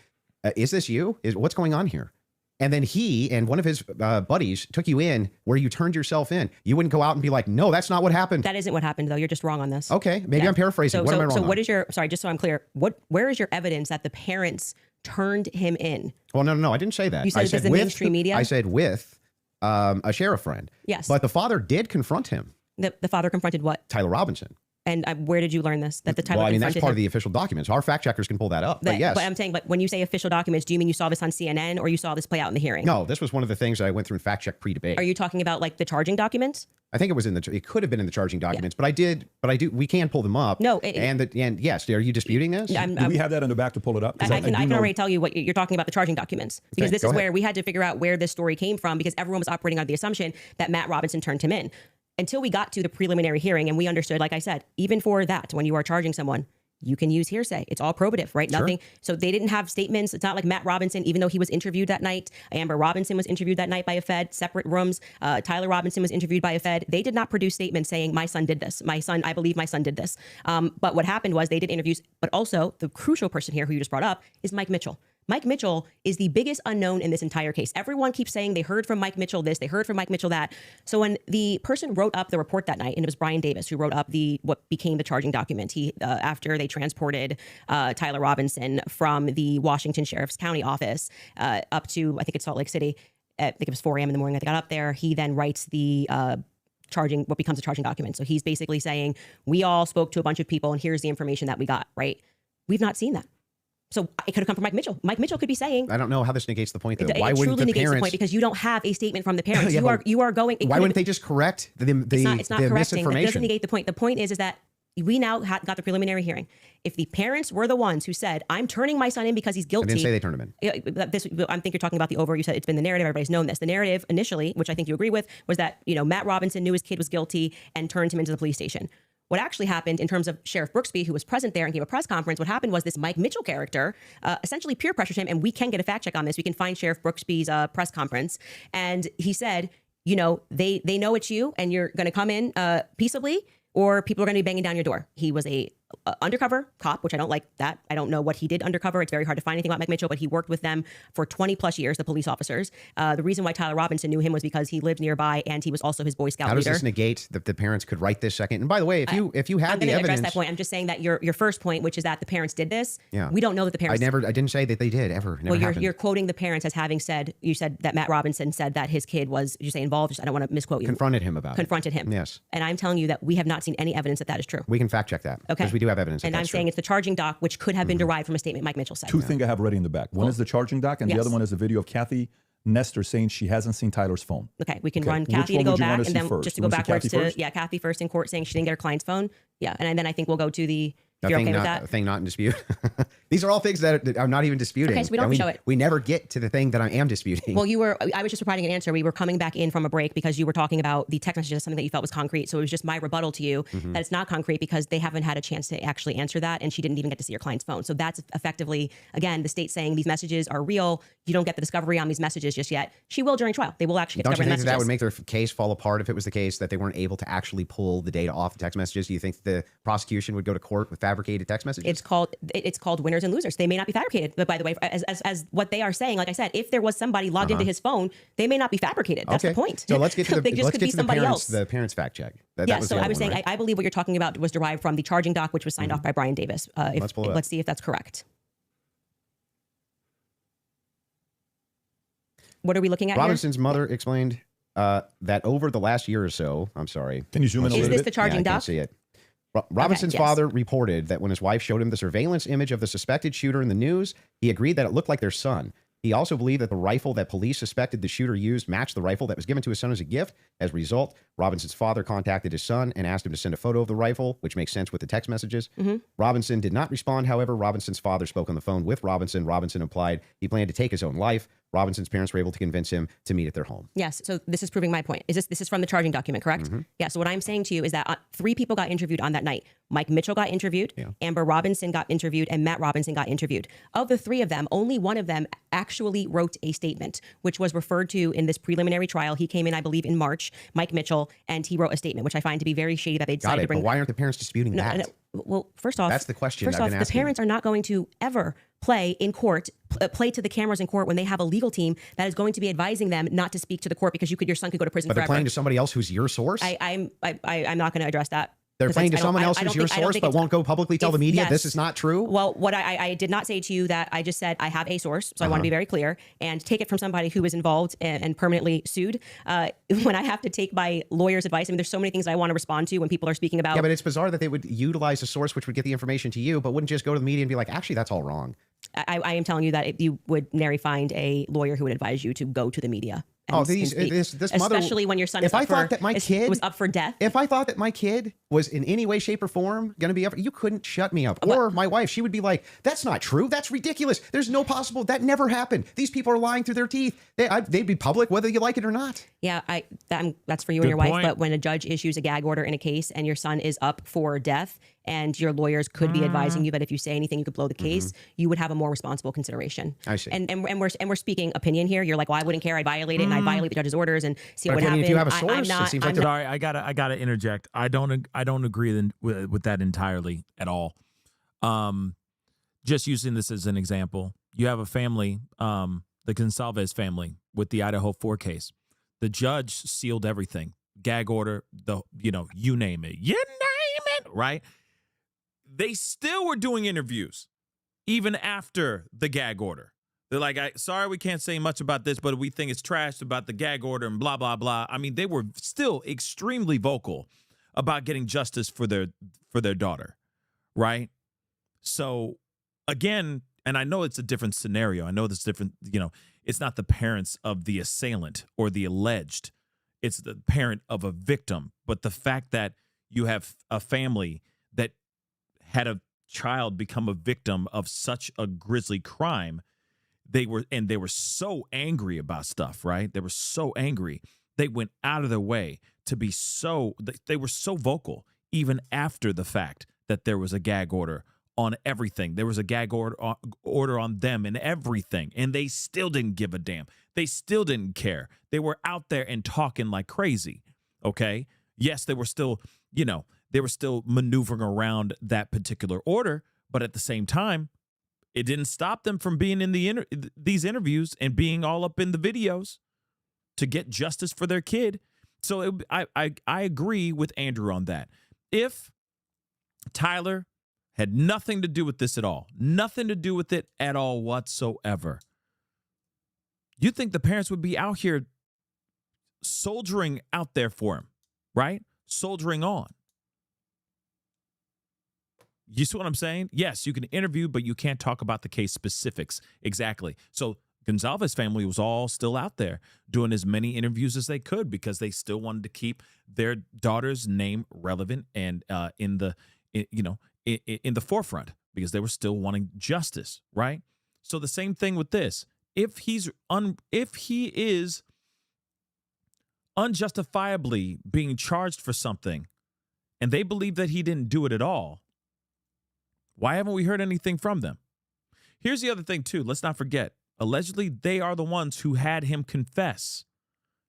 is this you? What's going on here? And then he and one of his buddies took you in where you turned yourself in. You wouldn't go out and be like, no, that's not what happened. That isn't what happened, though. You're just wrong on this. Okay, maybe I'm paraphrasing. What am I wrong on? So what is sorry, just so I'm clear, where is your evidence that the parents turned him in? Well, no, I didn't say that. You said it's the mainstream media? I said with a sheriff friend. Yes. But the father did confront him. The father confronted what? Tyler Robinson. And where did you learn this? That the Tyler Well, I mean, that's part of the official documents. Our fact checkers can pull that up. But yes. But I'm saying, when you say official documents, do you mean you saw this on CNN or you saw this play out in the hearing? No, this was one of the things that I went through in fact check pre-debate. Are you talking about the charging documents? I think it was it could have been in the charging documents, but we can pull them up. No. And yes, are you disputing this? Do we have that in the back to pull it up? I can already tell you what you're talking about, the charging documents, because this is where we had to figure out where this story came from, because everyone was operating on the assumption that Matt Robinson turned him in. until we got to the preliminary hearing and we understood, like I said, even for that, when you are charging someone, you can use hearsay. It's all probative, right? Sure. Nothing. So they didn't have statements. It's not like Matt Robinson, even though he was interviewed that night. Amber Robinson was interviewed that night by a Fed, separate rooms. Tyler Robinson was interviewed by a Fed. They did not produce statements saying, my son did this. I believe my son did this. But what happened was they did interviews. But also the crucial person here who you just brought up is Mike Mitchell. Mike Mitchell is the biggest unknown in this entire case. Everyone keeps saying they heard from Mike Mitchell this, they heard from Mike Mitchell that. So when the person wrote up the report that night, and it was Brian Davis who wrote up what became the charging document, he after they transported Tyler Robinson from the Washington Sheriff's County office up to, I think it's Salt Lake City. I think it was 4 a.m. in the morning that they got up there. He then writes the what becomes a charging document. So he's basically saying, we all spoke to a bunch of people and here's the information that we got, right? We've not seen that. So it could have come from Mike Mitchell. Mike Mitchell could be saying, I don't know how this negates the point, though. Why wouldn't the negates the point because you don't have a statement from the parents. Yeah, you are going. Why wouldn't they just correct the it's not correcting. misinformation? It doesn't negate the point. The point is that we now got the preliminary hearing. If the parents were the ones who said, I'm turning my son in because he's guilty. I didn't say they turned him in. I think you're talking about you said it's been the narrative. Everybody's known this. The narrative initially, which I think you agree with, was that, Matt Robinson knew his kid was guilty and turned him into the police station. What actually happened in terms of Sheriff Brooksby, who was present there and gave a press conference, what happened was this Mike Mitchell character essentially peer pressured him, and we can get a fact check on this. We can find Sheriff Brooksby's press conference. And he said, they know it's you and you're going to come in peaceably or people are going to be banging down your door. He was a undercover cop, which I don't like that. I don't know what he did undercover. It's very hard to find anything about Mike Mitchell, but he worked with them for 20 plus years, the police officers. The reason why Tyler Robinson knew him was because he lived nearby and he was also his Boy Scout leader. How does this negate that the parents could write this second? And by the way, if you had the evidence, address that point. I'm just saying that your first point, which is that the parents did this. Yeah. We don't know that the parents. I didn't say that they did ever. Never well, you're quoting the parents as having said. You said that Matt Robinson said that his kid was. You say involved. I don't want to misquote you. Confronted him about. Confronted him. Yes. And I'm telling you that we have not seen any evidence that is true. We can fact check that. Okay. Because we do have evidence. And I'm saying it's the charging doc, which could have been derived from a statement Mike Mitchell said. Two things I have ready in the back. One is the charging doc, and the other one is a video of Kathy Nestor saying she hasn't seen Tyler's phone. Okay, we can run Kathy to go back, and then just to go backwards to Kathy first in court saying she didn't get her client's phone. Yeah, and then I think we'll go to the. You're okay with that? A thing not in dispute. These are all things that I'm not even disputing. Okay, so we don't show it. We never get to the thing that I am disputing. Well, I was just providing an answer. We were coming back in from a break because you were talking about the text messages, something that you felt was concrete. So it was just my rebuttal to you that it's not concrete because they haven't had a chance to actually answer that. And she didn't even get to see your client's phone. So that's effectively, again, the state saying these messages are real. You don't get the discovery on these messages just yet. She will during trial. They will actually get discovery on messages. Don't you think that would make their case fall apart if it was the case that they weren't able to actually pull the data off the text messages? Do you think the prosecution would go to court with fabricated text messages? It's called winners and losers. They may not be fabricated, but by the way, as what they are saying, like I said, if there was somebody logged into his phone, they may not be fabricated. That's the point. So let's get to the the parents fact check. So I was saying, right? I believe what you're talking about was derived from the charging doc, which was signed off by Brian Davis. Let's see if that's correct. What are we looking at? Robinson's mother explained that over the last year or so, I'm sorry. Can you zoom in a little bit? Is this the charging doc? I can't see it. Robinson's father reported that when his wife showed him the surveillance image of the suspected shooter in the news, he agreed that it looked like their son. He also believed that the rifle that police suspected the shooter used matched the rifle that was given to his son as a gift. As a result, Robinson's father contacted his son and asked him to send a photo of the rifle, which makes sense with the text messages. Robinson did not respond. However, Robinson's father spoke on the phone with Robinson. Robinson implied he planned to take his own life. Robinson's parents were able to convince him to meet at their home. Yes. So this is proving my point. This is from the charging document, correct? Yeah. So what I'm saying to you is that 3 people got interviewed on that night. Mike Mitchell got interviewed, Amber Robinson got interviewed, and Matt Robinson got interviewed. Of the 3 of them, only one of them actually wrote a statement, which was referred to in this preliminary trial. He came in, I believe, in March, Mike Mitchell, and he wrote a statement, which I find to be very shady that they decided to bring. But why aren't the parents disputing that? Well, first off, that's the question. First off, the parents are not going to ever play in court, play to the cameras in court when they have a legal team that is going to be advising them not to speak to the court because your son could go to prison forever. But they're playing to somebody else who's your source? I'm not going to address that. They're playing to someone else who's your source, but won't go publicly tell the media this is not true? Well, what I did not say to you that I just said I have a source, so I want to be very clear, and take it from somebody who is involved and permanently sued. When I have to take my lawyer's advice, I mean, there's so many things I want to respond to when people are speaking about. Yeah, but it's bizarre that they would utilize a source which would get the information to you, but wouldn't just go to the media and be like, actually, that's all wrong. I am telling you that you would nary find a lawyer who would advise you to go to the media. This mother, especially when your son was up for death. If I thought that my kid was in any way, shape, or form going to be ever, you couldn't shut me up. Or my wife, she would be like, that's not true. That's ridiculous. There's no possible. That never happened. These people are lying through their teeth. They'd be public whether you like it or not. Yeah, that's for you and your wife. But when a judge issues a gag order in a case and your son is up for death and your lawyers could be advising you that if you say anything, you could blow the case, you would have a more responsible consideration. I see. And we're speaking opinion here. You're like, well, I wouldn't care. I'd violate it and I'd violate the judge's orders and see what would happen. If you have a source, it seems like sorry, I gotta interject. I don't agree with that entirely at all. Just using this as an example, you have a family, the Gonsalves family with the Idaho 4 case. The judge sealed everything, gag order, you name it, right? They still were doing interviews even after the gag order. They're like, sorry, we can't say much about this, but we think it's trash about the gag order and blah, blah, blah. I mean, they were still extremely vocal about getting justice for their daughter, right? So, again, and I know it's a different scenario. I know it's different, it's not the parents of the assailant or the alleged. It's the parent of a victim. But the fact that you have a family that had a child become a victim of such a grisly crime, they were so angry about stuff, right? They were so angry. They went out of their way to be they were so vocal even after the fact that there was a gag order on everything. There was a gag order on them and everything, and they still didn't give a damn. They still didn't care. They were out there and talking like crazy, okay? Yes, they were still maneuvering around that particular order, but at the same time, it didn't stop them from being in these interviews and being all up in the videos to get justice for their kid. So I agree with Andrew on that. If Tyler had nothing to do with this at all, nothing to do with it at all whatsoever, you think the parents would be out here soldiering out there for him, right? Soldiering on. You see what I'm saying? Yes, you can interview, but you can't talk about the case specifics. Exactly. So Gonsalves family was all still out there doing as many interviews as they could because they still wanted to keep their daughter's name relevant and in the forefront because they were still wanting justice, right? So the same thing with this. If he is unjustifiably being charged for something and they believe that he didn't do it at all, why haven't we heard anything from them? Here's the other thing, too. Let's not forget. Allegedly, they are the ones who had him confess.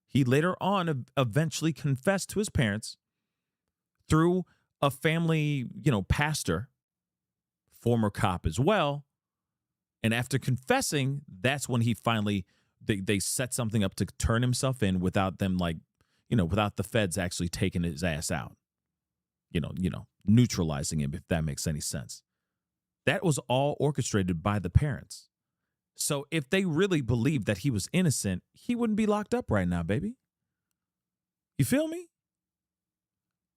He later on eventually confessed to his parents through a family, pastor, former cop as well. And after confessing, that's when he finally, they set something up to turn himself in without them without the feds actually taking his ass out. Neutralizing him, if that makes any sense. That was all orchestrated by the parents. So if they really believed that he was innocent, he wouldn't be locked up right now, baby. You feel me?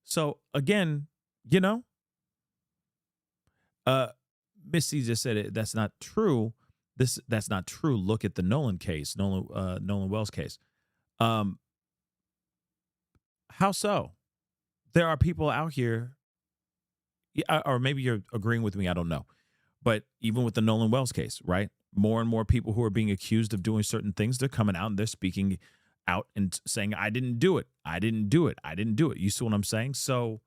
So again, Missy just said it. That's not true. That's not true. Look at the Nolan case, Nolan Wells case. How so? There are people out here, or maybe you're agreeing with me. I don't know. But even with the Nolan Wells case, right? More and more people who are being accused of doing certain things, they're coming out and they're speaking out and saying, I didn't do it. I didn't do it. I didn't do it. You see what I'm saying? So,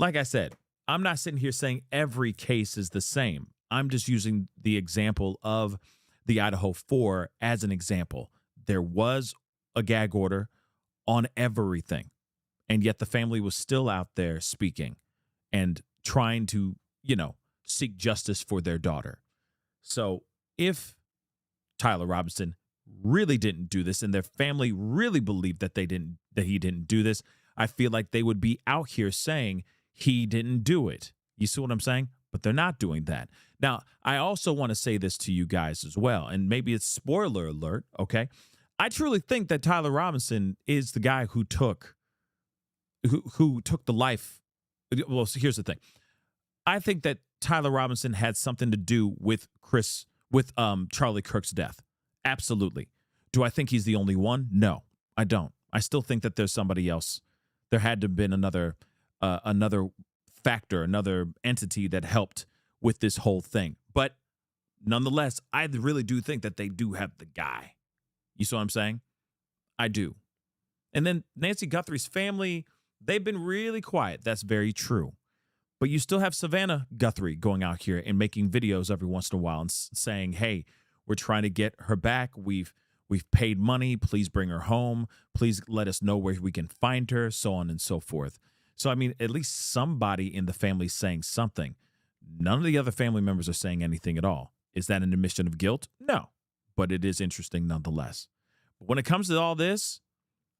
like I said, I'm not sitting here saying every case is the same. I'm just using the example of the Idaho 4 as an example. There was a gag order on everything, and yet the family was still out there speaking and trying to, seek justice for their daughter. So if Tyler Robinson really didn't do this and their family really believed that he didn't do this, I feel like they would be out here saying he didn't do it. You see what I'm saying? But they're not doing that. Now, I also want to say this to you guys as well, and maybe it's spoiler alert, okay? I truly think that Tyler Robinson is the guy who took the life. Well, so here's the thing. I think that Tyler Robinson had something to do with Charlie Kirk's death. Absolutely. Do I think he's the only one? No, I don't. I still think that there's somebody else. There had to have been another another factor, another entity that helped with this whole thing. But nonetheless, I really do think that they do have the guy. You see what I'm saying? I do. And then Nancy Guthrie's family, they've been really quiet. That's very true. But you still have Savannah Guthrie going out here and making videos every once in a while and saying, hey, we're trying to get her back. We've paid money. Please bring her home. Please let us know where we can find her, so on and so forth. So, I mean, at least somebody in the family is saying something. None of the other family members are saying anything at all. Is that an admission of guilt? No. But it is interesting nonetheless. But when it comes to all this,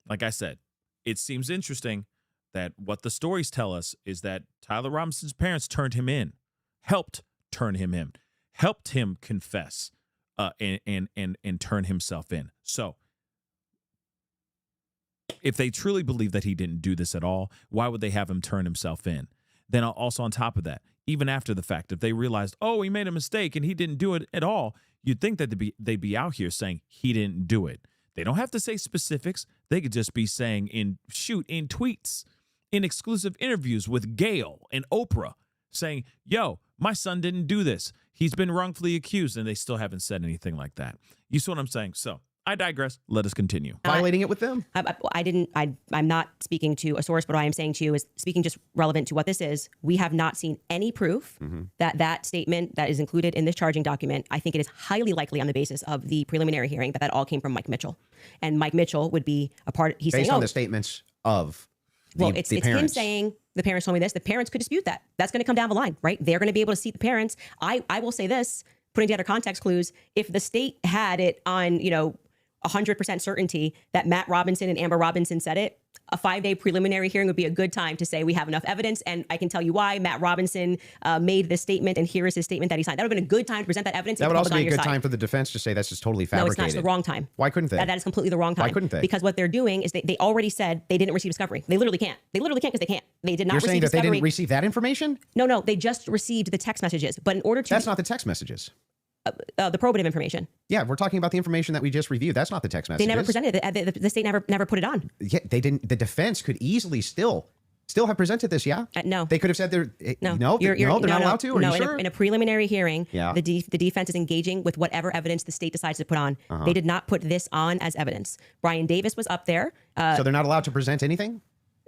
like I said, it seems interesting that what the stories tell us is that Tyler Robinson's parents turned him in, helped turn him in, helped him confess and turn himself in. So if they truly believe that he didn't do this at all, why would they have him turn himself in? Then also on top of that, even after the fact, if they realized, oh, he made a mistake and he didn't do it at all, you'd think that they'd be out here saying he didn't do it. They don't have to say specifics. They could just be saying in tweets, in exclusive interviews with Gayle and Oprah, saying, yo, my son didn't do this. He's been wrongfully accused, and they still haven't said anything like that. You see what I'm saying? So I digress. Let us continue. Violating it with them? I'm not speaking to a source, but what I am saying to you is speaking just relevant to what this is. We have not seen any proof that statement that is included in this charging document. I think it is highly likely on the basis of the preliminary hearing that all came from Mike Mitchell. And Mike Mitchell would be a part. He's based saying, on the statements of it's him saying the parents told me this. The parents could dispute that. That's going to come down the line, right? They're going to be able to see the parents. I will say this, putting together context clues. If the state had it on, 100% certainty that Matt Robinson and Amber Robinson said it, a 5-day preliminary hearing would be a good time to say we have enough evidence. And I can tell you why Matt Robinson made this statement, and here is his statement that he signed. That would have been a good time to present that evidence. That would also be a good time for the defense to say that's just totally fabricated. No, it's not. It's the wrong time. Why couldn't they? That is completely the wrong time. Why couldn't they? Because what they're doing is they already said they didn't receive discovery. They literally can't. They literally can't because they can't. They did not receive discovery. You're saying that they didn't receive that information? No. They just received the text messages. But in order to... That's not the text messages. The probative information. Yeah, we're talking about the information that we just reviewed. That's not the text messages. They never presented it. The state never put it on. Yeah, they didn't. The defense could easily still have presented this. Yeah. No. They could have said they're no. They're not allowed to. Are you sure? In a preliminary hearing, yeah. the defense is engaging with whatever evidence the state decides to put on. They did not put this on as evidence. Brian Davis was up there. So they're not allowed to present anything?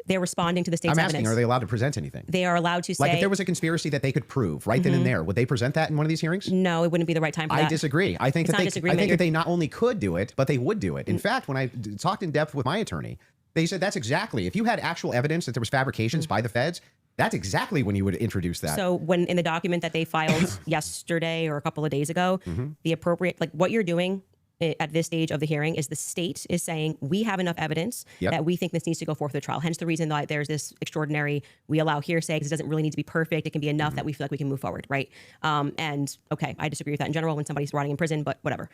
They're responding to the state's evidence. I'm asking, are they allowed to present anything? They are allowed to say... Like if there was a conspiracy that they could prove right then and there, would they present that in one of these hearings? No, it wouldn't be the right time for that. I disagree. I think that they not only could do it, but they would do it. In fact, when I talked in depth with my attorney, they said that's exactly, if you had actual evidence that there was fabrications by the feds, that's exactly when you would introduce that. So when in the document that they filed yesterday or a couple of days ago, the appropriate, like what you're doing at this stage of the hearing is the state is saying we have enough evidence that we think this needs to go forth to the trial. Hence the reason that there's this extraordinary, we allow hearsay because it doesn't really need to be perfect. It can be enough that we feel like we can move forward, right? And okay, I disagree with that in general when somebody's rotting in prison, but whatever.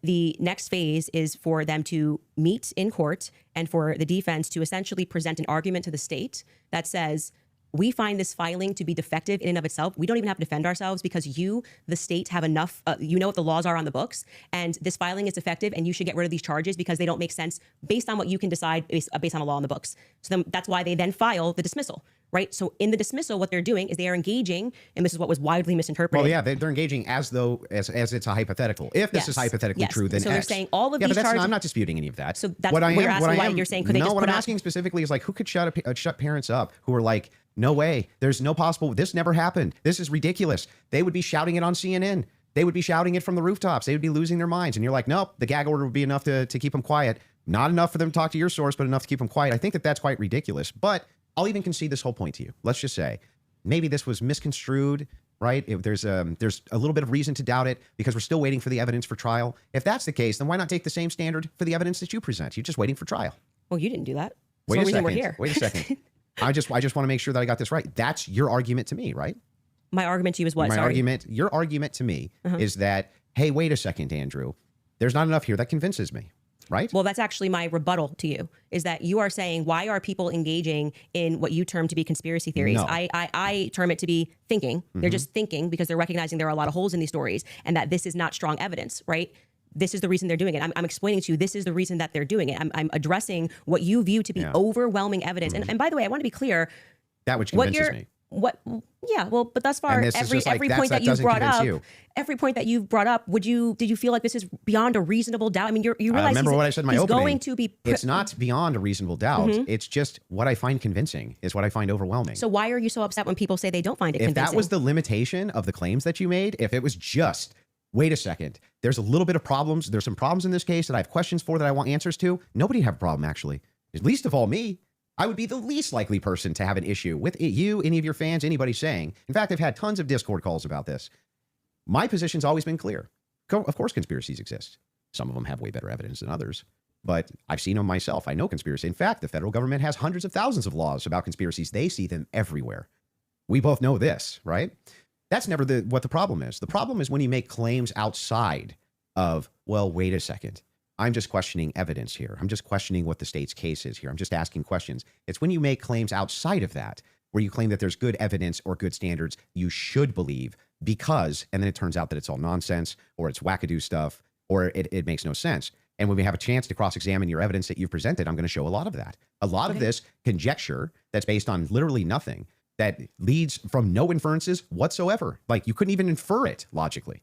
The next phase is for them to meet in court and for the defense to essentially present an argument to the state that says, we find this filing to be defective in and of itself. We don't even have to defend ourselves because you, the state, have enough, you know what the laws are on the books, and this filing is defective and you should get rid of these charges because they don't make sense based on what you can decide based on a law on the books. So then that's why they then file the dismissal, right? So in the dismissal, what they're doing is they are engaging, and this is what was widely misinterpreted. Well, yeah, they're engaging as though, as it's a hypothetical. If this is hypothetically true, then so they're saying all of these charges. I'm not disputing any of that. So that's what you're asking why you're saying, could they just what I'm asking specifically is like, who could shut parents up who are like, no way. There's no possible. This never happened. This is ridiculous. They would be shouting it on CNN. They would be shouting it from the rooftops. They would be losing their minds. And you're like, nope, the gag order would be enough to keep them quiet. Not enough for them to talk to your source, but enough to keep them quiet. I think that's quite ridiculous. But I'll even concede this whole point to you. Let's just say maybe this was misconstrued, right? If there's a little bit of reason to doubt it because we're still waiting for the evidence for trial. If that's the case, then why not take the same standard for the evidence that you present? You're just waiting for trial. Well, you didn't do that. Wait a second. We're here. Wait a second. I just want to make sure that I got this right. That's your argument to me, right? My argument to you is what? Your argument to me is that, hey, wait a second, Andrew. There's not enough here that convinces me, right? Well, that's actually my rebuttal to you, is that you are saying, why are people engaging in what you term to be conspiracy theories? No. I term it to be thinking. They're just thinking because they're recognizing there are a lot of holes in these stories and that this is not strong evidence, right? This is the reason they're doing it. I'm explaining to you, this is the reason that they're doing it. I'm addressing what you view to be overwhelming evidence. And by the way, I want to be clear, That which convinces me. But thus far, every point that you've brought up, every point that you've brought up, did you feel like this is beyond a reasonable doubt? I mean, you realize remember what I said in my opening. Going to be it's not beyond a reasonable doubt. It's just what I find convincing is what I find overwhelming. So why are you so upset when people say they don't find it convincing? If that was the limitation of the claims that you made, if it was just, wait a second, there's a little bit of problems. There's some problems in this case that I have questions for that I want answers to. Nobody have a problem, actually. At least of all me. I would be the least likely person to have an issue with you, any of your fans, anybody saying. In fact, I've had tons of Discord calls about this. My position's always been clear. Of course, conspiracies exist. Some of them have way better evidence than others, but I've seen them myself. I know conspiracy. In fact, the federal government has hundreds of thousands of laws about conspiracies. They see them everywhere. We both know this, right? That's never what the problem is. The problem is when you make claims outside of, well, wait a second. I'm just questioning evidence here. I'm just questioning what the state's case is here. I'm just asking questions. It's when you make claims outside of that, where you claim that there's good evidence or good standards you should believe because, and then it turns out that it's all nonsense or it's wackadoo stuff or it makes no sense. And when we have a chance to cross-examine your evidence that you've presented, I'm going to show a lot of that. A lot of this conjecture that's based on literally nothing, that leads from no inferences whatsoever. Like you couldn't even infer it logically.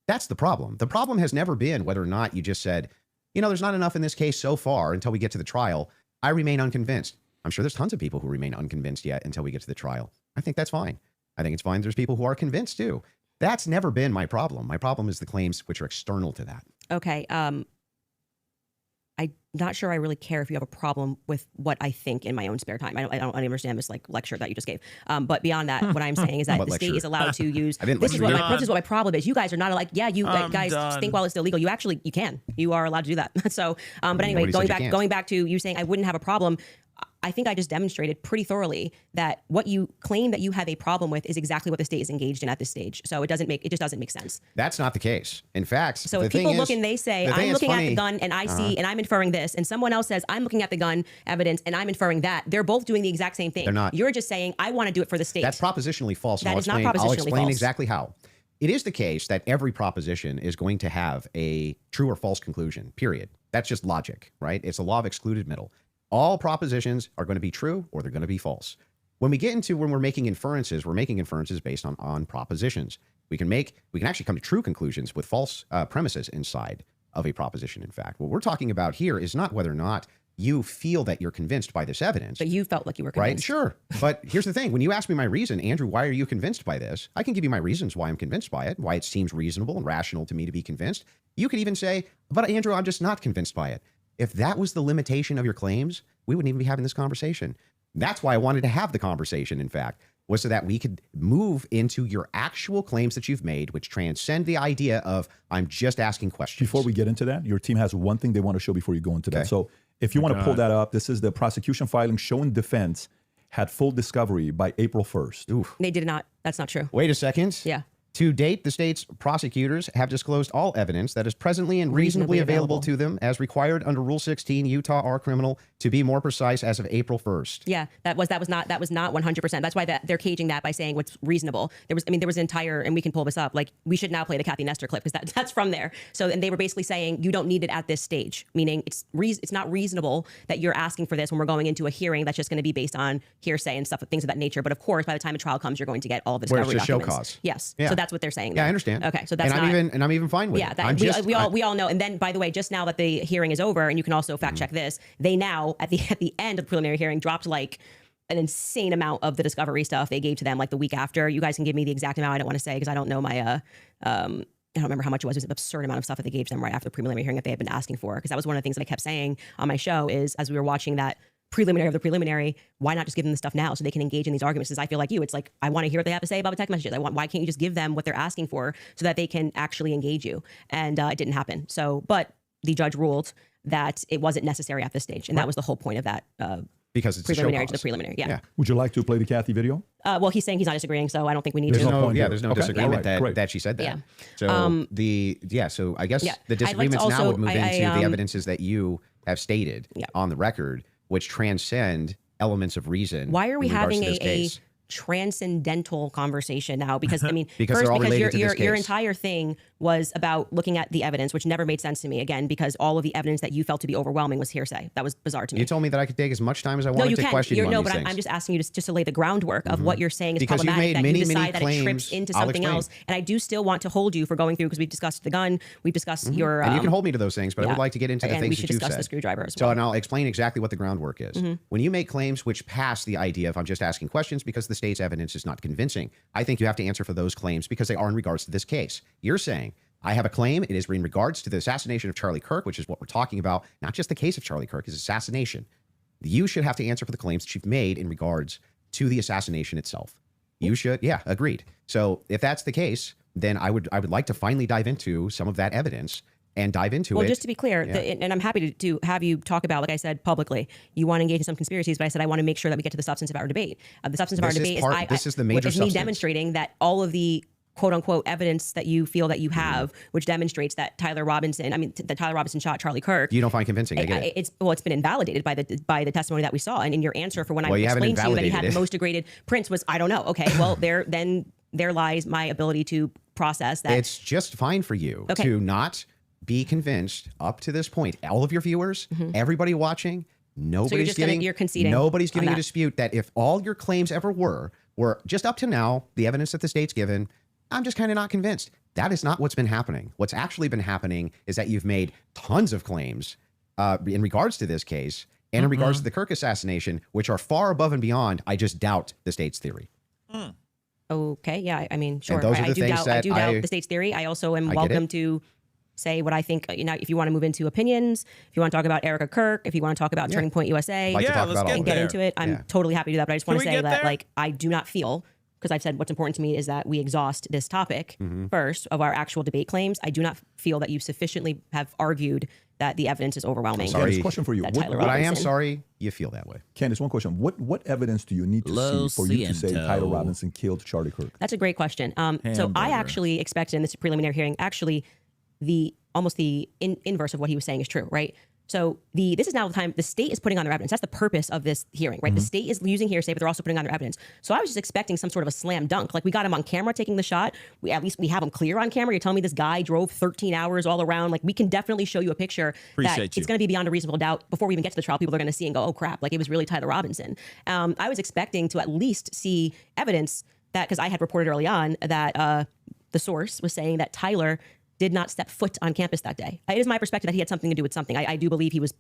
That's the problem. The problem has never been whether or not you just said, you know, there's not enough in this case so far until we get to the trial. I remain unconvinced. I'm sure there's tons of people who remain unconvinced yet until we get to the trial. I think that's fine. I think it's fine. There's people who are convinced too. That's never been my problem. My problem is the claims which are external to that. Okay. I'm not sure I really care if you have a problem with what I think in my own spare time. I don't understand this like lecture that you just gave. But beyond that, what I'm saying is that the state is allowed to use. This is what my problem is. You guys are not like, yeah, you guys think while it's illegal. You actually, you can. You are allowed to do that. So, but anyway, going back to you saying I wouldn't have a problem. I think I just demonstrated pretty thoroughly that what you claim that you have a problem with is exactly what the state is engaged in at this stage. So it just doesn't make sense. That's not the case. In fact, so if people look and they say, I'm looking at the gun and I see and I'm inferring this, and someone else says, I'm looking at the gun evidence and I'm inferring that, they're both doing the exact same thing. They're not. You're just saying, I want to do it for the state. That's propositionally false. That is not propositionally false. I'll explain exactly how. It is the case that every proposition is going to have a true or false conclusion, period. That's just logic, right? It's a law of excluded middle. All propositions are going to be true or they're going to be false. When we're making inferences, we're making inferences based on propositions. We can actually come to true conclusions with false premises inside of a proposition. In fact, what we're talking about here is not whether or not you feel that you're convinced by this evidence. But you felt like you were convinced. Right? Sure. But here's the thing. When you ask me my reason, Andrew, why are you convinced by this? I can give you my reasons why I'm convinced by it, why it seems reasonable and rational to me to be convinced. You could even say, but Andrew, I'm just not convinced by it. If that was the limitation of your claims, we wouldn't even be having this conversation. That's why I wanted to have the conversation, in fact, was so that we could move into your actual claims that you've made, which transcend the idea of I'm just asking questions. Before we get into that, your team has one thing they want to show before you go into that. So if you want to pull that up, this is the prosecution filing showing defense had full discovery by April 1st. Oof. They did not. That's not true. Wait a second. Yeah. To date, the state's prosecutors have disclosed all evidence that is presently and reasonably available to them as required under Rule 16, Utah R Criminal, to be more precise, as of April 1st. Yeah, that was not 100%. That's why they're caging that by saying what's reasonable. There was an entire, and we can pull this up, like we should now play the Kathy Nestor clip because that's from there. So, and they were basically saying you don't need it at this stage, meaning it's not reasonable that you're asking for this when we're going into a hearing that's just going to be based on hearsay and stuff, things of that nature. But of course, by the time a trial comes, you're going to get all the discovery documents. Show cause. Yes. Yeah. So that's what they're saying. Yeah, I understand. Okay, so that's I'm even fine with it. Yeah, we all know. And then, by the way, just now that the hearing is over, and you can also fact check this, they now at the end of the preliminary hearing dropped like an insane amount of the discovery stuff they gave to them like the week after. You guys can give me the exact amount. I don't want to say because I don't know my I don't remember how much it was. It was an absurd amount of stuff that they gave to them right after the preliminary hearing that they had been asking for. Because that was one of the things that I kept saying on my show is as we were watching that preliminary of the preliminary, why not just give them the stuff now so they can engage in these arguments? Because I feel like it's like, I want to hear what they have to say about the text messages. Why can't you just give them what they're asking for so that they can actually engage you? And it didn't happen. So, but the judge ruled that it wasn't necessary at this stage. And that was the whole point of that because it's preliminary to the preliminary. Yeah. Would you like to play the Kathy video? Well, he's saying he's not disagreeing, so I don't think we need there's to. There's no disagreement that she said that. Yeah. So I guess the disagreements now would move into the evidences that you have stated on the record, which transcend elements of reason. Why are we having a transcendental conversation now because I mean, because they're all related to this your case. entire thing was about looking at the evidence, which never made sense to me again because all of the evidence that you felt to be overwhelming was hearsay. That was bizarre to me. You told me that I could take as much time as I No, wanted you to can. question you on No, these but things. I'm just asking you just to lay the groundwork of what you're saying is Because you've problematic. made That many, you decide many that it trips claims. into I'll something explain. else, and I do still want to hold you for going through because we've discussed the gun, we've discussed your. And you can hold me to those things, but I yeah. would like to get into the And things we that should you've discuss said. the screwdriver as So, well. and I'll explain exactly what the groundwork is. When you make claims which pass the idea of I'm just asking questions because the state's evidence is not convincing, I think you have to answer for those claims because they are in regards to this case. You're saying, I have a claim. It is in regards to the assassination of Charlie Kirk, which is what we're talking about. Not just the case of Charlie Kirk, his assassination. You should have to answer for the claims that you've made in regards to the assassination itself. You should. Yeah, agreed. So if that's the case, then I would like to finally dive into some of that evidence and dive into it. Well, just to be clear, and I'm happy to have you talk about, like I said, publicly, you want to engage in some conspiracies, but I said I want to make sure that we get to the substance of our debate. The substance of our debate is the major is me substance. demonstrating that all of the quote unquote evidence that you feel that you have, which demonstrates that Tyler Robinson shot Charlie Kirk. You don't find convincing. I get it. It's been invalidated by the testimony that we saw. And in your answer for when I you haven't explained to you that he had invalidated the most degraded prints was, I don't know. Okay, well, there lies my ability to process that. It's just fine for you to not be convinced up to this point. All of your viewers, everybody watching, nobody's you're conceding. Nobody's giving a dispute that if all your claims ever were just up to now, the evidence that the state's given, I'm just kind of not convinced. That is not what's been happening. What's actually been happening is that you've made tons of claims in regards to this case and in regards to the Kirk assassination, which are far above and beyond, I just doubt, the state's theory. Okay, yeah, I mean, sure. And those are I the things I do that doubt the state's theory. I also am welcome to say what I think. If you want to move into opinions, if you want to talk about Erica Kirk, if you want to talk about Turning Point USA, Like to talk about all and of get it. into it, I'm totally happy to do that. But I just want to Can we say get that, there? I do not feel, because I've said what's important to me is that we exhaust this topic first of our actual debate claims. I do not feel that you sufficiently have argued that the evidence is overwhelming. Candace, question for you. that Tyler But I am Robinson- sorry you feel that way. Candace, one question. What evidence do you need to see for you to say Tyler Robinson killed Charlie Kirk? That's a great question. So I actually expected in this preliminary hearing, actually, the inverse of what he was saying is true, right? So this is now the time the state is putting on their evidence. That's the purpose of this hearing, right? The state is using hearsay, but they're also putting on their evidence. So I was just expecting some sort of a slam dunk. Like, we got him on camera taking the shot. At least we have him clear on camera. You're telling me this guy drove 13 hours all around. Like, we can definitely show you a picture that it's going to be beyond a reasonable doubt before we even get to the trial. People are going to see and go, oh crap, like it was really Tyler Robinson. I was expecting to at least see evidence that, because I had reported early on that the source was saying that Tyler did not step foot on campus that day. It is my perspective that he had something to do with something. I do believe he was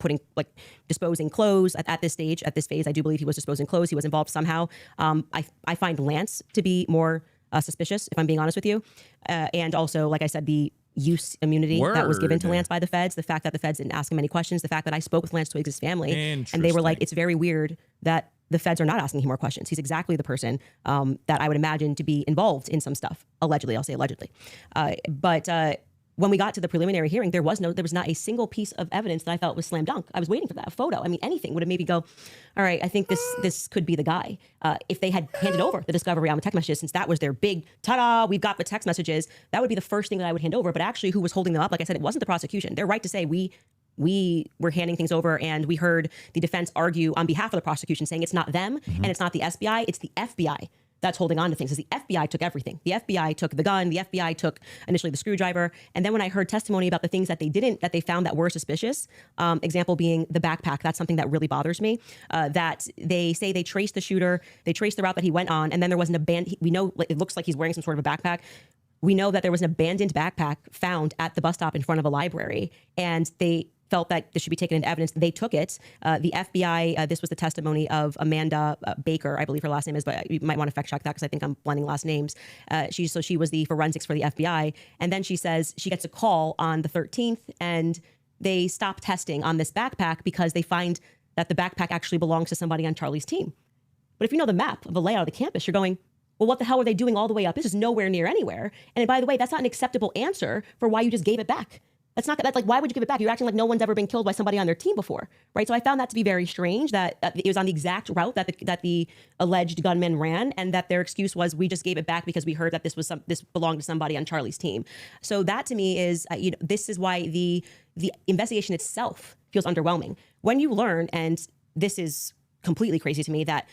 disposing clothes at this stage, at this phase. I do believe he was disposing clothes. He was involved somehow. I find Lance to be more suspicious, if I'm being honest with you. And also, like I said, the use immunity that was given to Lance by the feds, the fact that the feds didn't ask him any questions, the fact that I spoke with Lance Twiggs' family, and they were like, it's very weird that the feds are not asking him more questions. He's exactly the person that I would imagine to be involved in some stuff. Allegedly, I'll say allegedly. But when we got to the preliminary hearing, there was not a single piece of evidence that I felt was slam dunk. I was waiting for that photo. I mean, anything would have made me go, all right, I think this could be the guy. If they had handed over the discovery on the text messages, since that was their big ta-da, we've got the text messages, that would be the first thing that I would hand over. But actually, who was holding them up? Like I said, it wasn't the prosecution. They're right to say we were handing things over, and we heard the defense argue on behalf of the prosecution, saying it's not them and it's not the SBI, it's the FBI that's holding on to things. Because the FBI took everything. The FBI took the gun. The FBI took initially the screwdriver. And then when I heard testimony about the things that they found that were suspicious, example being the backpack, that's something that really bothers me. That they say they traced the shooter, they traced the route that he went on, and then there was an abandoned. We know it looks like he's wearing some sort of a backpack. We know that there was an abandoned backpack found at the bus stop in front of a library, and they felt that this should be taken into evidence. They took it. The FBI, this was the testimony of Amanda Baker, I believe her last name is, but you might want to fact check that because I think I'm blending last names. She was the forensics for the FBI. And then she says she gets a call on the 13th and they stop testing on this backpack because they find that the backpack actually belongs to somebody on Charlie's team. But if you know the map of the layout of the campus, you're going, well, what the hell are they doing all the way up? This is nowhere near anywhere. And by the way, that's not an acceptable answer for why you just gave it back. That's like, why would you give it back? You're acting like no one's ever been killed by somebody on their team before, right? So I found that to be very strange that it was on the exact route that the alleged gunman ran, and that their excuse was, we just gave it back because we heard that this belonged to somebody on Charlie's team. So that to me is, this is why the investigation itself feels underwhelming. When you learn, and this is completely crazy to me, that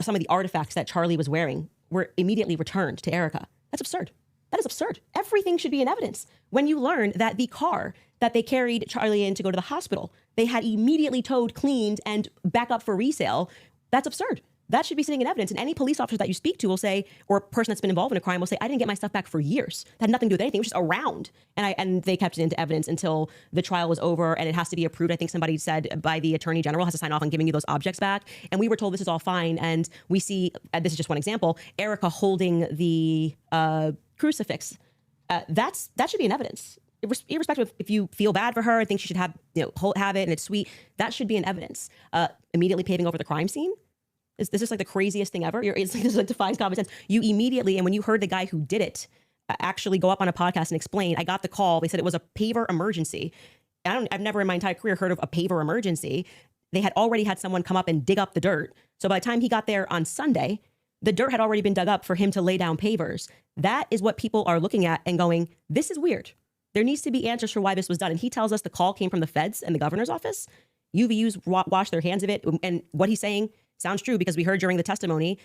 some of the artifacts that Charlie was wearing were immediately returned to Erica. That's absurd. That is absurd. Everything should be in evidence. When you learn that the car that they carried Charlie in to go to the hospital, they had immediately towed, cleaned, and back up for resale, that's absurd. That should be sitting in evidence. And any police officer that you speak to will say, or a person that's been involved in a crime will say, I didn't get my stuff back for years. That had nothing to do with anything. It was just around. And they kept it into evidence until the trial was over and it has to be approved. I think somebody said by the attorney general has to sign off on giving you those objects back. And we were told this is all fine. And we see, this is just one example, Erica holding the crucifix. That should be in evidence. Irrespective of if you feel bad for her, I think she should have it and it's sweet. That should be in evidence. Immediately paving over the crime scene. This is like the craziest thing ever. This like defies common sense. You immediately, and when you heard the guy who did it actually go up on a podcast and explain, I got the call. They said it was a paver emergency. I've never in my entire career heard of a paver emergency. They had already had someone come up and dig up the dirt. So by the time he got there on Sunday, the dirt had already been dug up for him to lay down pavers. That is what people are looking at and going, this is weird. There needs to be answers for why this was done. And he tells us the call came from the feds and the governor's office. UVU's washed their hands of it. And what he's saying sounds true because we heard during the testimony,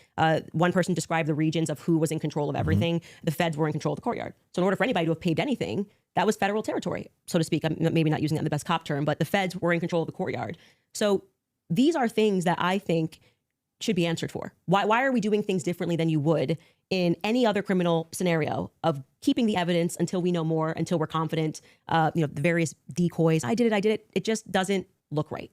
one person described the regions of who was in control of everything. The feds were in control of the courtyard. So in order for anybody to have paved anything, that was federal territory, so to speak. I'm maybe not using that in the best cop term, but the feds were in control of the courtyard. So these are things that I think should be answered for. Why are we doing things differently than you would in any other criminal scenario of keeping the evidence until we know more, until we're confident, the various decoys. I did it. It just doesn't look right.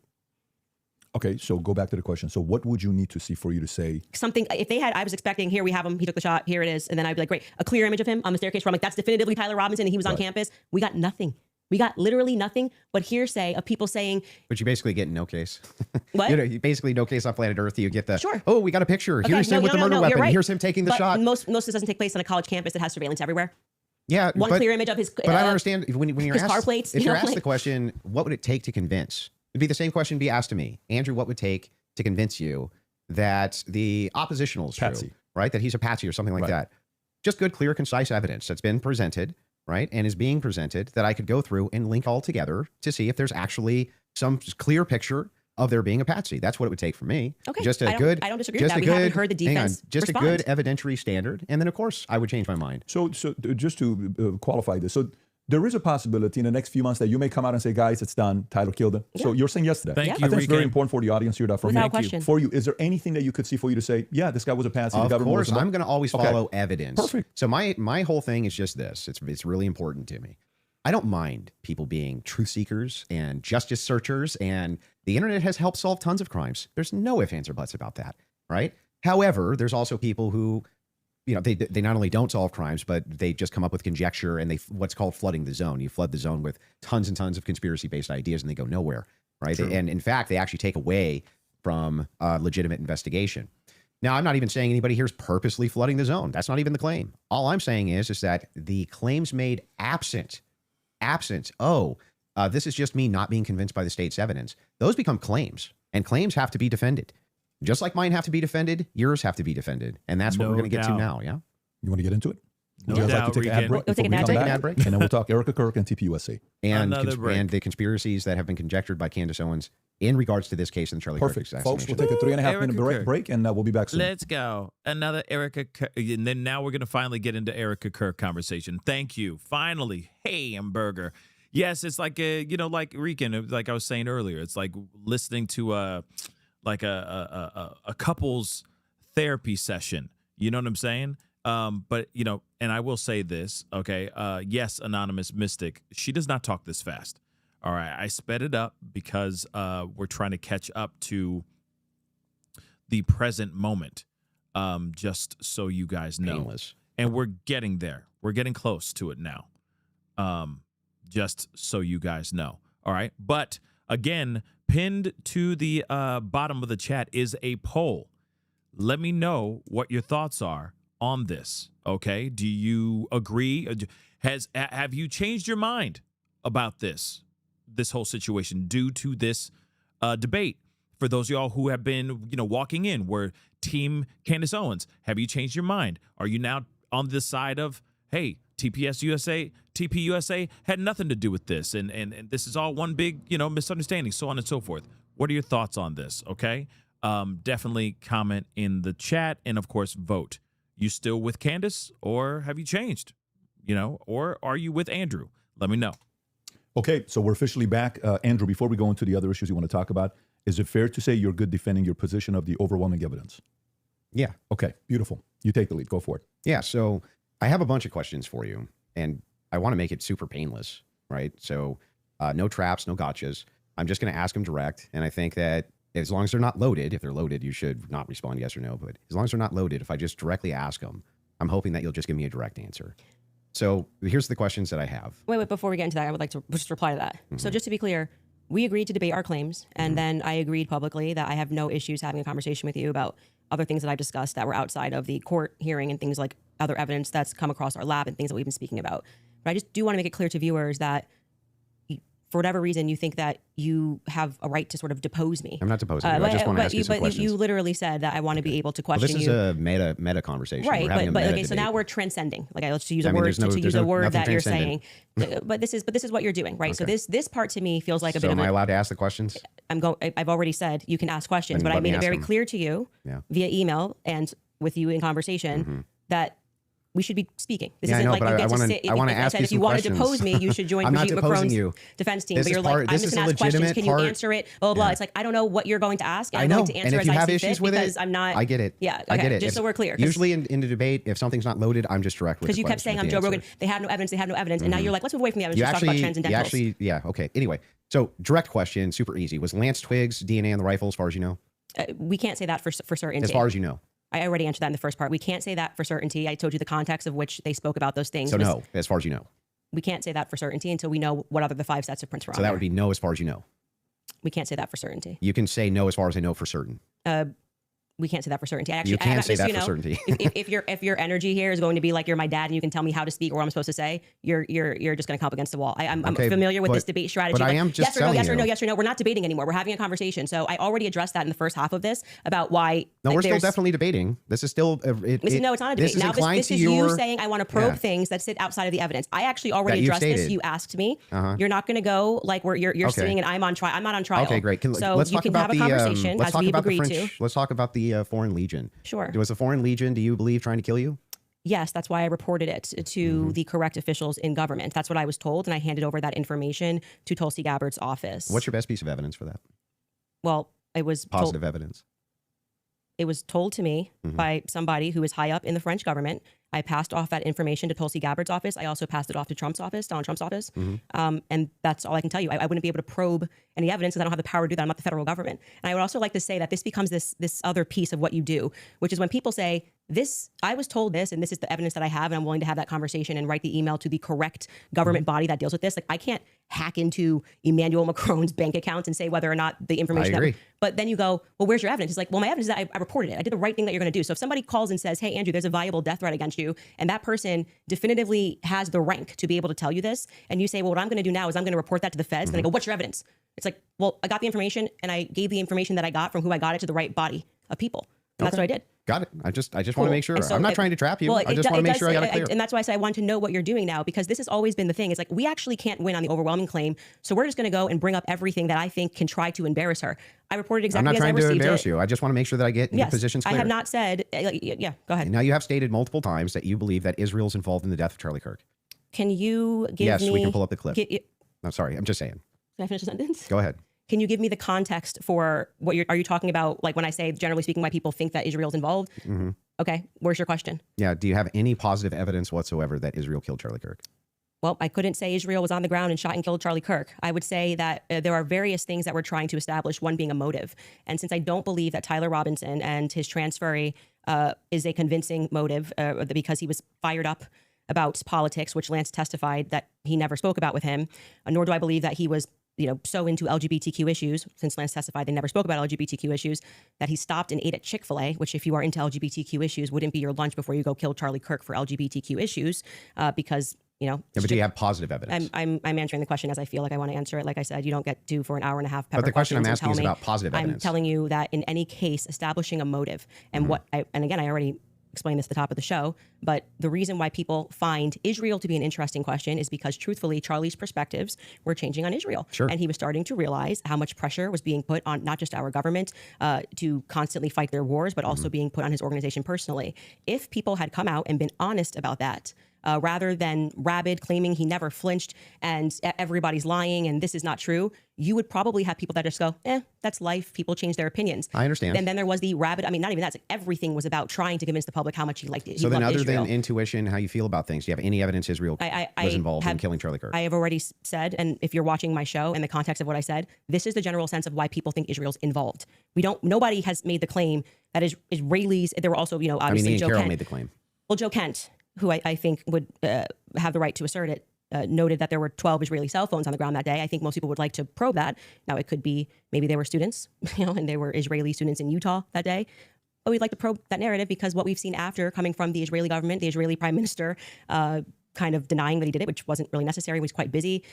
Okay, so go back to the question. So what would you need to see for you to say? Something, if they had, I was expecting, here we have him, he took the shot, here it is. And then I'd be like, great, a clear image of him on the staircase where I'm like, that's definitively Tyler Robinson and he was on campus. We got nothing. We got literally nothing but hearsay of people saying. But you basically get no case. What? You basically no case on planet Earth. You get the, sure. Oh, we got a picture. Okay, Here's him with the murder weapon. Right. Here's him taking the shot. Most of this doesn't take place on a college campus that has surveillance everywhere. Yeah. One clear image of his But I don't understand when you're his asked, car plates. If you're asked the question, what would it take to convince? It'd be the same question be asked to me. Andrew, what would it take to convince you that the oppositional is true, right? That he's a patsy or something like that. Just good, clear, concise evidence that's been presented, right? And is being presented that I could go through and link all together to see if there's actually some clear picture of there being a patsy. That's what it would take for me. Okay. Just I don't disagree with that. We haven't heard the defense just respond. a good evidentiary standard. And then of course I would change my mind. So just to qualify this. So there is a possibility in the next few months that you may come out and say, guys, it's done. Tyler killed him. Yeah. So you're saying yes to that. Thank you, I think it's very Rican. important for the audience here. Without question. For you, is there anything that you could see for you to say, yeah, this guy was a patsy? Of course, I'm going to always follow evidence. Perfect. So my whole thing is just this. It's really important to me. I don't mind people being truth seekers and justice searchers, and the internet has helped solve tons of crimes. There's no ifs, ands, or buts about that, right? However, there's also people who, they not only don't solve crimes, but they just come up with conjecture and they what's called flooding the zone. You flood the zone with tons and tons of conspiracy-based ideas, and they go nowhere, right? And in fact, they actually take away from legitimate investigation. Now, I'm not even saying anybody here is purposely flooding the zone. That's not even the claim. All I'm saying is that the claims made absent, this is just me not being convinced by the state's evidence. Those become claims, and claims have to be defended. Just like mine have to be defended, yours have to be defended. And that's what we're going to get to now, yeah? You want to get into it? No Would you guys doubt, like to take an ad break? We'll take an ad break. And then we'll talk Erica Kirk and TPUSA. And the conspiracies that have been conjectured by Candace Owens in regards to this case in Charlie Kirk's assassination. Folks, we'll take a 3.5 minute break and we'll be back soon. Let's go. Another Erica Kirk. And then now we're going to finally get into Erica Kirk conversation. Thank you. Finally. Hey, hamburger. Yes, it's like, like Rican, like I was saying earlier, it's like listening to a couple's therapy session. You know what I'm saying? But, and I will say this, okay? Yes, Anonymous Mystic, she does not talk this fast. All right, I sped it up because we're trying to catch up to the present moment, just so you guys know. Painless. And we're getting there. We're getting close to it now. Just so you guys know. All right. But again, pinned to the bottom of the chat is a poll. Let me know what your thoughts are on this. Okay. Do you agree? Have you changed your mind about this whole situation due to this debate? For those of y'all who have been, walking in, were Team Candace Owens, have you changed your mind? Are you now on the side of, hey, TPUSA had nothing to do with this, and this is all one big, misunderstanding, so on and so forth? What are your thoughts on this? Okay, definitely comment in the chat and, of course, vote. You still with Candace, or have you changed? Or are you with Andrew? Let me know. Okay, so we're officially back. Andrew, before we go into the other issues you want to talk about, is it fair to say you're good defending your position of the overwhelming evidence? Yeah. Okay, beautiful. You take the lead. Go for it. Yeah, so I have a bunch of questions for you, and I want to make it super painless, right? So no traps, no gotchas. I'm just going to ask them direct, and I think that as long as they're not loaded, if they're loaded, you should not respond yes or no, but as long as they're not loaded, if I just directly ask them, I'm hoping that you'll just give me a direct answer. So here's the questions that I have. Wait, before we get into that, I would like to just reply to that. So just to be clear, we agreed to debate our claims, and then I agreed publicly that I have no issues having a conversation with you about other things that I've discussed that were outside of the court hearing and things like other evidence that's come across our lab and things that we've been speaking about. But I just do want to make it clear to viewers that for whatever reason, you think that you have a right to sort of depose me. I'm not deposing you. I just want to ask you some questions. But you literally said that I want to be able to question you. This is a meta conversation. Right, We're having a meta okay, so now we're transcending. Like, let's use a word to use a word that you're saying. But this is what you're doing, right? Okay. So this part to me feels like a bit of am I allowed to ask the questions? I've already said you can ask questions, but I made it very clear to you via email and with you in conversation that we should be speaking. This isn't like you get to sit. I want to ask you some questions. If you want to depose me, you should join Brigitte Macron's defense team. But you're like, I'm just going to ask questions. Can you answer it? Blah, blah, blah. It's like, I don't know what you're going to ask. And I'm going to answer as I see fit because I'm not. I get it. Yeah, I get it. Just so we're clear. Usually in the debate, if something's not loaded, I'm just direct with because you kept saying I'm Joe Rogan. They have no evidence. They have no evidence. And now you're like, let's move away from the evidence. Let's talk about transcendentals. Yeah, okay. Anyway, so direct question, super easy. Was Lance Twiggs DNA on the rifle as far as you know? We can't say that for certainty. As far as you know. I already answered that in the first part. We can't say that for certainty. I told you the context of which they spoke about those things. So no, as far as you know. We can't say that for certainty until we know what other the 5 sets of prints were on. So that would be no as far as you know. We can't say that for certainty. You can say no as far as I know for certain. We can't say that for certainty. Actually, you can't say that for certainty. if your energy here is going to be like you're my dad and you can tell me how to speak or what I'm supposed to say, you're just going to come up against the wall. I'm familiar with this debate strategy. But I am just yes or no. We're not debating anymore. We're having a conversation. So I already addressed that in the first half of this about why. No, we're still definitely debating. This is still. No, it's not a debate. Now this is you saying I want to probe things that sit outside of the evidence. I actually already addressed this. You asked me. You're not going to go like you're sitting and I'm on trial. I'm not on trial. Okay, great. So you can have a conversation as we've agreed to. Let's talk about the Foreign Legion. Sure. Was the Foreign Legion, do you believe, trying to kill you? Yes, that's why I reported it to the correct officials in government. That's what I was told, and I handed over that information to Tulsi Gabbard's office. What's your best piece of evidence for that? Well, it was positive evidence. It was told to me by somebody who is high up in the French government. I passed off that information to Tulsi Gabbard's office. I also passed it off to Trump's office, Donald Trump's office. And that's all I can tell you. I wouldn't be able to probe any evidence because I don't have the power to do that. I'm not the federal government. And I would also like to say that this becomes this other piece of what you do, which is when people say, I was told this, and this is the evidence that I have, and I'm willing to have that conversation and write the email to the correct government body that deals with this. Like, I can't hack into Emmanuel Macron's bank accounts and say whether or not the information. I agree. But then you go, well, where's your evidence? It's like, well, my evidence is that I reported it. I did the right thing that you're going to do. So if somebody calls and says, hey, Andrew, there's a viable death threat against you, and that person definitively has the rank to be able to tell you this, and you say, well, what I'm going to do now is I'm going to report that to the feds. And I go, what's your evidence? It's like, well, I got the information, and I gave the information that I got from who I got it to the right body of people. And that's what I did. Got it. I just want to make sure. So I'm not trying to trap you. I just want to make sure I got it clear. And that's why I say I want to know what you're doing now, because this has always been the thing. It's like, we actually can't win on the overwhelming claim. So we're just going to go and bring up everything that I think can try to embarrass her. I reported exactly as I received it. I'm not trying to embarrass you. I just want to make sure that I get your positions clear. I have not said, yeah, go ahead. Now you have stated multiple times that you believe that Israel's involved in the death of Charlie Kirk. Can you give me... Yes, we can pull up the clip. I'm sorry. I'm just saying. Can I finish the sentence? Go ahead. Can you give me the context for what are you talking about? Like when I say, generally speaking, why people think that Israel's involved? Okay. Where's your question? Yeah. Do you have any positive evidence whatsoever that Israel killed Charlie Kirk? Well, I couldn't say Israel was on the ground and shot and killed Charlie Kirk. I would say that there are various things that we're trying to establish, one being a motive. And since I don't believe that Tyler Robinson and his transferee is a convincing motive because he was fired up about politics, which Lance testified that he never spoke about with him, nor do I believe that he was so into LGBTQ issues, since Lance testified they never spoke about LGBTQ issues, that he stopped and ate at Chick-fil-A, which if you are into LGBTQ issues, wouldn't be your lunch before you go kill Charlie Kirk for LGBTQ issues, because, Yeah, but do you have positive evidence? I'm answering the question as I feel like I want to answer it. Like I said, you don't get to for an hour and a half. But the question I'm asking is about positive evidence. I'm telling you that in any case, establishing a motive and and again, I already explained this at the top of the show, but the reason why people find Israel to be an interesting question is because, truthfully, Charlie's perspectives were changing on Israel. Sure. And he was starting to realize how much pressure was being put on not just our government to constantly fight their wars, but also being put on his organization personally. If people had come out and been honest about that, rather than rabid claiming he never flinched and everybody's lying and this is not true, you would probably have people that just go, that's life. People change their opinions. I understand. And then there was the rabid, I mean, not even that, it's like everything was about trying to convince the public how much he liked it. So then other than intuition, how you feel about things, do you have any evidence Israel was involved in killing Charlie Kirk? I have already said, and if you're watching my show in the context of what I said, this is the general sense of why people think Israel's involved. Nobody has made the claim that Israelis, there were also, obviously Joe Kent. Made the claim. Well, Joe Kent, who I think would have the right to assert it, noted that there were 12 Israeli cell phones on the ground that day. I think most people would like to probe that. Now, it could be maybe they were students, and they were Israeli students in Utah that day. But we'd like to probe that narrative because what we've seen after coming from the Israeli government, the Israeli prime minister, kind of denying that he did it, which wasn't really necessary. He was quite busy.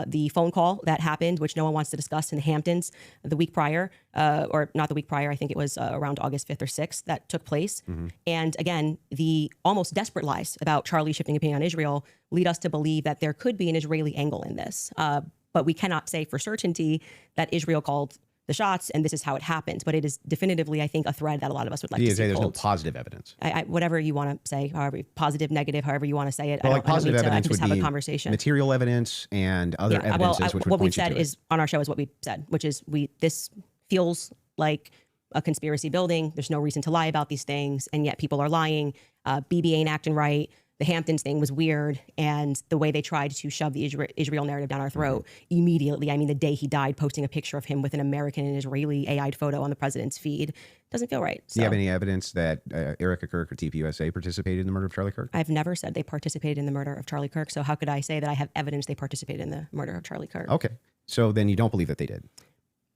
The phone call that happened, which no one wants to discuss in the Hamptons the week prior, or not the week prior, I think it was around August 5th or 6th that took place. And again, the almost desperate lies about Charlie shifting opinion on Israel lead us to believe that there could be an Israeli angle in this. But we cannot say for certainty that Israel called the shots, and this is how it happened. But it is definitively, I think, a thread that a lot of us would like to see. There's no positive evidence. Whatever you want to say, however positive, negative, however you want to say it. Well, positive evidence would have be a conversation. Material evidence and other evidences, which would what point we've said you to is on our show is what we said, which is this feels like a conspiracy building. There's no reason to lie about these things, and yet people are lying. BB ain't acting right. The Hamptons thing was weird, and the way they tried to shove the Israel narrative down our throat immediately. I mean, the day he died, posting a picture of him with an American and Israeli AI'd photo on the president's feed doesn't feel right. So, do you have any evidence that Erica Kirk or TPUSA participated in the murder of Charlie Kirk? I've never said they participated in the murder of Charlie Kirk, so how could I say that I have evidence they participated in the murder of Charlie Kirk? Okay, so then you don't believe that they did?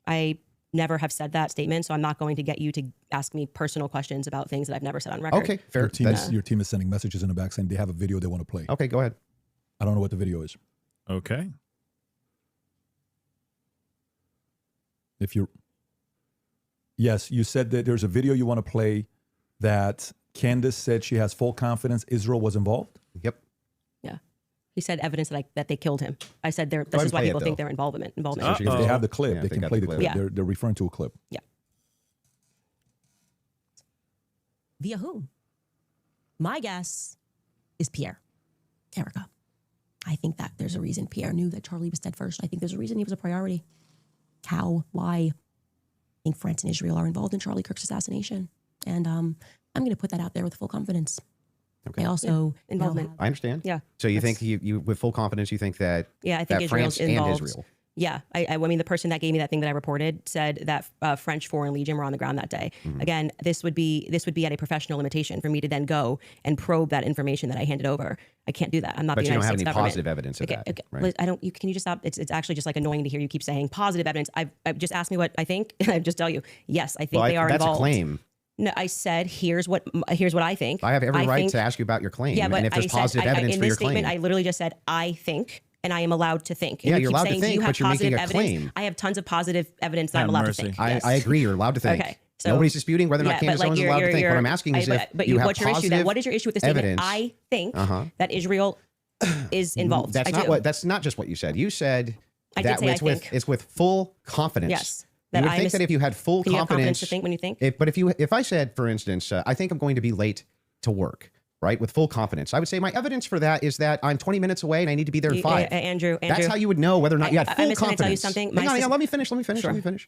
I never have said that statement, so I'm not going to get you to ask me personal questions about things that I've never said on record. Okay, fair. Your team is sending messages in the back saying they have a video they want to play. Okay, go ahead. I don't know what the video is. Okay. Yes, you said that there's a video you want to play that Candace said she has full confidence Israel was involved? Yep. Yeah. He said evidence that they killed him. I said this is why people think they're involvement. If they have the clip, they can play the clip. Yeah. They're referring to a clip. Yeah. Via who? My guess is Pierre. Erica. I think that there's a reason Pierre knew that Charlie was dead first. I think there's a reason he was a priority. How? Why? I think France and Israel are involved in Charlie Kirk's assassination. And I'm going to put that out there with full confidence. Okay. I also involvement. I understand. Yeah. So you think you with full confidence you think that I think that Israel's France involved. and Israel. Yeah, I mean, the person that gave me that thing that I reported said that French Foreign Legion were on the ground that day. Again, this would be at a professional limitation for me to then go and probe that information that I handed over. I can't do that. I'm not But the you don't United have States any government. positive evidence of that. Okay. Right? Liz, can you just stop? It's actually just like annoying to hear you keep saying positive evidence. I've just asked me what I think, and I just tell you, yes, I think they are that's involved. a claim. No, I said here's what I think. I have every right to ask you about your claim. Yeah, but and if there's positive evidence in for this your statement, claim. I literally just said I think. And I am allowed to think. And Yeah, you you're keep allowed to saying think, you have but you're making positive a evidence. claim. I have tons of positive evidence that I'm allowed to think. Yes. I agree. You're allowed to think. Okay. So, nobody's disputing whether or not Candace Owens is allowed to think. What I'm asking is if you have what's your issue then? What is your issue with the statement? evidence. I think that Israel is involved. That's not just what you said. You said I did that say it's with full confidence. Yes. You would think that if you had full can you have confidence confidence to think when you think? If I said, for instance, I think I'm going to be late to work, right, with full confidence, I would say my evidence for that is that I'm 20 minutes away and I need to be there in 5. Andrew, that's how you would know whether or not you had full I'm just confidence. going to tell you something. Hang on, let me finish. Sure.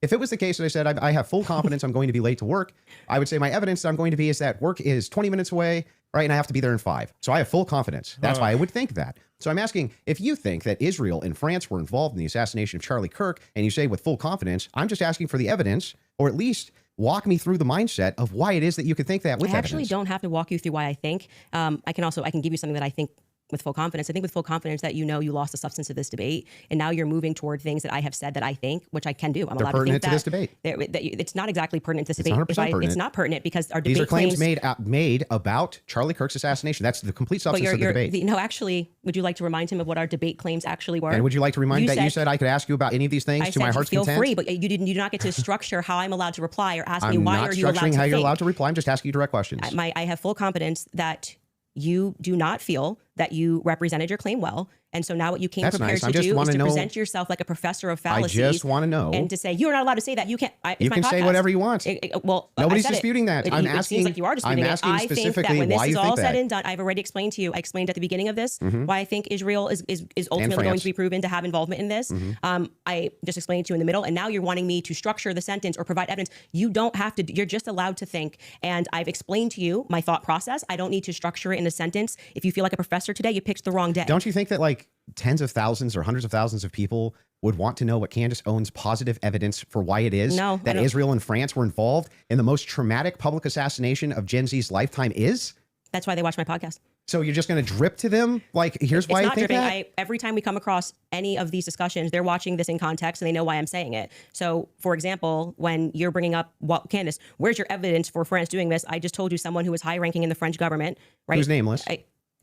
If it was the case that I said I have full confidence I'm going to be late to work, I would say my evidence that I'm going to be is that work is 20 minutes away, right, and I have to be there in 5. So I have full confidence. That's why I would think that. So I'm asking, if you think that Israel and France were involved in the assassination of Charlie Kirk, and you say with full confidence, I'm just asking for the evidence, or at least walk me through the mindset of why it is that you could think that with I actually evidence. don't have to walk you through why I think. I can give you something that I think with full confidence. I think with full confidence that you lost the substance of this debate, and now you're moving toward things that I have said that I think, which I can do. I'm They're allowed to think pertinent to this debate. that it's not exactly pertinent to this It's debate. 100% pertinent. It's not pertinent because our debate These are claims made about Charlie Kirk's assassination. That's the complete substance of the debate. No, actually, would you like to remind him of what our debate claims actually were? And would you like to remind you said I could ask you about any of these things to my heart's feel content? free, but you do not get to structure how I'm allowed to reply or ask me I'm why not are you allowed to structuring how you're think. allowed to reply. I'm just asking you direct questions. I have full confidence that you do not feel that you represented your claim well. And so now what you came prepared to do is to present yourself like a professor of fallacies. I just want to know. And to say, you're not allowed to say that. You can't. You can say whatever you want. Well, nobody's disputing that. It seems like you are disputing it. I think that when this is all said and done, I've already explained to you, I explained at the beginning of this, why I think Israel is ultimately going to be proven to have involvement in this. I just explained to you in the middle, and now you're wanting me to structure the sentence or provide evidence. You don't have to. You're just allowed to think. And I've explained to you my thought process. I don't need to structure it in a sentence. If you feel like a professor today, you picked the wrong day. Don't you think that like tens of thousands or hundreds of thousands of people would want to know what Candace Owens' positive evidence for why it is that Israel and France were involved in the most traumatic public assassination of Gen Z's lifetime is? That's why they watch my podcast. So you're just going to drip to them? Like, here's why I think that? Every time we come across any of these discussions, they're watching this in context and they know why I'm saying it. So, for example, when you're bringing up, well, Candace, where's your evidence for France doing this? I just told you someone who was high ranking in the French government, right? Who's nameless?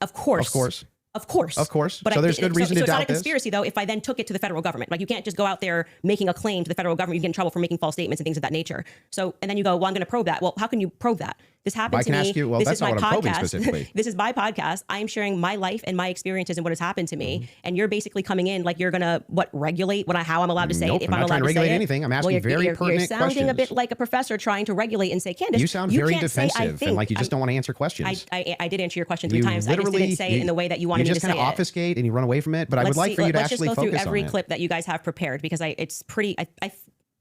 Of course. Of course. Of course. Of course. But so there's good reason to doubt this. It's not a conspiracy, though, if I then took it to the federal government. Like, you can't just go out there making a claim to the federal government. You get in trouble for making false statements and things of that nature. So, and then you go, well, I'm going to probe that. Well, how can you probe that? This happened to me. Ask you, well, this that's is my not what I'm probing podcast. specifically. This is my podcast. I'm sharing my life and my experiences and what has happened to me. And you're basically coming in like you're going to, regulate how I'm allowed to say it, if I'm allowed to say it. I'm not trying to regulate anything. I'm asking very pertinent questions. You're sounding a bit like a professor trying to regulate and say, Candace, you sound very defensive and like you just don't want to answer questions. I did answer your question 3 times. I just didn't say it in the way that you wanted me to say it. You just kind of obfuscate and you run away from it. But I would like for you to actually focus on it. Let's just go through every clip that you guys have prepared because it's pretty.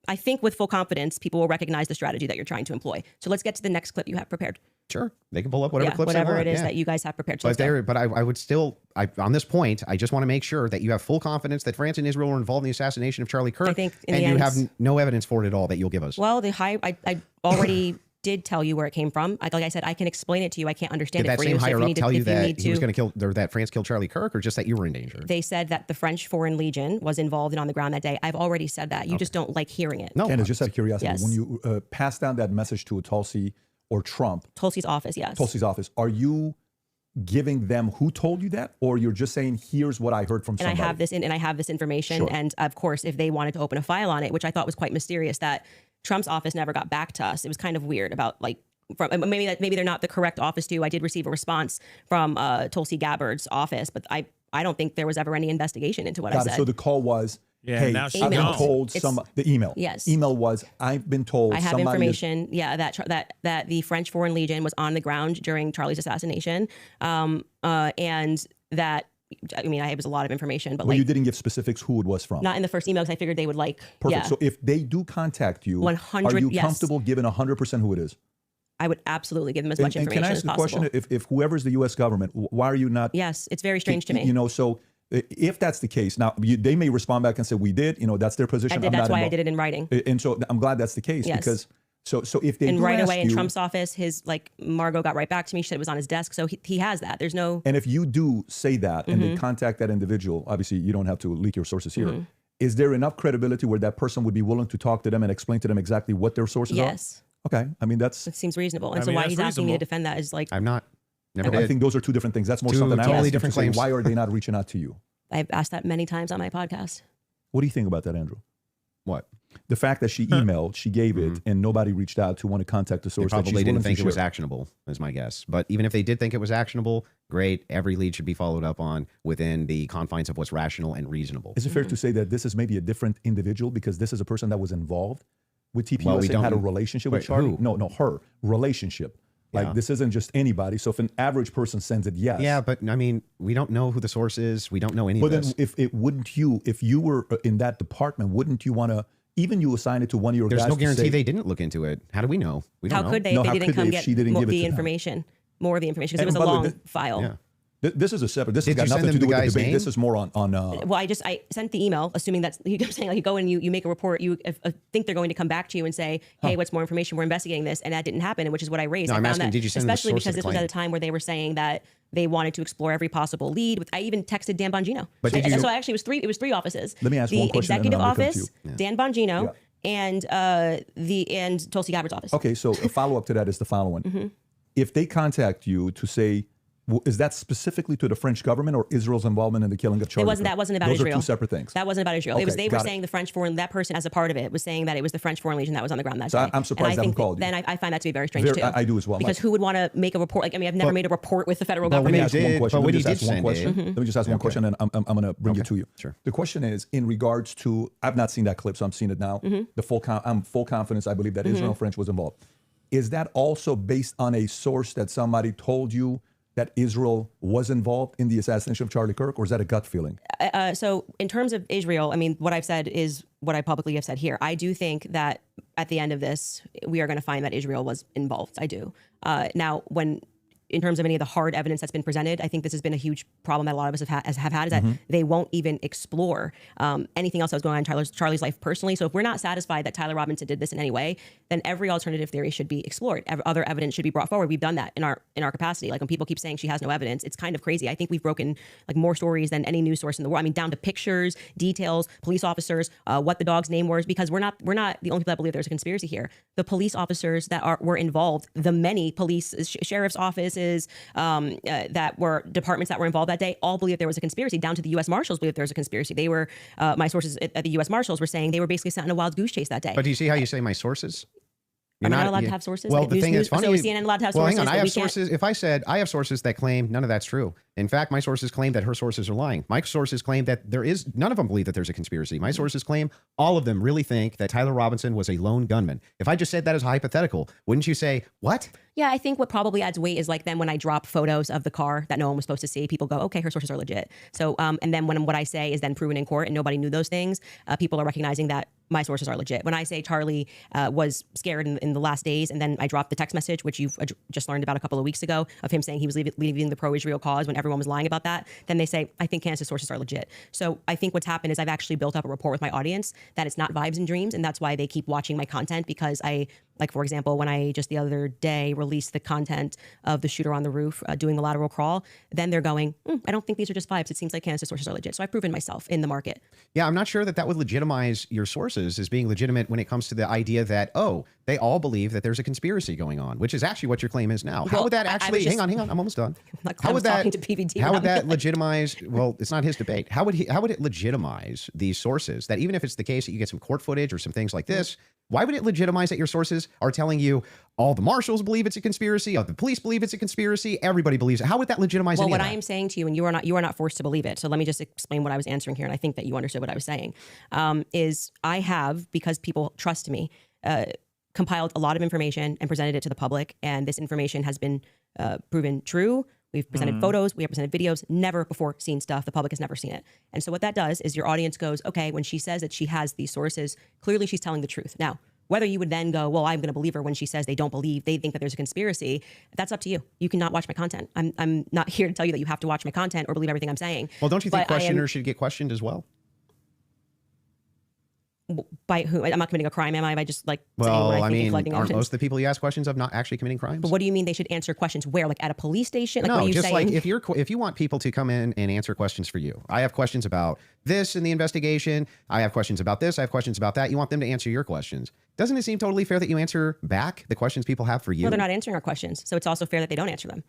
I think with full confidence, people will recognize the strategy that you're trying to employ. So let's get to the next clip you have prepared. Sure. They can pull up whatever clips they want. Whatever it is that you guys have prepared. So but I would still, on this point, I just want to make sure that you have full confidence that France and Israel were involved in the assassination of Charlie Kirk. I think and you have no evidence for it at all that you'll give us. Well, I already did tell you where it came from. Like I said, I can explain it to you. I can't understand it for you. Did that same higher up tell you that he was going to kill, or that France killed Charlie Kirk, or just that you were in danger? They said that the French Foreign Legion was involved and on the ground that day. I've already said that. You just don't like hearing it. No. Candace, just out of curiosity, yes. when you pass down that message to Tulsi or Trump. Tulsi's office, yes. Tulsi's office. Are you giving them who told you that, or you're just saying, here's what I heard from somebody? And I have this information. Sure. And of course, if they wanted to open a file on it, which I thought was quite mysterious, that Trump's office never got back to us. It was kind of weird about maybe they're not the correct office to. I did receive a response from Tulsi Gabbard's office, but I don't think there was ever any investigation into what I said. So the call was, hey, I've been told the email. Yes. Email was, I've been told I have information, that the French Foreign Legion was on the ground during Charlie's assassination. And that, it was a lot of information, but you didn't give specifics who it was from. Not in the first email because I figured they would Perfect. Yeah. So if they do contact you, 100, are you yes. comfortable giving 100% who it is? I would absolutely give them as much information as possible. Can I ask the question, if whoever's the U.S. government, why are you not? Yes, it's very strange to me. So if that's the case, now they may respond back and say, we did, that's their position. That's why I did it in writing. And so I'm glad that's the case because so if they and do right ask away in you, Trump's office, Margot got right back to me. She said it was on his desk. So he has that. There's no. And if you do say that and they contact that individual, obviously you don't have to leak your sources here. Is there enough credibility where that person would be willing to talk to them and explain to them exactly what their sources are? Yes. Okay. It seems reasonable. And so why he's asking me to defend that is like. I'm not. Never did. I think those are two different things. That's more something totally different claims. Why are they not reaching out to you? I've asked that many times on my podcast. What do you think about that, Andrew? What? The fact that she emailed, she gave it, and nobody reached out to want to contact the source. They probably didn't think it was actionable, is my guess. But even if they did think it was actionable, great. Every lead should be followed up on within the confines of what's rational and reasonable. Is it fair to say that this is maybe a different individual because this is a person that was involved with TPUSA and had a relationship with Charlie? Who? No, her relationship. Like this isn't just anybody. So if an average person sends it, yes. Yeah, but we don't know who the source is. We don't know any of this. But then if you were in that department, wouldn't you want to, even you assign it to one of your guys? There's no guarantee they didn't look into it. How do we know? We don't know. How could they if they didn't come get more of the information? Because it was a long file. Yeah. This is a separate. This has Did got you send nothing to them do the with the guy's debate. name? This is more on. Well, I sent the email, assuming that's you saying like you go and you make a report. You think they're going to come back to you and say, "Hey, what's more information? We're investigating this," and that didn't happen, which is what I raised. No, I I'm found asking, that, did you send them the especially source of because the this was at claim? a time where they were saying that they wanted to explore every possible lead. I even texted Dan Bongino. But did you- So actually, it was three offices. Let me ask the one question and then executive I'm gonna come office, to you. Dan Bongino, and Tulsi Gabbard's office. Okay, so a follow up to that is the following: if they contact you to say, is that specifically to the French government or Israel's involvement in the killing of Charlie? That wasn't about Those Israel. are two separate things. That wasn't about Israel. Okay, They were saying the French foreign. That person, as a part of it, was saying that it was the French Foreign Legion that was on the ground that So day. I'm surprised and I they haven't think called you. Then I find that to be very strange too. I do as well. Because who would want to make a report? Like, I mean, I've never made a report with the federal Let me government. ask one question. but Let when me he just ask did one send question. it- Let me just ask one question, and I'm going to bring it to you. Sure. The question is in regards to. I've not seen that clip, so I'm seeing it now. I'm full confidence. I believe that Israel French was involved. Is that also based on a source that somebody told you that Israel was involved in the assassination of Charlie Kirk, or is that a gut feeling? So in terms of Israel, I mean, what I've said is what I publicly have said here. I do think that at the end of this, we are going to find that Israel was involved. I do. Now, in terms of any of the hard evidence that's been presented, I think this has been a huge problem that a lot of us have had is that they won't even explore anything else that was going on in Charlie's life personally. So if we're not satisfied that Tyler Robinson did this in any way, then every alternative theory should be explored. Other evidence should be brought forward. We've done that in our capacity. Like when people keep saying she has no evidence, it's kind of crazy. I think we've broken like more stories than any news source in the world. I mean, down to pictures, details, police officers, what the dog's name was, because we're not the only people that believe there's a conspiracy here. The police officers that were involved, the many police sheriff's offices that were departments that were involved that day, all believe there was a conspiracy. Down to the U.S. Marshals believe there was a conspiracy. They were my sources at the U.S. Marshals were saying they were basically sent on a wild goose chase that day. But do you see how you say my sources? Am I not allowed to have sources? Well, Like the thing is funny. So is CNN allowed to have well, sources? hang on. I that have we can't- sources. If I said I have sources that claim none of that's true. In fact, my sources claim that her sources are lying. My sources claim that there is none of them believe that there's a conspiracy. My sources claim all of them really think that Tyler Robinson was a lone gunman. If I just said that as a hypothetical, wouldn't you say what? Yeah, I think what probably adds weight is like then when I drop photos of the car that no one was supposed to see, people go, okay, her sources are legit. So, and then when what I say is then proven in court and nobody knew those things, people are recognizing that my sources are legit. When I say Charlie was scared in the last days, and then I dropped the text message, which you've just learned about a couple of weeks ago, of him saying he was leaving the pro-Israel cause when everyone was lying about that, then they say, I think Candace's sources are legit. So I think what's happened is I've actually built up a rapport with my audience that it's not vibes and dreams, and that's why they keep watching my content, because like for example, when I just the other day released the content of the shooter on the roof doing the lateral crawl, then they're going, I don't think these are just vibes. It seems like Candace's sources are legit. So I've proven myself in the market. Yeah, I'm not sure that would legitimize your sources as being legitimate when it comes to the idea that, oh, they all believe that there's a conspiracy going on, which is actually what your claim is now. How would that actually, hang on, I'm almost done. How would that, how would that legitimize, well, it's not his debate. How would it legitimize these sources that even if it's the case that you get some court footage or some things like this, why would it legitimize that your sources are telling you all the marshals believe it's a conspiracy, all the police believe it's a conspiracy, everybody believes it? How would that legitimize any what of that? I am saying to you, and you are not forced to believe it. So let me just explain what I was answering here, and I think that you understood what I was saying. Is I have, because people trust me, compiled a lot of information and presented it to the public, and this information has been proven true. We've presented photos, we have presented videos, never before seen stuff. The public has never seen it. And so what that does is your audience goes, okay, when she says that she has these sources, clearly she's telling the truth. Now, whether you would then go, well, I'm going to believe her when she says they think that there's a conspiracy, that's up to you. You cannot watch my content. I'm not here to tell you that you have to watch my content or believe everything I'm saying. Well, don't you think questioners should get questioned as well? By who? I'm not committing a crime, am I? By just like saying Well, what I I think mean, and aren't most of the people you ask questions of not actually committing crimes? But what do you mean they should answer questions where? Like at a police station? Like No, what are you just saying? like if you want people to come in and answer questions for you. I have questions about this in the investigation. I have questions about this. I have questions about that. You want them to answer your questions. Doesn't it seem totally fair that you answer back the questions people have for you? Well, they're not answering our questions, so it's also fair that they don't answer them.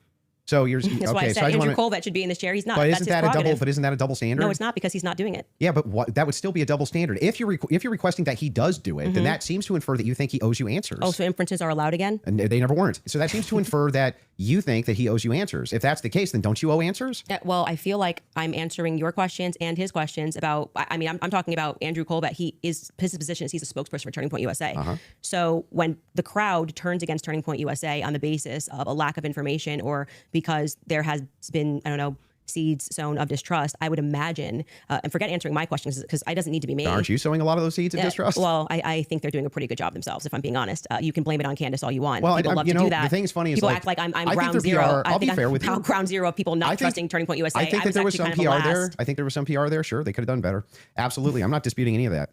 So you're That's okay. why I said so Andrew Colvett should be in this chair. He's not. But That's isn't his that a double? prerogative. But isn't that a double standard? No, it's not, because he's not doing it. Yeah, but that would still be a double standard. If you're requesting that he does do it, then that seems to infer that you think he owes you answers. Oh, so inferences are allowed again? And they never weren't. So that seems to infer that you think that he owes you answers. If that's the case, then don't you owe answers? Well, I feel like I'm answering your questions and his questions about, I mean, I'm talking about Andrew Colvett. His position is he's a spokesperson for Turning Point USA. So when the crowd turns against Turning Point USA on the basis of a lack of information or because there has been, I don't know, seeds sown of distrust, I would imagine, and forget answering my questions because I doesn't need to be me. Aren't you sowing a lot of those seeds of distrust? Well, I think they're doing a pretty good job themselves, if I'm being honest. You can blame it on Candace all you want. Well, people love to do that. The thing's funny is people like, act like I'm I ground think zero. PR, I I'll think be fair I'm with you. ground zero of people not trusting Turning Point USA. I think that there was some PR there. last. I think there was some PR there. Sure, they could have done better. Absolutely. I'm not disputing any of that.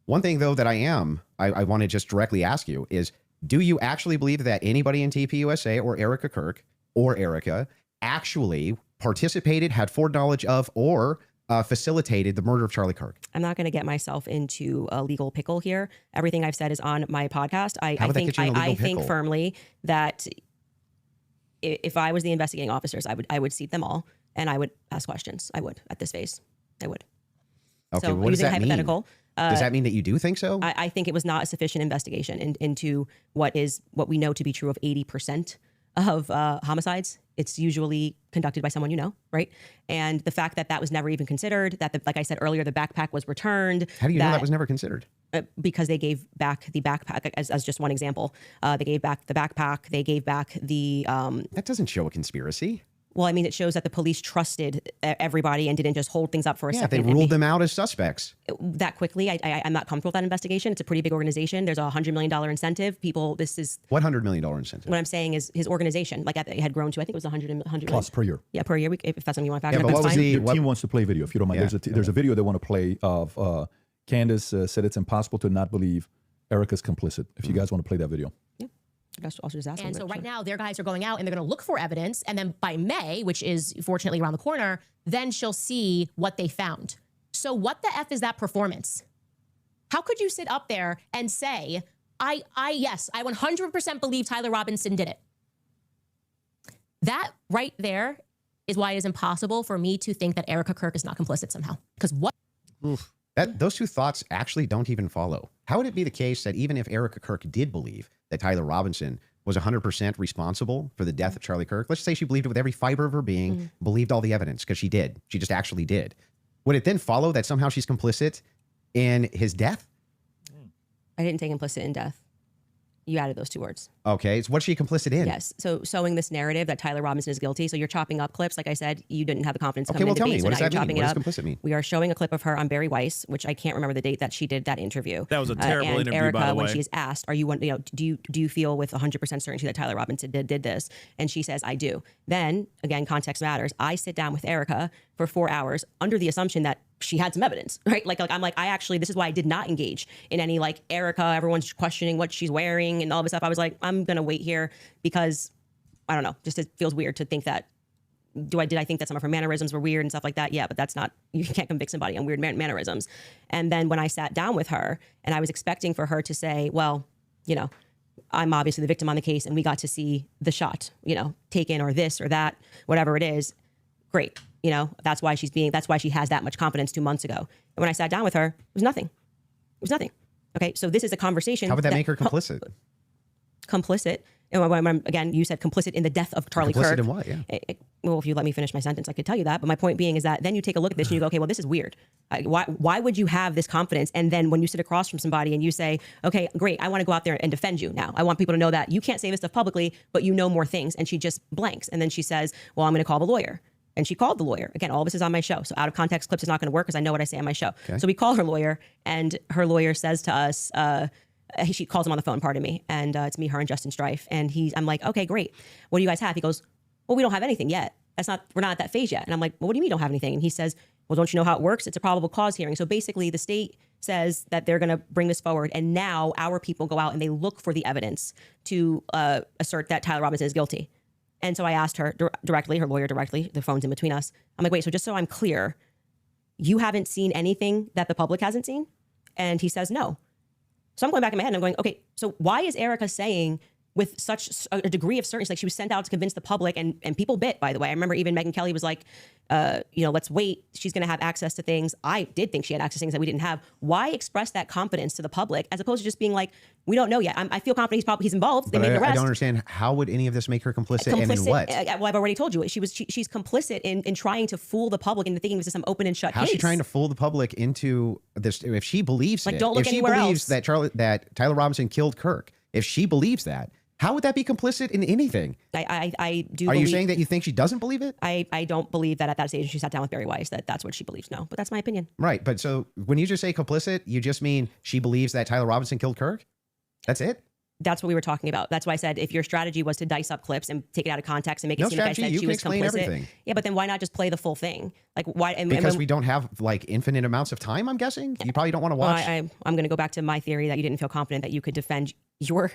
One thing, though, that I want to just directly ask you is, do you actually believe that anybody in TPUSA or Erica Kirk or Erica actually participated, had foreknowledge of, or facilitated the murder of Charlie Kirk? I'm not going to get myself into a legal pickle here. Everything I've said is on my podcast. I think firmly that if I was the investigating officers, I would seat them all and I would ask questions. I would at this phase. I would. Okay, so what does that hypothetical, mean? Does that mean that you do think so? I think it was not a sufficient investigation into what we know to be true of 80% of homicides. It's usually conducted by someone you know, right? And the fact that that was never even considered, that like I said earlier, the backpack was returned. How do you know that was never considered? Because they gave back the backpack, as just one example. They gave back the backpack. They gave back the... that doesn't show a conspiracy. Well, I mean, it shows that the police trusted everybody and didn't just hold things up for a second. Yeah, they ruled them out as suspects. That quickly, I'm not comfortable with that investigation. It's a pretty big organization. There's a $100 million incentive. What $100 million incentive? What I'm saying is his organization, like it had grown to, I think it was 100 plus per year. Yeah, per year. If that's something you want to factor. Yeah, but what was your team wants to play video, if you don't mind. Yeah. There's a video they want to play of Candace said it's impossible to not believe Erica's complicit. If you guys want to play that video. Yeah. Also just and so right now their guys are going out and they're going to look for evidence. And then by May, which is fortunately around the corner, then she'll see what they found. So what the F is that performance? How could you sit up there and say, yes, I 100% believe Tyler Robinson did it. That right there is why it is impossible for me to think that Erica Kirk is not complicit somehow. Because what? Oof. Those two thoughts actually don't even follow. How would it be the case that even if Erica Kirk did believe that Tyler Robinson was 100% responsible for the death of Charlie Kirk, let's say she believed it with every fiber of her being, believed all the evidence, because she did. She just actually did. Would it then follow that somehow she's complicit in his death? I didn't take implicit in death. You added those two words. Okay. So what's she complicit in? Yes. So sowing this narrative that Tyler Robinson is guilty. So you're chopping up clips. Like I said, you didn't have the confidence to come in tell debate. me. So What does now that you're mean? chopping What it does up. complicit mean? We are showing a clip of her on Barry Weiss, which I can't remember the date that she did that interview. That was a terrible and interview, Erica, by the way. when she's asked, do you feel with 100% certainty that Tyler Robinson did this? And she says, I do. Then, again, context matters. I sit down with Erica for 4 hours under the assumption that she had some evidence, right? This is why I did not engage in any Erica, everyone's questioning what she's wearing and all this stuff. I was like, I'm going to wait here because I don't know, just it feels weird to think that, did I think that some of her mannerisms were weird and stuff like that? Yeah, but that's not, you can't convict somebody on weird mannerisms. And then when I sat down with her and I was expecting for her to say, well, I'm obviously the victim on the case and we got to see the shot, taken or this or that, whatever it is. Great. That's why she has that much confidence 2 months ago. And when I sat down with her, it was nothing. It was nothing. Okay. So this is a conversation. How would that make her complicit? Complicit. And again, you said complicit in the death of Charlie Kirk. Complicit in what? Yeah. Well, if you let me finish my sentence, I could tell you that. But my point being is that then you take a look at this and you go, okay, well, this is weird. Why would you have this confidence? And then when you sit across from somebody and you say, okay, great, I want to go out there and defend you now. I want people to know that you can't say this stuff publicly, but you know more things. And she just blanks. And then she says, well, I'm going to call the lawyer. And she called the lawyer. Again, all this is on my show. So out of context clips is not going to work because I know what I say on my show. Okay. So we call her lawyer and her lawyer says to us, she calls him on the phone, pardon me. And it's me, her, and Justin Strife. And I'm like, okay, great. What do you guys have? He goes, well, we don't have anything yet. We're not at that phase yet. And I'm like, well, what do you mean you don't have anything? And he says, well, don't you know how it works? It's a probable cause hearing. So basically the state says that they're going to bring this forward. And now our people go out and they look for the evidence to assert that Tyler Robinson is guilty. And so I asked her directly, her lawyer directly, the phone's in between us. I'm like, wait, so just so I'm clear, you haven't seen anything that the public hasn't seen? And he says, no. So I'm going back in my head and I'm going, okay, so why is Erica saying with such a degree of certainty, she was sent out to convince the public and people bit, by the way. I remember even Megyn Kelly was like, let's wait. She's going to have access to things. I did think she had access to things that we didn't have. Why express that confidence to the public as opposed to just being like, we don't know yet. I feel confident he's involved. They made an arrest. I don't understand. How would any of this make her complicit and in what? Well, I've already told you. She's complicit in trying to fool the public into thinking this is some open and shut case. How's she trying to fool the public into this? If she believes don't look if she anywhere believes else. that Tyler Robinson killed Kirk, if she believes that, How would that be complicit in anything? I do. Are you saying that you think she doesn't believe it? I don't believe that at that stage she sat down with Barry Weiss that's what she believes. No, but that's my opinion. Right. But so when you just say complicit, you just mean she believes that Tyler Robinson killed Kirk? That's it? That's what we were talking about. That's why I said if your strategy was to dice up clips and take it out of context and make it seem like I said she was complicit. Everything. Yeah, but then why not just play the full thing? Like why? Because we don't have like infinite amounts of time. I'm guessing you probably don't want to watch. I'm going to go back to my theory that you didn't feel confident that you could defend your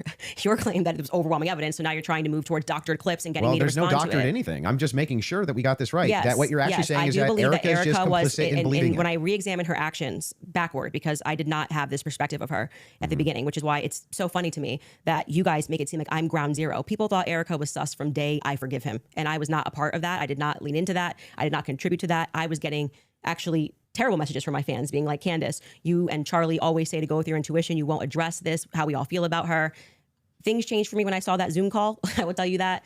claim that it was overwhelming evidence. So now you're trying to move towards doctored clips and getting me to respond to it. There's no doctored anything. I'm just making sure that we got this right. Yes, that what you're actually saying is that Erica is just complicit in believing it. When I re-examined her actions backward, because I did not have this perspective of her at the beginning, which is why it's so funny to me that you guys make it seem like I'm ground zero. People thought Erica was sus from day I forgive him. And I was not a part of that. I did not lean into that. I did not contribute to that. I was getting actually terrible messages from my fans being like, Candace, you and Charlie always say to go with your intuition. You won't address this, how we all feel about her. Things changed for me when I saw that Zoom call. I will tell you that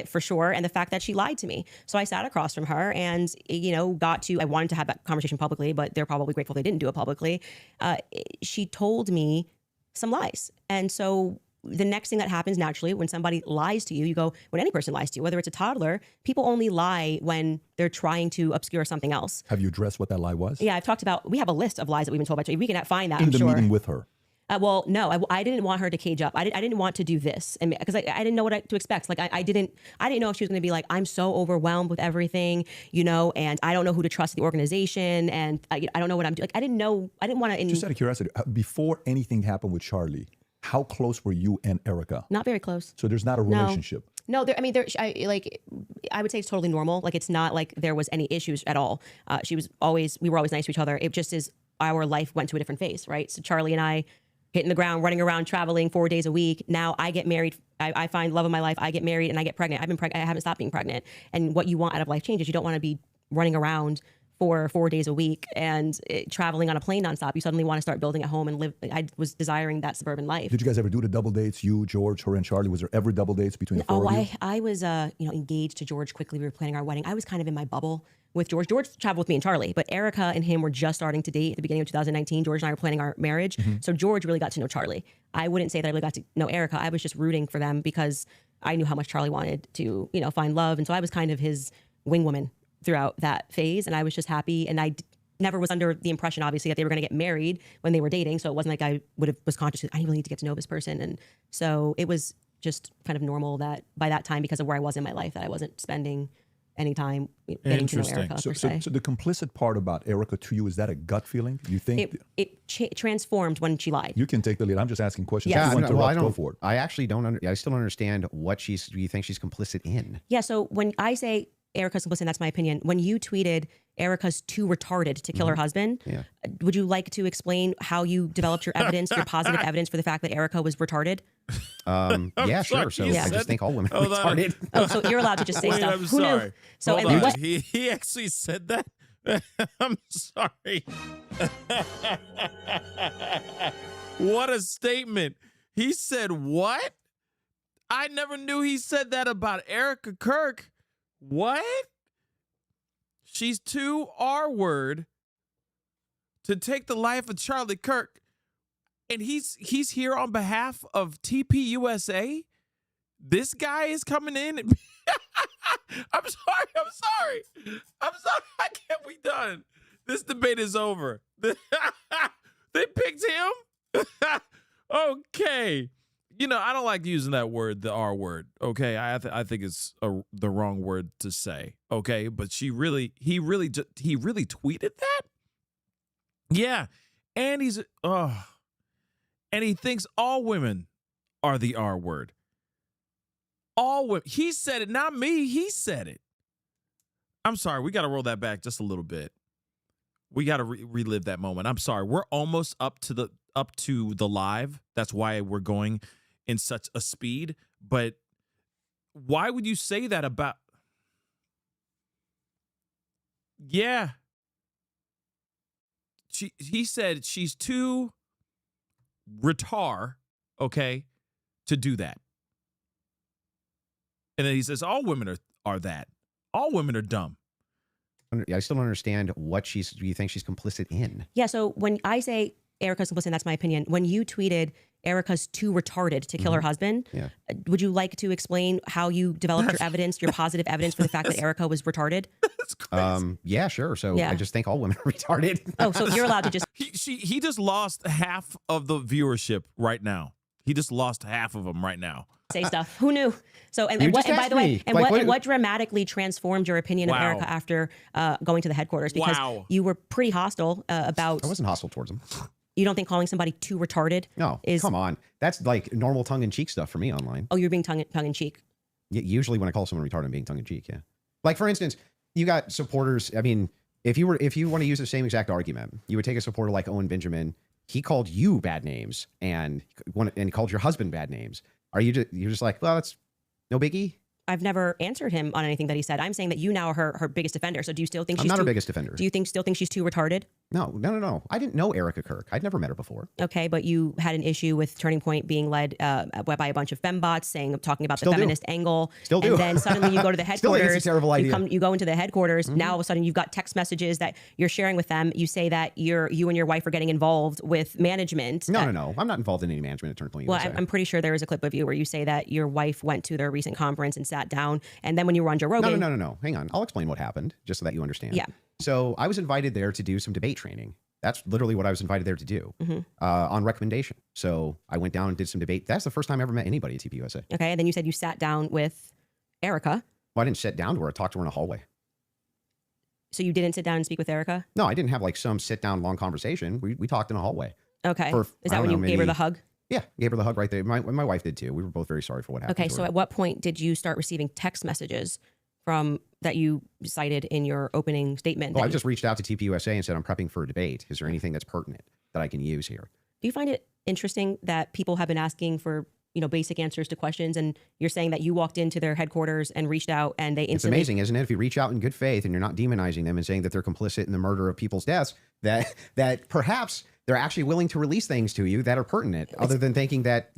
for sure. And the fact that she lied to me. So I sat across from her and, I wanted to have that conversation publicly, but they're probably grateful they didn't do it publicly. She told me some lies. And so the next thing that happens naturally when somebody lies to you, when any person lies to you, whether it's a toddler, people only lie when they're trying to obscure something else. Have you addressed what that lie was? Yeah, I've talked about, we have a list of lies that we've been told by. We can find that, in I'm the sure. meeting with her. Well, no, I didn't want her to cage up. I didn't want to do this, and because I didn't know what to expect. Like I didn't know if she was going to be like, I'm so overwhelmed with everything, and I don't know who to trust in the organization, and I don't know what I'm doing. Like I didn't know. I didn't want to. Just out of curiosity, before anything happened with Charlie, how close were you and Erica? Not very close. So there's not a relationship. No, I would say it's totally normal. Like it's not like there was any issues at all. We were always nice to each other. It just is our life went to a different phase, right? So Charlie and I. Hitting the ground, running around, traveling 4 days a week. Now I get married. I find love of my life. I get married and I get pregnant. I haven't stopped being pregnant. And what you want out of life changes. You don't want to be running around for 4 days a week and traveling on a plane nonstop. You suddenly want to start building a home and live. I was desiring that suburban life. Did you guys ever do the double dates? You, George, her, and Charlie. Was there ever double dates between the four of you? I was engaged to George quickly. We were planning our wedding. I was kind of in my bubble with George. George traveled with me and Charlie, but Erica and him were just starting to date at the beginning of 2019. George and I were planning our marriage. So George really got to know Charlie. I wouldn't say that I really got to know Erica. I was just rooting for them because I knew how much Charlie wanted to, find love. And so I was kind of his wing woman throughout that phase. And I was just happy. And I never was under the impression, obviously, that they were going to get married when they were dating. So it wasn't like I was conscious, I really need to get to know this person. And so it was just kind of normal that by that time, because of where I was in my life, that I wasn't spending any time getting to know Erica. So the complicit part about Erica to you, is that a gut feeling? You think it transformed when she lied? You can take the lead. I'm just asking questions. Yes. Go for it. I actually don't. I still don't understand what do you think she's complicit in? Yeah. So when I say Erica's complicit, that's my opinion. When you tweeted Erica's too retarded to kill her husband, would you like to explain how you developed your evidence, your positive evidence for the fact that Erica was retarded? Yeah, sure. So I just think all women are retarded. Oh, so you're allowed to just say stuff. I'm Who sorry. knew? So Hold on. He actually said that? I'm sorry. What a statement. He said what? I never knew he said that about Erica Kirk. What? She's too R-word to take the life of Charlie Kirk. And he's here on behalf of TPUSA. This guy is coming in. I'm sorry. I can't be done. This debate is over. They picked him? Okay. I don't like using that word, the R word. Okay, I think it's the wrong word to say. Okay, but he really tweeted that. Yeah, and and he thinks all women are the R word. All women. He said it, not me. He said it. I'm sorry. We got to roll that back just a little bit. We got to relive that moment. I'm sorry. We're almost up to the live. That's why we're going in such a speed. But why would you say that about? Yeah. He said she's too retard, okay, to do that. And then he says all women are that. All women are dumb. I still don't understand what do you think she's complicit in? Yeah, so when I say Erica's complicit, that's my opinion. When you tweeted Erica's too retarded to kill her husband. Yeah. Would you like to explain how you developed your evidence, your positive evidence for the fact that Erica was retarded? Yeah, sure. So Yeah. I just think all women are retarded. Oh, so you're allowed to just. He just lost half of the viewership right now. He just lost half of them right now. Say stuff. Who knew? So, and You what, just and by asked the way, me. and Like, what what- dramatically transformed your opinion of Wow. Erica after going to the headquarters? Because Wow. you were pretty hostile about. I wasn't hostile towards him. You don't think calling somebody too retarded? No, is come on. That's like normal tongue-in-cheek stuff for me online. Oh, you're being tongue in cheek. Usually when I call someone retarded, I'm being tongue-in-cheek, yeah. Like, for instance, you got supporters. I mean, if you want to use the same exact argument, you would take a supporter like Owen Benjamin. He called you bad names and called your husband bad names. Are you you're just like, well, that's no biggie? I've never answered him on anything that he said. I'm saying that you now are her biggest defender. So do you still think I'm she's not too, her biggest defender. Do you still think she's too retarded? No. I didn't know Erica Kirk. I'd never met her before. Okay, but you had an issue with Turning Point being led by a bunch of fembots talking about Still the do. feminist angle. Still do. And then suddenly you go to the Still think headquarters. it's a terrible idea. You go into the headquarters. Now all of a sudden you've got text messages that you're sharing with them. You say that you and your wife are getting involved with management. No. I'm not involved in any management at Turning Point. Well, USA. I'm pretty sure there is a clip of you where you say that your wife went to their recent conference and sat down. And then when you were on Joe Rogan. No. Hang on. I'll explain what happened just so that you understand. Yeah. So I was invited there to do some debate training. That's literally what I was invited there to do on recommendation. So I went down and did some debate. That's the first time I ever met anybody at TPUSA. Okay. And then you said you sat down with Erica. Well, I didn't sit down to her. I talked to her in a hallway. So you didn't sit down and speak with Erica? No, I didn't have like some sit down long conversation. We talked in a hallway. Okay. For, Is that when you gave her the hug? Yeah, gave her the hug right there. My wife did too. We were both very sorry for what happened. Okay, to so her. at what point did you start receiving text messages from that you cited in your opening statement? Well, I just reached out to TPUSA and said, I'm prepping for a debate. Is there anything that's pertinent that I can use here? Do you find it interesting that people have been asking for basic answers to questions, and you're saying that you walked into their headquarters and reached out and they instantly... It's amazing, isn't it? If you reach out in good faith and you're not demonizing them and saying that they're complicit in the murder of people's deaths, that perhaps they're actually willing to release things to you that are pertinent, other than thinking that,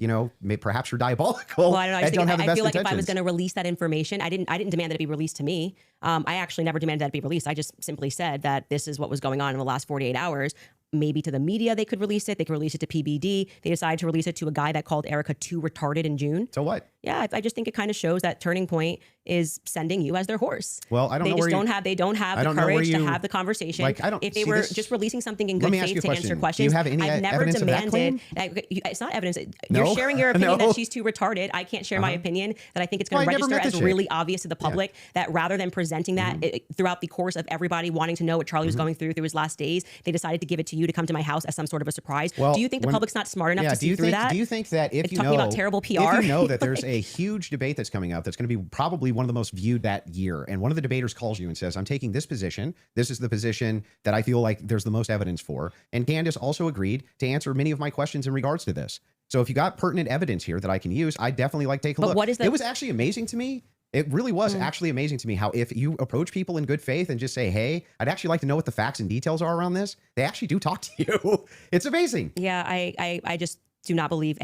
perhaps you're diabolical. Well, I don't know. I feel like if I was intentions. going to release that information, I didn't demand that it be released to me. I actually never demanded that it be released. I just simply said that this is what was going on in the last 48 hours. Maybe to the media they could release it. They could release it to PBD. They decided to release it to a guy that called Erica too retarded in June. So what? Yeah, I just think it kind of shows that Turning Point is sending you as their horse. Well, I don't know They where just you- don't have I the don't know where courage to you- have the conversation. Like, I don't- if they see, were this- just releasing something in Let good me ask faith you a to answer question. questions. Do you have any I've never evidence of that demanded. It's not evidence. You're sharing your opinion No. that she's too retarded. I can't share my opinion that I think it's going Well, to I never register met the as chick. really obvious to the public. That rather than presenting that throughout the course of everybody wanting to know what Charlie was going through his last days, they decided to give it to you to come to my house as some sort of a surprise. Well, do you think the public's not smart enough to see through that? Do you think that if It's you talking know about terrible PR? if you know that there's a huge debate that's coming up that's going to be probably one of the most viewed that year, and one of the debaters calls you and says, I'm taking this position. This is the position that I feel like there's the most evidence for. And Candace also agreed to answer many of my questions in regards to this. So if you got pertinent evidence here that I can use, I'd definitely like to take a look. What is It was actually amazing to me. It really was actually amazing to me how if you approach people in good faith and just say, hey, I'd actually like to know what the facts and details are around this, they actually do talk to you. It's amazing. Yeah, I just do not believe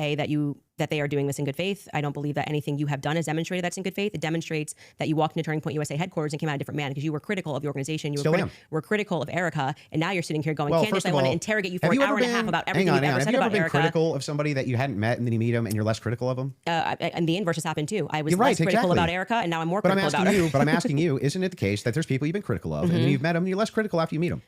that they are doing this in good faith. I don't believe that anything you have done has demonstrated that's in good faith. It demonstrates that you walked into Turning Point USA headquarters and came out a different man because you were critical of the organization. You were critical of Erica, and now you're sitting here going, Candace, I want to interrogate you for an hour and a half about everything you've ever said about Erica. Have you ever been critical of somebody that you hadn't met and then you meet them and you're less critical of them? And the inverse has happened too. I was You're right, less critical exactly. about Erica, and now I'm more But I'm critical asking about you. But I'm asking you, isn't it the case that there's people you've been critical of, and then you've met them and you're less critical after you meet them?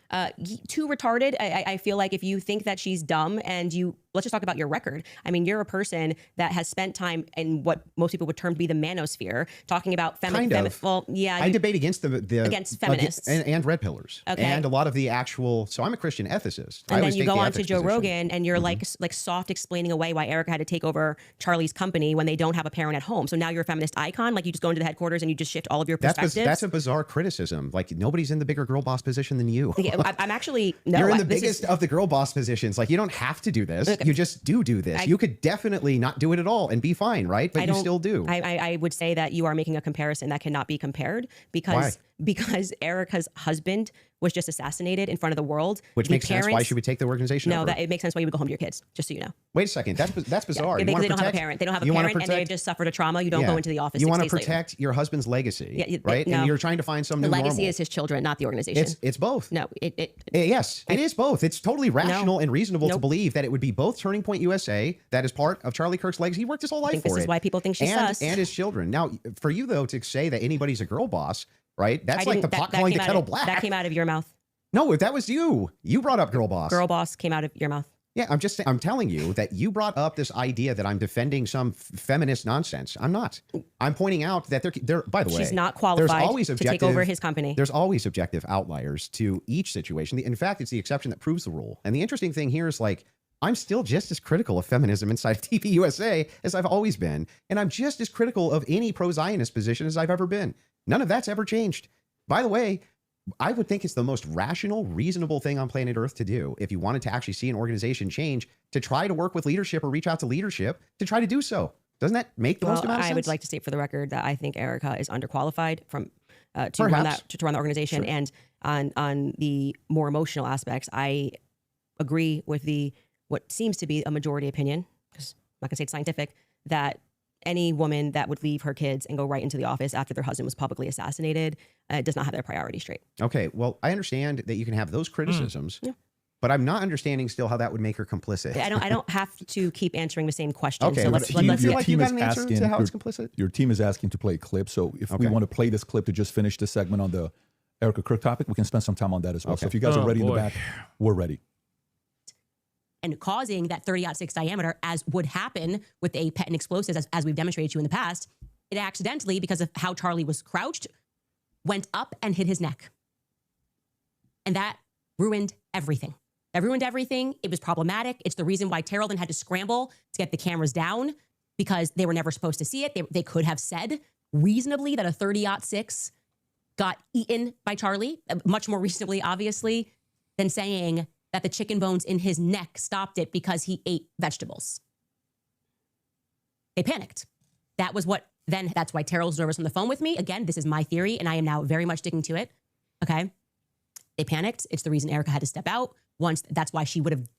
Too retarded. I feel like if you think that she's dumb and let's just talk about your record. I mean, you're a person that has spent time in what most people would term to be the manosphere, talking about feminism. Well, yeah. I debate against against feminists and red pillars, and a lot of the actual. So I'm a Christian ethicist. And then you go on to Joe Rogan, and you're like soft explaining away why Erica had to take over Charlie's company when they don't have a parent at home. So now you're a feminist icon. Like you just go into the headquarters and you just shift all of your perspectives. That's a bizarre criticism. Like nobody's in the bigger girl boss position than you. I'm actually no. You're in the biggest of the girl boss positions. Like you don't have to do this. Okay. You just do this. You could definitely not do it at all and be fine, right? But you still do. I would say that you are making a comparison that cannot be compared because Erica's husband was just assassinated in front of the world. Which the makes sense why she would take the organization No, over. that it makes sense why you would go home to your kids, just so you know. Wait a second. That's bizarre. Yeah, because they don't have a parent. They don't have a parent and they've just suffered a trauma. You don't go into the office. You want to protect your husband's legacy, right? No. And you're trying to find some new The legacy normal. is his children, not the organization. It's both. No, yes, it is both. It's totally rational and reasonable to believe that it would be both Turning Point USA that is part of Charlie Kirk's legacy. He worked his whole life I think for this it. is why people think she's sus. And his children. Now, for you though to say that anybody's a girl boss, right? That's I like the didn't- pot that calling came the out kettle of- black. That came out of your mouth. No, that was you. You brought up girl boss. Girl boss came out of your mouth. Yeah, I'm telling you that you brought up this idea that I'm defending some feminist nonsense. I'm not. I'm pointing out that they're by the way, She's not qualified there's always to take over his company. There's always objective outliers to each situation. In fact, it's the exception that proves the rule. And the interesting thing here is like, I'm still just as critical of feminism inside of TV USA as I've always been. And I'm just as critical of any pro-Zionist position as I've ever been. None of that's ever changed. By the way, I would think it's the most rational, reasonable thing on planet Earth to do if you wanted to actually see an organization change, to try to work with leadership or reach out to leadership to try to do so. Doesn't that make the most amount of sense? I would like to state for the record that I think Erica is underqualified to run the organization. Sure. And on the more emotional aspects, I agree with what seems to be a majority opinion, because I'm not gonna say it's scientific, that any woman that would leave her kids and go right into the office after their husband was publicly assassinated does not have their priorities straight. Okay, well, I understand that you can have those criticisms, but I'm not understanding still how that would make her complicit. I don't have to keep answering the same question. Okay, so let's feel like you got an answer to how it's complicit? Your team is asking to play a clip. So if we want to play this clip to just finish this segment on the Erica Kirk topic, we can spend some time on that as well. Okay. So if you guys are ready in the back, we're ready. And causing that 30-06 diameter, as would happen with a pet and explosives, as we've demonstrated to you in the past, it accidentally, because of how Charlie was crouched, went up and hit his neck. And that ruined everything. That ruined everything. It was problematic. It's the reason why Terrell then had to scramble to get the cameras down, because they were never supposed to see it. They could have said reasonably that a 30-06 got eaten by Charlie, much more reasonably, obviously, than saying that the chicken bones in his neck stopped it because he ate vegetables. They panicked. That's why Terrell's nervous on the phone with me. Again, this is my theory, and I am now very much sticking to it. Okay. They panicked. It's the reason Erica had to step out. That's why she would have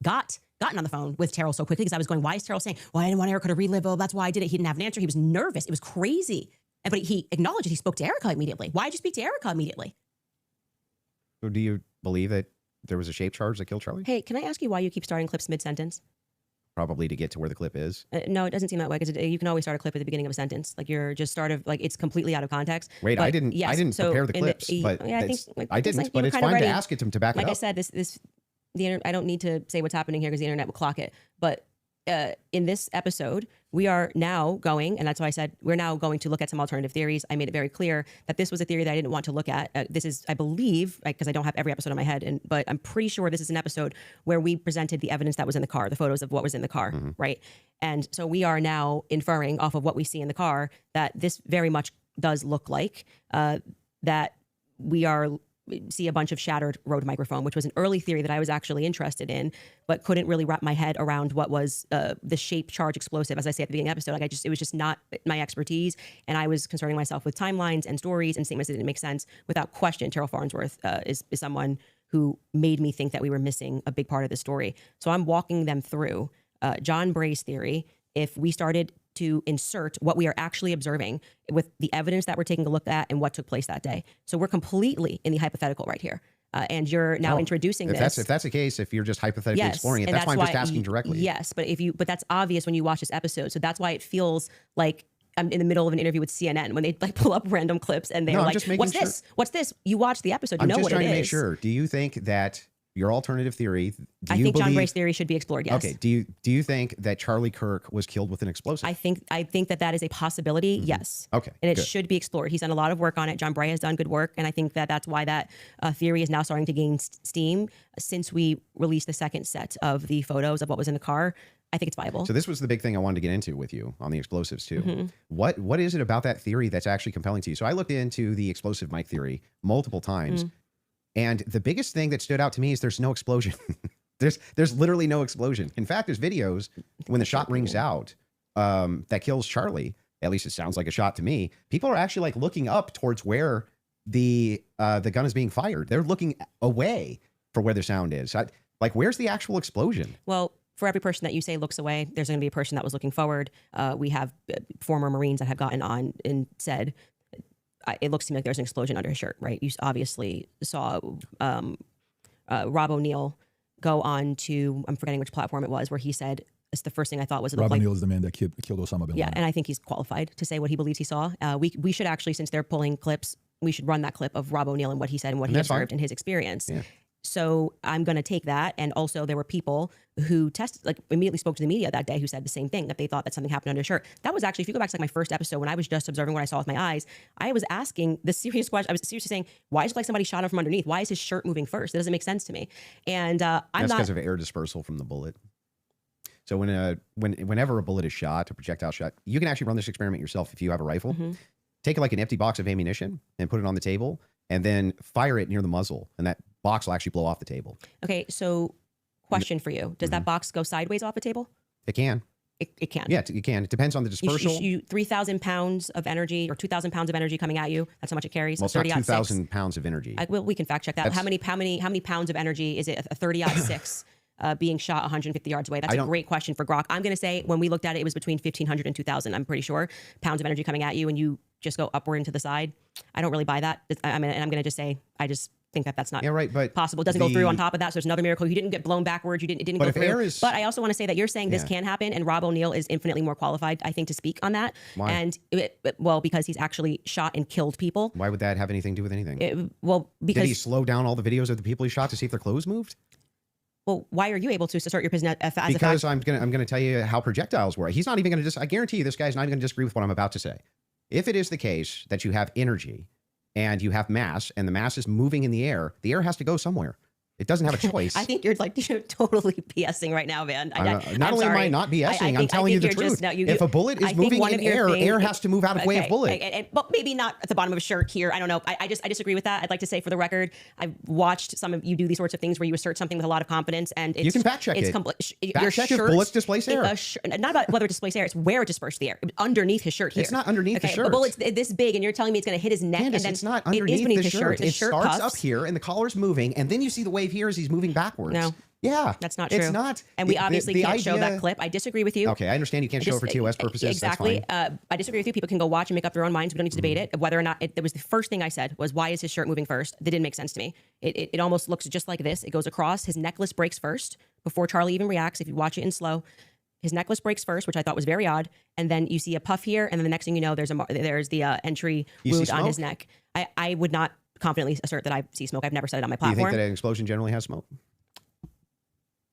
gotten on the phone with Terrell so quickly, because I was going, why is Terrell saying, well, I didn't want Erica to relive. Oh, that's why I did it. He didn't have an answer. He was nervous. It was crazy. But he acknowledged it. He spoke to Erica immediately. Why did you speak to Erica immediately? So do you believe that there was a shape charge that killed Charlie? Hey, can I ask you why you keep starting clips mid-sentence? Probably to get to where the clip is. No, it doesn't seem that way, because you can always start a clip at the beginning of a sentence. Like you're just it's completely out of context. Wait, but I didn't prepare the clips, but I didn't. But it's fine to ask it to back it up. Like I said, I don't need to say what's happening here because the internet will clock it. But in this episode, we are now going, and that's why I said we're now going to look at some alternative theories. I made it very clear that this was a theory that I didn't want to look at. This is, I believe, because I don't have every episode in my head, but I'm pretty sure this is an episode where we presented the evidence that was in the car, the photos of what was in the car, right? And so we are now inferring off of what we see in the car that this very much does look like that we see a bunch of shattered Rode microphone, which was an early theory that I was actually interested in, but couldn't really wrap my head around what was the shape charge explosive. As I say at the beginning of the episode, it was just not my expertise. And I was concerning myself with timelines and stories and statements that didn't make sense. Without question, Terrell Farnsworth is someone who made me think that we were missing a big part of the story. So I'm walking them through John Bray's theory. If we started to insert what we are actually observing with the evidence that we're taking a look at and what took place that day. So we're completely in the hypothetical right here. And you're now introducing this. If that's the case, if you're just hypothetically exploring it, that's why I'm just asking directly. Yes, but that's obvious when you watch this episode. So that's why it feels like I'm in the middle of an interview with CNN when they pull up random clips and they're like, what's this? What's this? You watch the episode, you know what it is. I'm just trying to make sure. Do you think that your alternative theory, I think John Bray's theory should be explored, yes. Okay. Do you think that Charlie Kirk was killed with an explosive? I think that is a possibility, yes. Okay. And it should be explored. He's done a lot of work on it. John Bray has done good work. And I think that's why that theory is now starting to gain steam since we released the second set of the photos of what was in the car. I think it's viable. So this was the big thing I wanted to get into with you on the explosives too. What is it about that theory that's actually compelling to you? So I looked into the explosive mic theory multiple times. And the biggest thing that stood out to me is there's no explosion. there's literally no explosion. In fact, there's videos when the shot rings out that kills Charlie. At least it sounds like a shot to me. People are actually like looking up towards where the gun is being fired. They're looking away for where the sound is. Like, where's the actual explosion? Well, for every person that you say looks away, there's going to be a person that was looking forward. We have former Marines that have gotten on and said, it looks to me like there's an explosion under his shirt, right? You obviously saw Rob O'Neill go on to, I'm forgetting which platform it was, where he said, it's the first thing I thought was... Rob O'Neill is the man that killed Osama bin Laden. Yeah, and I think he's qualified to say what he believes he saw. We should actually, since they're pulling clips, we should run that clip of Rob O'Neill and what he said and what he observed in his experience. Yeah. So I'm going to take that. And also there were people who immediately spoke to the media that day who said the same thing, that they thought that something happened under his shirt. That was actually, if you go back to my first episode, when I was just observing what I saw with my eyes, I was asking the serious question. I was seriously saying, why is it like somebody shot him from underneath? Why is his shirt moving first? That doesn't make sense to me. And That's because of air dispersal from the bullet. So whenever a bullet is shot, a projectile shot, you can actually run this experiment yourself if you have a rifle. Mm-hmm. Take like an empty box of ammunition and put it on the table and then fire it near the muzzle, and that box will actually blow off the table. Okay, so question for you. Does that box go sideways off a table? It can. It can. Yeah, it can. It depends on the dispersal. You 3,000 pounds of energy or 2,000 pounds of energy coming at you. That's how much it carries. Well, it's not 2,000 pounds of energy. Well, we can fact check that. How many pounds of energy is it? A 30-6 being shot 150 yards away. That's a great question for Grok. I'm going to say when we looked at it, it was between 1,500 and 2,000. I'm pretty sure pounds of energy coming at you, and you just go upward and to the side. I don't really buy that. And I'm going to just say I just think that that's not possible. It doesn't go through on top of that. So there's another miracle. You didn't get blown backwards. It didn't go through. But I also want to say that you're saying this can happen, and Rob O'Neill is infinitely more qualified, I think, to speak on that. Why? And because he's actually shot and killed people. Why would that have anything to do with anything? Because did he slow down all the videos of the people he shot to see if their clothes moved? Well, why are you able to start your business as because I'm gonna tell you how projectiles work. He's not even gonna I guarantee you this guy's not even gonna disagree with what I'm about to say. If it is the case that you have energy and you have mass and the mass is moving in the air has to go somewhere. It doesn't have a choice. I think you're totally BSing right now, man. Not only am I not BSing, I'm telling you the truth. If a bullet is moving in air has to move out of way of bullet. But maybe not at the bottom of a shirt here. I don't know. I disagree with that. I'd like to say for the record, I've watched some of you do these sorts of things where you assert something with a lot of confidence, and you can fact check it. Your shirt, if bullets displace air. Not about whether it displaces air. It's where it dispersed the air. Underneath his shirt here. It's not underneath the shirt. The bullet's this big, and you're telling me it's going to hit his neck. Candace, and then it's not underneath the shirt. It starts up here, and the collar's moving, and then you see the wave here as he's moving backwards. No. Yeah. That's not true. It's not. And we obviously can't show that clip. I disagree with you. Okay, I understand you can't show it for TOS purposes. Exactly. That's fine. I disagree with you. People can go watch and make up their own minds. We don't need to debate it. Whether or not it was the first thing I said was, why is his shirt moving first? That didn't make sense to me. It almost looks just like this. It goes across. His necklace breaks first before Charlie even reacts. If you watch it in slow, his necklace breaks first, which I thought was very odd. And then you see a puff here. And then the next thing you know, there's the entry wound on his neck. I would not confidently assert that I see smoke. I've never said it on my platform. Do you think that an explosion generally has smoke?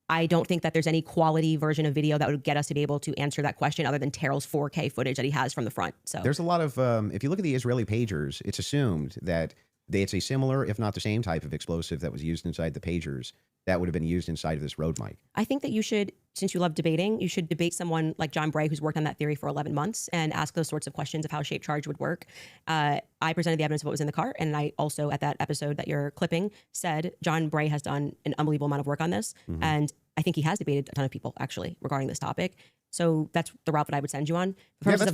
I don't think that there's any quality version of video that would get us to be able to answer that question other than Terrell's 4K footage that he has from the front. So there's a lot of, if you look at the Israeli pagers, it's assumed that it's a similar, if not the same type of explosive that was used inside the pagers that would have been used inside of this road mic. I think that you should, since you love debating, you should debate someone like John Bray, who's worked on that theory for 11 months, and ask those sorts of questions of how shaped charge would work. I presented the evidence of what was in the car, and I also, at that episode that you're clipping, said John Bray has done an unbelievable amount of work on this, and I think he has debated a ton of people, actually, regarding this topic. So that's the route that I would send you on. For the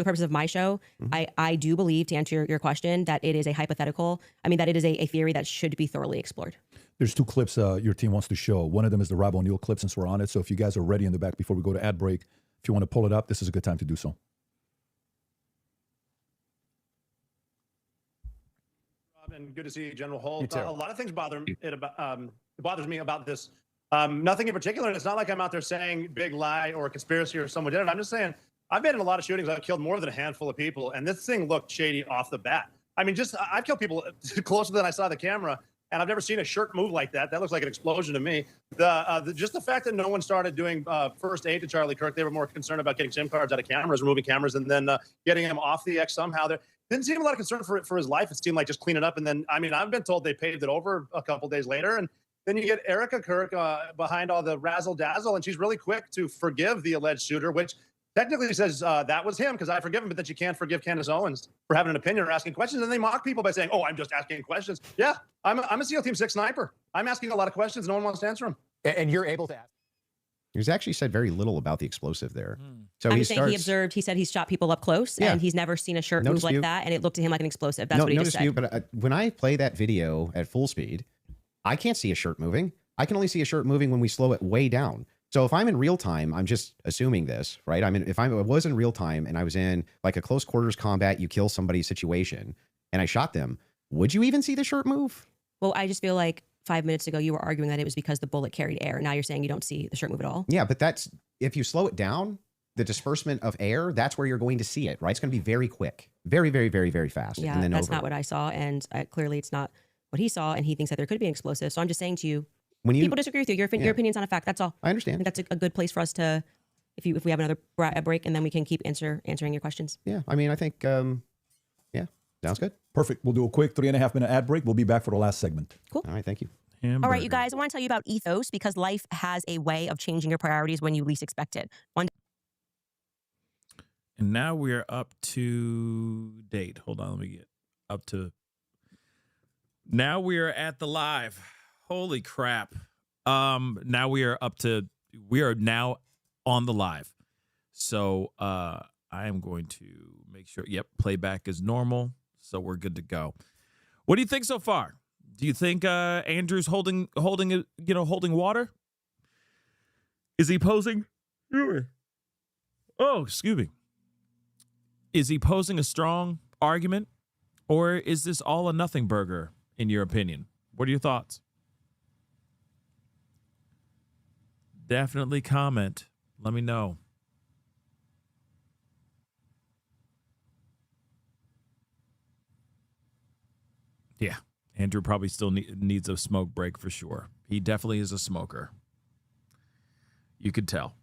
purposes of my show, I do believe, to answer your question, that it is a hypothetical. I mean, that it is a theory that should be thoroughly explored. There's two clips your team wants to show. One of them is the Rob O'Neill clip, since we're on it. So if you guys are ready in the back before we go to ad break, if you want to pull it up, this is a good time to do so. And good to see you, General Holt. A lot of things bothers me about this. Nothing in particular. And it's not like I'm out there saying big lie or conspiracy or someone did it. I'm just saying I've been in a lot of shootings. I've killed more than a handful of people, and this thing looked shady off the bat. I mean, I've killed people closer than I saw the camera, and I've never seen a shirt move like that. That looks like an explosion to me. Just the fact that no one started doing first aid to Charlie Kirk, they were more concerned about getting SIM cards out of cameras, removing cameras, and then getting him off the X somehow. There didn't seem a lot of concern for his life. It seemed like just clean it up. And then, I mean, I've been told they paved it over a couple days later. And then you get Erica Kirk behind all the razzle dazzle, and she's really quick to forgive the alleged shooter, which technically says that was him because I forgive him, but that you can't forgive Candace Owens for having an opinion or asking questions. And they mock people by saying, "Oh, I'm just asking questions." Yeah, I'm a SEAL Team 6 sniper. I'm asking a lot of questions. No one wants to answer them. And you're able to ask. He's actually said very little about the explosive there. So I'm he just saying starts, he observed, he said he's shot people up close and he's never seen a shirt No move like dispute. that. And it looked to him like an explosive. That's what he no just dispute, said. but when I play that video at full speed, I can't see a shirt moving. I can only see a shirt moving when we slow it way down. So if I'm in real time, I'm just assuming this, right? I mean, if I was in real time and I was in like a close quarters combat, you kill somebody situation, and I shot them, would you even see the shirt move? Well, I just feel like 5 minutes ago you were arguing that it was because the bullet carried air. Now you're saying you don't see the shirt move at all. Yeah, but that's, if you slow it down, the disbursement of air, that's where you're going to see it, right? It's going to be very quick, very, very, very, very fast. Yeah, and then that's over. not what I saw. And clearly it's not what he saw. And he thinks that there could be an explosive. So I'm just saying to you, when you people disagree with you. Your opinion's not a fact. That's all. I understand. I think that's a good place for us to, if we have another break, and then we can keep answering your questions. Yeah, I mean, I think, yeah, sounds good. Perfect. We'll do a quick 3.5-minute ad break. We'll be back for the last segment. Cool. All right, thank you. All right, you guys, I want to tell you about Ethos because life has a way of changing your priorities when you least expect it. And now we're up to date. Hold on, let me get up to. Now we are at the live. Holy crap. Now we are now on the live. So I am going to make sure, playback is normal. So we're good to go. What do you think so far? Do you think Andrew's holding water? Is he posing? Oh, excuse me. Is he posing a strong argument, or is this all a nothing burger in your opinion? What are your thoughts? Definitely comment. Let me know. Yeah, Andrew probably still needs a smoke break for sure. He definitely is a smoker. You could tell.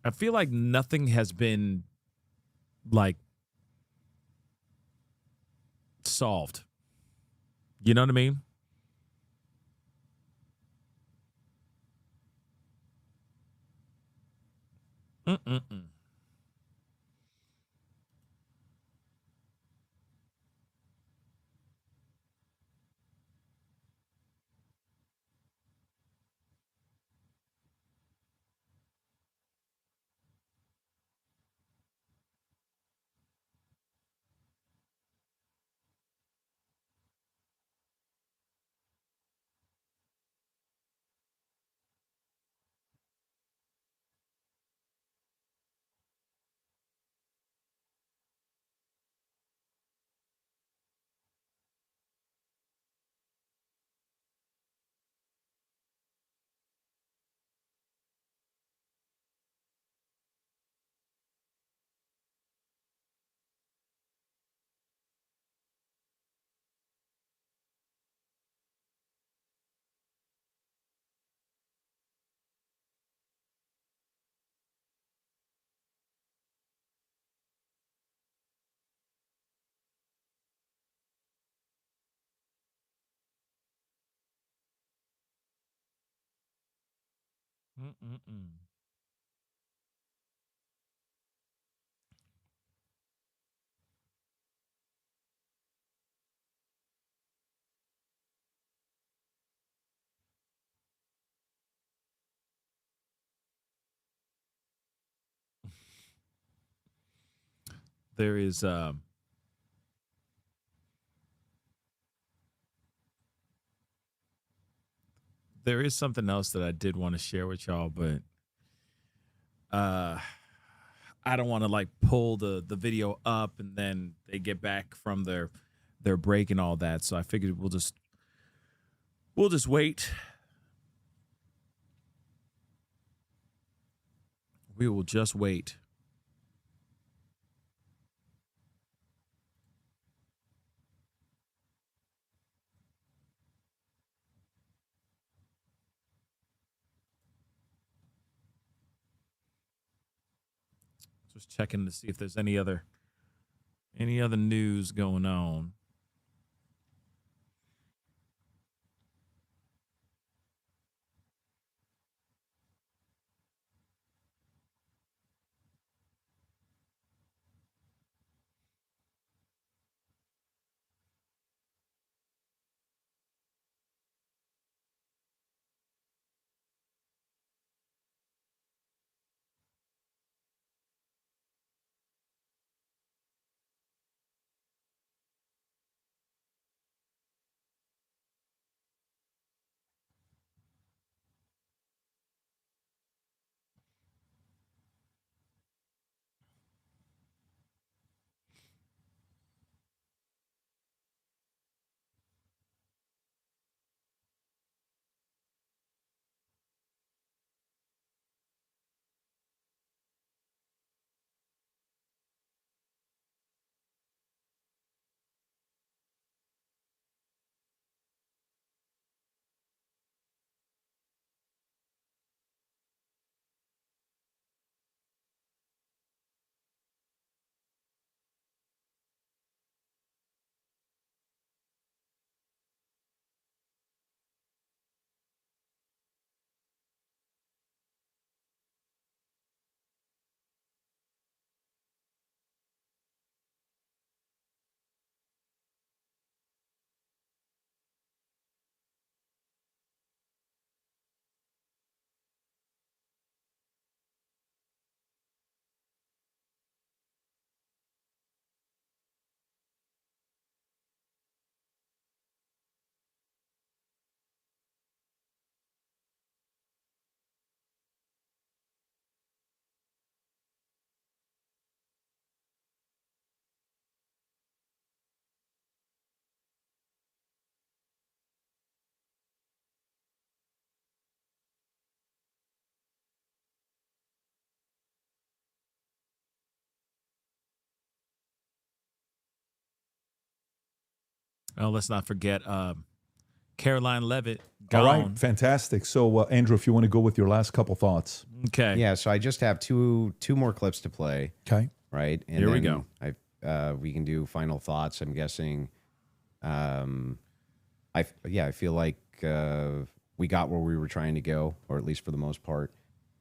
I feel like nothing has been like solved. You know what I mean? Mm-mm-mm. Mm-mm-mm. There is something else that I did want to share with y'all, but I don't want to like pull the video up and then they get back from their break and all that. So I figured we'll just wait. We will just wait. Just checking to see if there's any other news going on. Oh, let's not forget Caroline Levitt. Gone. All right, fantastic. So, Andrew, if you want to go with your last couple thoughts. Okay. Yeah, so I just have two more clips to play. Okay. Right? And Here we then go. we can do final thoughts. I'm guessing. I feel like we got where we were trying to go, or at least for the most part.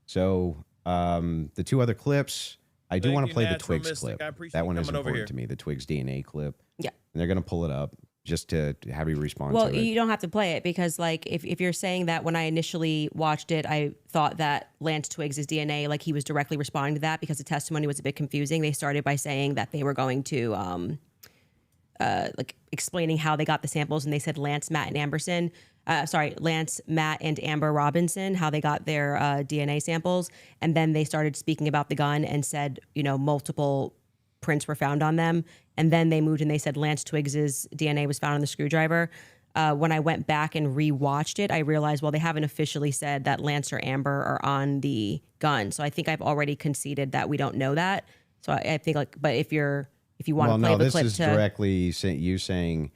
So the two other clips, I do want to play the Twigs clip. That one is important to me, the Twigs DNA clip. Yeah. And they're going to pull it up just to have you respond Well, to it. you don't have to play it because, like, if you're saying that when I initially watched it, I thought that Lance Twiggs' DNA, like, he was directly responding to that because the testimony was a bit confusing. They started by saying that they were going to, like, explaining how they got the samples, and they said Lance, Matt, and Amber Robinson, how they got their DNA samples. And then they started speaking about the gun and said, you know, multiple prints were found on them. And then they moved and they said Lance Twiggs's DNA was found on the screwdriver. When I went back and rewatched it, I realized, well, they haven't officially said that Lance or Amber are on the gun. So I think I've already conceded that we don't know that. So I think, like, but if you want to play the clip, this is directly you saying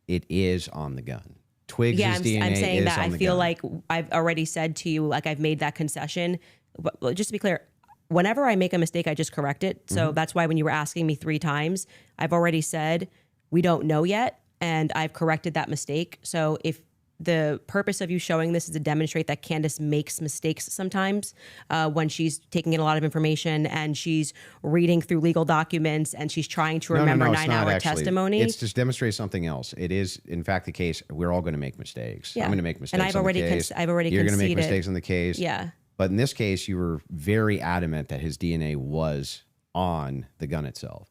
it is on the gun. Twigs' DNA I'm saying is that on I the feel gun. like I've already said to you, like, I've made that concession. But just to be clear, whenever I make a mistake, I just correct it. So that's why when you were asking me 3 times, I've already said we don't know yet, and I've corrected that mistake. So if the purpose of you showing this is to demonstrate that Candace makes mistakes sometimes when she's taking in a lot of information and she's reading through legal documents and she's trying to remember 9-hour testimony. It's to demonstrate something else. It is, in fact, the case. We're all going to make mistakes. Yeah. I'm going to make mistakes. And I've already You're conceded. going to make mistakes on the case. Yeah. But in this case, you were very adamant that his DNA was on the gun itself.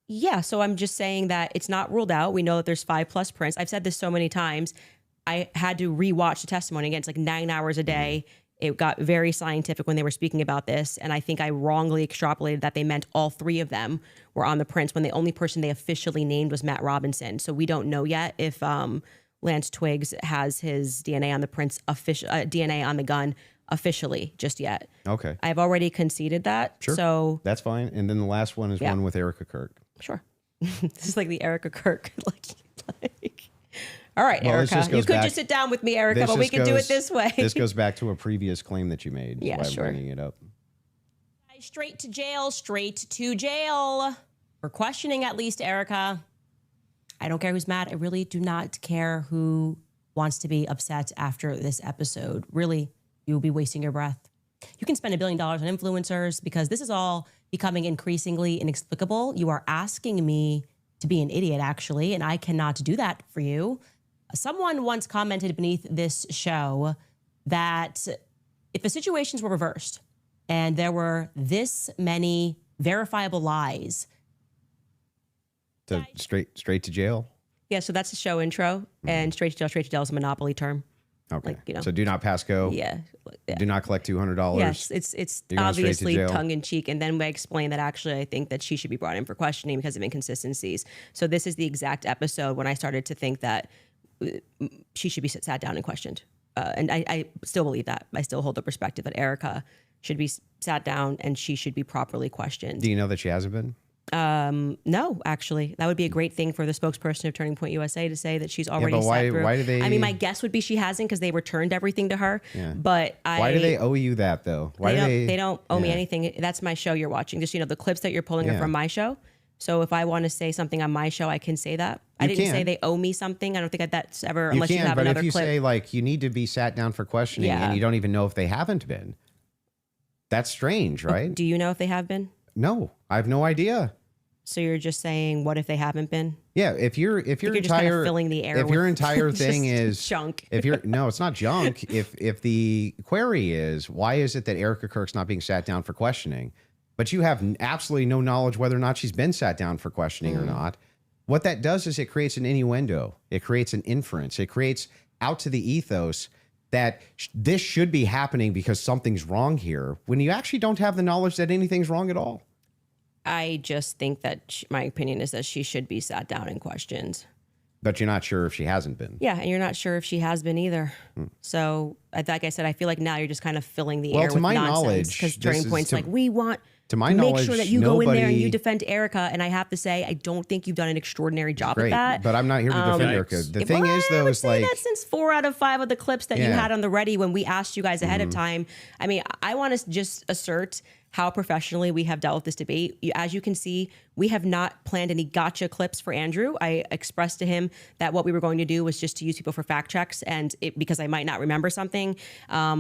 Yeah. So I'm just saying that it's not ruled out. We know that there's 5+ prints. I've said this so many times. I had to rewatch the testimony again. It's like 9 hours a day. It got very scientific when they were speaking about this. And I think I wrongly extrapolated that they meant all 3 of them were on the prints when the only person they officially named was Matt Robinson. So we don't know yet if Lance Twiggs has his DNA on the prints, DNA on the gun officially just yet. Okay. I've already conceded that. Sure. So that's fine. And then the last one is one with Erica Kirk. Sure. This is like the Erica Kirk. like. All right, Well, Erica. You could just sit down with me, Erica, but we can do it this way. This goes back to a previous claim that you made. Yeah, so sure. I'm bringing it up. Straight to jail, straight to jail. For questioning, at least, Erica. I don't care who's mad. I really do not care who wants to be upset after this episode. Really, you will be wasting your breath. You can spend $1 billion on influencers because this is all becoming increasingly inexplicable. You are asking me to be an idiot, actually, and I cannot do that for you. Someone once commented beneath this show that if the situations were reversed and there were this many verifiable lies. So straight to jail? Yeah, so that's the show intro. And straight to jail is a monopoly term. Okay. Like, you know. So do not pass go. Yeah. Do not collect $200. Yes, it's obviously tongue in cheek. And then we explain that actually I think that she should be brought in for questioning because of inconsistencies. So this is the exact episode when I started to think that she should be sat down and questioned. And I still believe that. I still hold the perspective that Erica should be sat down and she should be properly questioned. Do you know that she hasn't been? No, actually. That would be a great thing for the spokesperson of Turning Point USA to say that she's already sat through. Why do they? I mean, my guess would be she hasn't because they returned everything to her. Yeah. But why do they owe you that though? Why they don't owe me anything. That's my show you're watching. Just, the clips that you're pulling are from my show. So if I want to say something on my show, I can say that. I didn't say they owe me something. I don't think that's ever, unless you have another clip. But if you say like you need to be sat down for questioning and you don't even know if they haven't been, that's strange, right? Do you know if they have been? No, I have no idea. So you're just saying, what if they haven't been? Yeah, if your you're just kind of filling the air. If your entire thing is junk. No, it's not junk. If the query is why is it that Erica Kirk's not being sat down for questioning, but you have absolutely no knowledge whether or not she's been sat down for questioning or not. What that does is it creates an innuendo. It creates an inference. It creates out to the ethos that this should be happening because something's wrong here, when you actually don't have the knowledge that anything's wrong at all. I just think that my opinion is that she should be sat down and questioned. But you're not sure if she hasn't been. Yeah, and you're not sure if she has been either. So, like I said, I feel like now you're just kind of filling the air with nonsense. Because Turning Point's like, we want To my make knowledge, sure that you go in there and nobody- you defend Erica. And I have to say, I don't think you've done an extraordinary job Great, at that. but I'm not here to defend Erica. The thing is, though, is like that since 4 out of 5 of the clips that you Yeah. had on the ready when we asked you guys ahead of Mhm. time. I mean, I want to just assert how professionally we have dealt with this debate. As you can see, we have not planned any gotcha clips for Andrew. I expressed to him that what we were going to do was just to use people for fact checks, and because I might not remember something,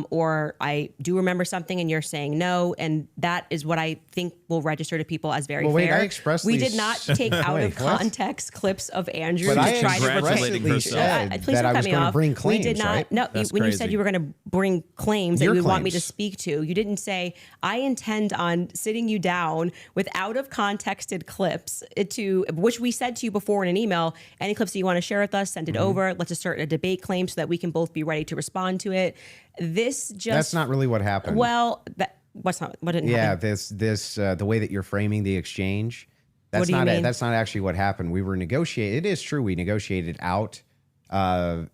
or I do remember something and you're saying no, and that is what I think will register to people as very Well, wait, fair. I expressly We did not take out Wait, of what? context clips of Andrew But to I try to congratulating replace. herself. Please that don't I cut was me gonna off. bring We claims, did not. right? No, That's when you crazy. said you were going to bring claims that Your you would want me to claims. speak to, you didn't say I intend on sitting you down with out of contexted clips to which we said to you before in an email. Any clips that you want to share with us, send it Mm-hmm. over. Let's assert a debate claim so that we can both be ready to respond to it. This just that's not really what happened. well. What didn't yeah, happen? this the way that you're framing the exchange. What That's do you not mean? that's not actually what happened. We were negotiating. It is true. We negotiated out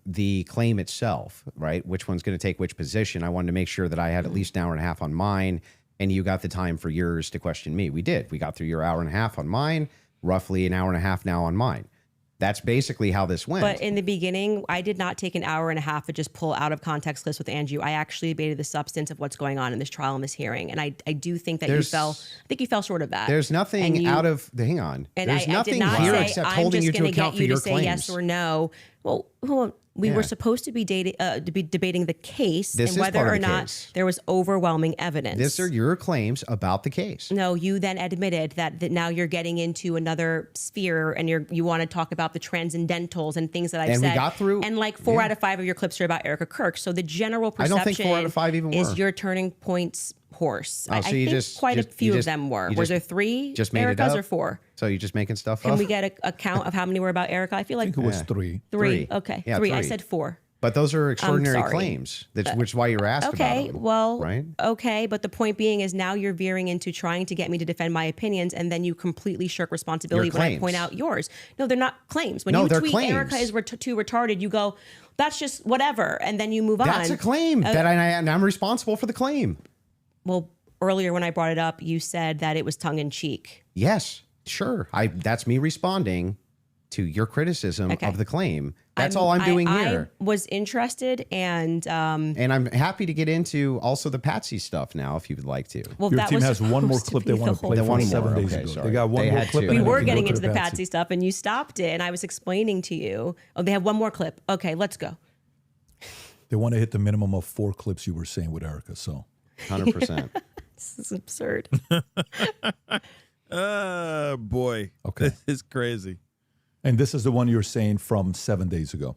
the claim itself, right? Which one's going to take which position? I wanted to make sure that I had at least an hour and a half on mine, and you got the time for yours to question me. We did. We got through your hour and a half on mine, roughly an hour and a half now on mine. That's basically how this went. But in the beginning, I did not take an hour and a half to just pull out of context clips with Andrew. I actually debated the substance of what's going on in this trial and this hearing. And I do think that I think you fell short of that. There's nothing out of hang on. And There's I did nothing not here say, except I'm holding just you to gonna account get for you your to say claims. yes or no. Well, hold on. We Yeah. were supposed to be debating the case This and is whether part of or the not case. there was overwhelming evidence. These are your claims about the case. No, you then admitted that now you're getting into another sphere and you want to talk about the transcendentals and things that I've And we said. got through- And like 4 yeah. out of 5 of your clips are about Erica Kirk. So the general I perception don't think 4 out of 5 even is were. your turning points horse. Oh, I so you think just- quite you a just- few you of just- them were. you Were just- there 3 just made it Ericas up? or 4? So you're just making stuff Can up? we get a count of how many were about Erica? I feel like I think it was 3. 3. Okay, Yeah, 3. I 3. said 4. But those are extraordinary sorry. claims, which is why you're asked about Okay, them, well, right? okay, but the point being is now you're veering into trying to get me to defend my opinions, and then you completely shirk responsibility Your when I claims. point out yours. No, they're not claims. When No, you they're tweet claims. Erica is too retarded, you go, that's just whatever, and then you move on. That's a claim that and I'm responsible for the claim. Well, earlier when I brought it up, you said that it was tongue in cheek. Yes, sure. That's me responding to your criticism of the claim. That's all I'm doing here. I was interested, and I'm happy to get into also the Patsy stuff now, if you would like to. well, Your that team was has one more supposed to clip they be want the to play whole from one 7 more. days Okay, ago. sorry. They got one They more had clip. to. and We then were can go getting to into the Patsy. Patsy stuff, and you stopped it, and I was explaining to you. Oh, they have one more clip. Okay, let's go. They want to hit the minimum of 4 clips you were saying with Erica. So 100%. This is absurd. Boy. Okay. This is crazy. And this is the one you're saying from 7 days ago.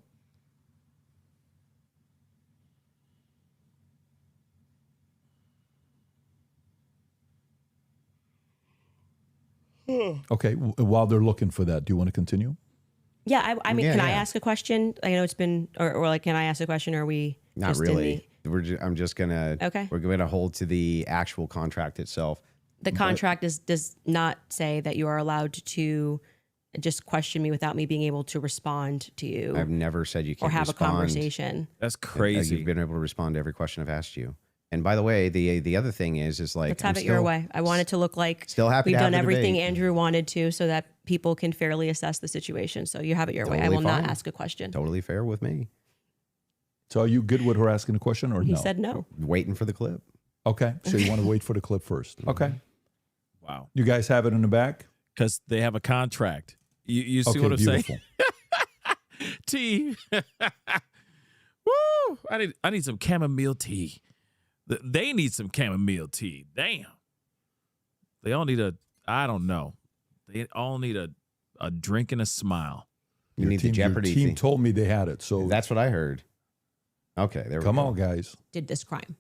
Okay. While they're looking for that, do you want to continue? Yeah, I mean, Yeah, can I yeah. ask a question? I know it's been, or like, can I ask a question? Or are we Not just really. I'm just gonna. Okay. We're going to hold to the actual contract itself. the contract does not say that you are allowed to just question me without me being able to respond to you I've never said you or can't have respond. a conversation. That's crazy. You've been able to respond to every question I've asked you. And by the way, the other thing is like Let's have it your way. I want it to look like still happy we've to have done the everything debate. Andrew wanted to, so that people can fairly assess the situation. So you have it your way. I Totally will not fine. ask a question. Totally fair with me. So are you good with her asking a question or He no? said no. Waiting for the clip. Okay. So you want to wait for the clip first. Okay. Wow. You guys have it in the back? Because they have a contract. You see Okay, what I'm beautiful. saying? Tea. Woo! I need some chamomile tea. They need some chamomile tea. Damn. They all need I don't know. They all need a drink and a smile. You need the Jeopardy Your team thing. told me they had it. So That's what I heard. Okay, there we go. come on, guys. Did this crime.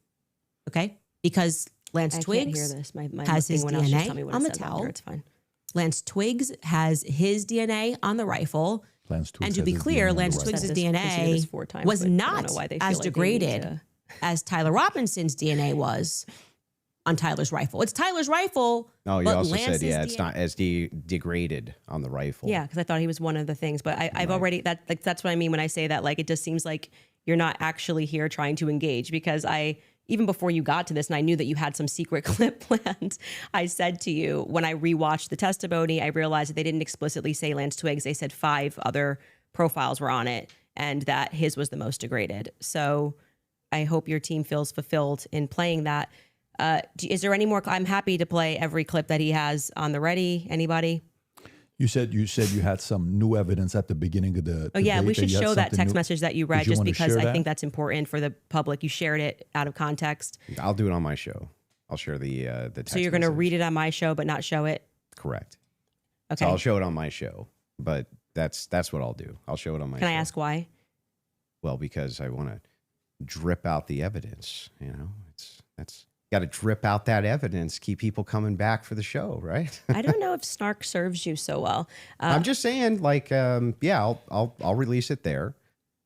Okay? Because Lance I can't Twiggs hear this. My has thing his went off. Just tell me DNA what on it the says on towel. here. It's fine. Lance Twiggs has his DNA on the rifle. Lance Twiggs And to has be his clear, DNA on the Lance rifle. Twiggs' We've seen this 4 DNA times, was but I don't not know why they feel as like they need degraded to- as Tyler Robinson's DNA was on Tyler's rifle. It's Tyler's rifle. Oh, you but also Lance's said, it's DNA not as degraded on the rifle. Yeah, because I thought he was one of the things. But I've already that's what I mean when I say that. Like, it just seems like you're not actually here trying to engage, because even before you got to this, and I knew that you had some secret clip planned, I said to you, when I rewatched the testimony, I realized that they didn't explicitly say Lance Twiggs. They said 5 other profiles were on it, and that his was the most degraded. So I hope your team feels fulfilled in playing that. Is there any more? I'm happy to play every clip that he has on the ready. Anybody? You said you had some new evidence at the beginning of the. Oh yeah, we should show that text new. message that you read, Did you just want to because share I that? think that's important for the public. You shared it out of context. I'll do it on my show. I'll share the text So you're going to message. read it on my show, but not show it. Correct. Okay. So I'll show it on my show, but that's what I'll do. I'll show it on my Can show. I ask why? Well, because I want to drip out the evidence. You know, that's got to drip out that evidence, keep people coming back for the show, right? I don't know if snark serves you so well. I'm just saying, like, yeah, I'll release it there.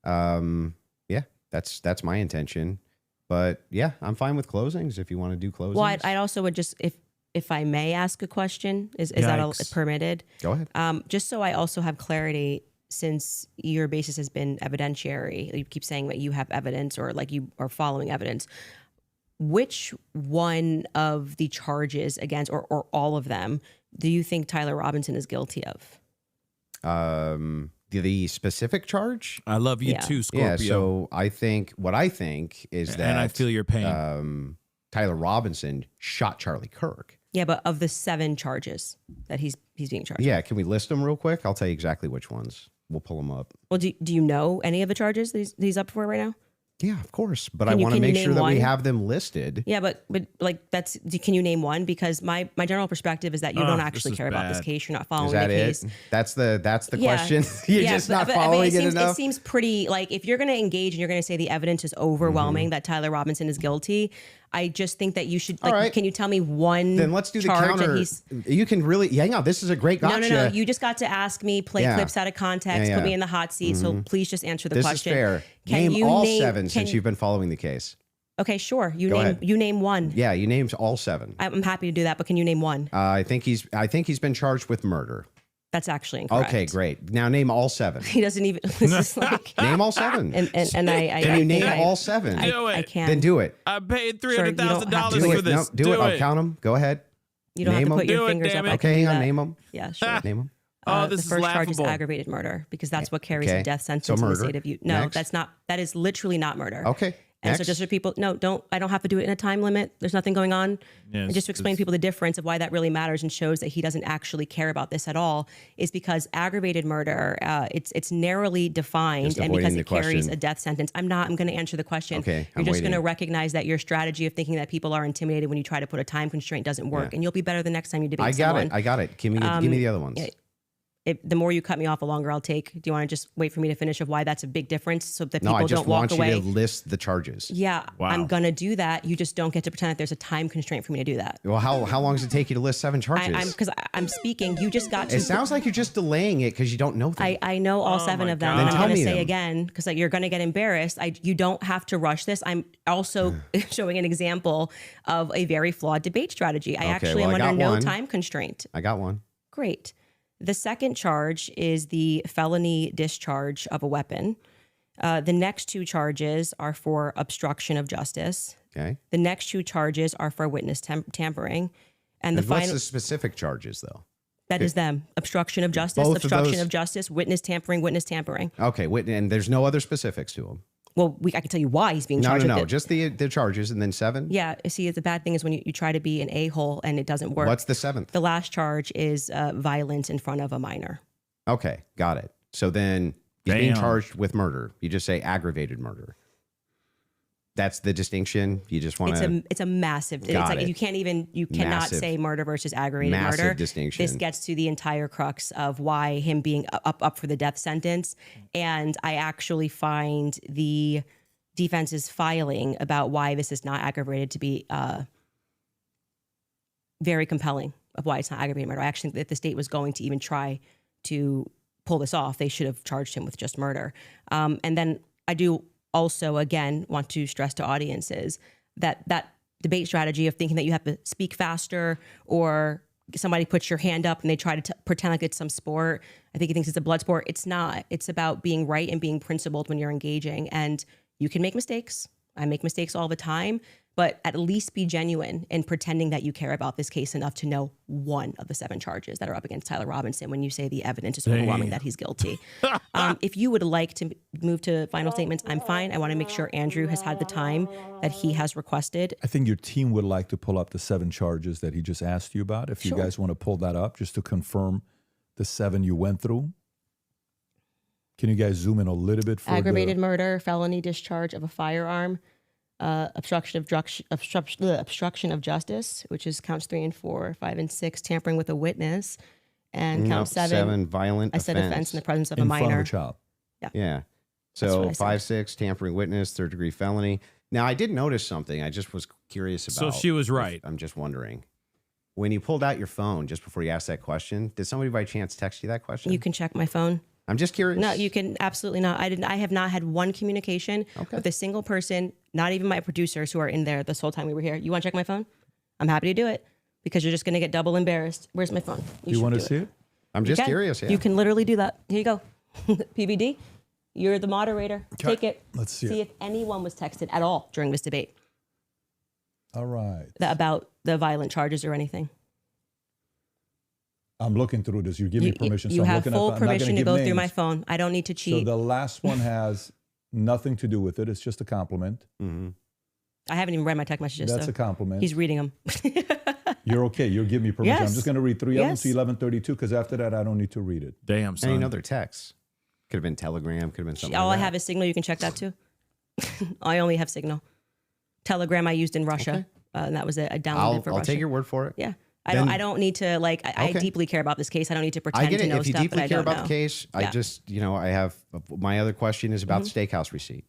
Yeah, that's my intention. But yeah, I'm fine with closings if you want to do closings. Well, I also would just, if I may ask a question, is that permitted? Go ahead. Just so I also have clarity, since your basis has been evidentiary, you keep saying that you have evidence or like you are following evidence. Which one of the charges against, or all of them, do you think Tyler Robinson is guilty of? The specific charge? I love you Yeah. too, Scorpio. Yeah, so I think is that, and I feel your pain. Tyler Robinson shot Charlie Kirk. Yeah, but of the 7 charges that he's being charged. Yeah, can we list them real quick? I'll tell you exactly which ones. We'll pull them up. Well, do you know any of the charges that he's up for right now? Yeah, of course. But Can I you- want to can you make sure name that we one? have them listed. Yeah, but like can you name one? Because my general perspective is that you don't actually care about this case. You're not following Is that the it? case. That's the Yeah. question. You're Yeah, just but- not but following it seems, enough. It seems pretty, like, if you're going to engage and you're going to say the evidence is overwhelming that Tyler Robinson is guilty, I just think that you should, like, All right. can you tell me one Then let's do the charge counter. that he's... You can really, hang on. This is a great gotcha. No. You just got to ask me, play Yeah. clips out of context, Yeah, put me yeah. in the hot seat. So please just answer the This question. is fair. Can Name you all name, 7 can since you- you've been following the case. Okay, sure. Go ahead. You name one. Yeah, you named all 7. I'm happy to do that, but can you name one? I think he's been charged with murder. That's actually incorrect. Okay, great. Now name all 7. He doesn't even. This is like. Name all 7. And I Can you name think all 7? I can. Then do it. I paid Sure, you don't have to $300,000 do for it. this. No, do it. I'll count them. Go ahead. You don't Name have to put them. your Do it, fingers damn up. it. I can Okay, do hang on. that. Name them. Yeah, sure. Name them. Oh, this the is first charge is laughable. aggravated murder because that's what carries Okay. a death sentence So in the murder. state of Utah. No, Next. that's not. That is literally not murder. Okay. And Next. so just for people, I don't have to do it in a time limit. There's nothing going on. Yes, and just to explain to people the difference of why that really matters and shows that he doesn't actually care about this at all is because aggravated murder, it's narrowly defined, Just and because avoiding it the carries question. a death sentence. I'm going to answer the question. Okay, You're I'm just going to waiting. recognize that your strategy of thinking that people are intimidated when you try to put a time constraint doesn't work, and you'll be better the next time you debate I got someone. it. I got it. Give me the other ones. The more you cut me off, the longer I'll take. Do you want to just wait for me to finish of why that's a big difference so that No, people I just don't walk want away? you to list the charges. Yeah, Wow. I'm going to do that. You just don't get to pretend that there's a time constraint for me to do that. Well, how long does it take you to list 7 charges? Because I'm speaking. You just got to. It sounds like you're just delaying it because you don't know them. I know all 7 my of them. God. And Then I'm tell going to me say them. again, because you're going to get embarrassed. You don't have to rush this. I'm also showing an example of a very flawed debate strategy. I actually am well, I under got no one. time constraint. I got one. Great. The second charge is the felony discharge of a weapon. The next 2 charges are for obstruction of justice. Okay. The next 2 charges are for witness tampering. And the And what's final, the specific charges, though? that is them. Obstruction of justice, Both of obstruction those- of justice, witness tampering, witness tampering. Okay, and there's no other specifics to them. Well, I can tell you why he's being No, charged with no, it. just the charges and then 7. Yeah, see, the bad thing is when you try to be an a-hole and it doesn't work. What's the 7th? The last charge is violence in front of a minor. Okay, got it. So then he's being Damn. charged with murder. You just say aggravated murder. That's the distinction. You just want to. It's a massive. It's Got like it. you cannot Massive. say murder versus aggravated Massive murder. distinction. This gets to the entire crux of why him being up for the death sentence, and I actually find the defense's filing about why this is not aggravated to be very compelling of why it's not aggravated murder. I actually think that if the state was going to even try to pull this off, they should have charged him with just murder. And then I do also, again, want to stress to audiences that debate strategy of thinking that you have to speak faster or somebody puts your hand up and they try to pretend like it's some sport. I think he thinks it's a blood sport. It's not. It's about being right and being principled when you're engaging. And you can make mistakes. I make mistakes all the time. but at least be genuine in pretending that you care about this case enough to know one of the 7 charges that are up against Tyler Robinson when you say the evidence is overwhelming that he's guilty. If you would like to move to final statements, I'm fine. I want to make sure Andrew has had the time that he has requested. I think your team would like to pull up the 7 charges that he just asked you about. If you guys want to pull that up just to confirm the 7 you went through. Can you guys zoom in a little bit? For Aggravated murder, felony discharge of a firearm, obstruction of justice, which is counts 3 and 4, 5 and 6, tampering with a witness, and count 7 violent I said offense in the presence of a in minor. front of a child. Yeah. So 5, 6, tampering witness, 3rd degree felony. Now, I did notice something. I just was curious about. So she was right. I'm just wondering. When you pulled out your phone just before you asked that question, did somebody by chance text you that question? You can check my phone. I'm just curious. No, you can absolutely not. I have not had one communication with a single person, not even my producers who are in there this whole time we were here. You want to check my phone? I'm happy to do it because you're just going to get double embarrassed. Where's my phone? You want to see it? I'm just curious. Yeah. You can literally do that. Here you go. PBD, you're the moderator. Okay. Take it. Let's see See it. if anyone was texted at all during this debate. All right. About the violent charges or anything. I'm looking through this. You give me permission. You I'm have looking full at, I'm not permission gonna to give go names. through my phone. I don't need to cheat. So the last one has nothing to do with it. It's just a compliment. Mm-hmm. I haven't even read my text messages. That's so a compliment. He's reading them. You're okay. You'll give me permission. Yes. I'm just going to read 3 of them Yes. to 1132 because after that, I don't need to read it. Damn, son. Any other texts? Could have been Telegram. Could have been something. All like I that. have is Signal. You can check that too. I only have Signal. Telegram I used in Russia, and that was I downloaded for I'll Russia. take your word for it. Yeah. I don't need to I Okay. deeply care about this case. I don't need to pretend I get to it. know If you stuff that deeply I care don't about know. the case, I Yeah. just, I have my other question is about the steakhouse receipt.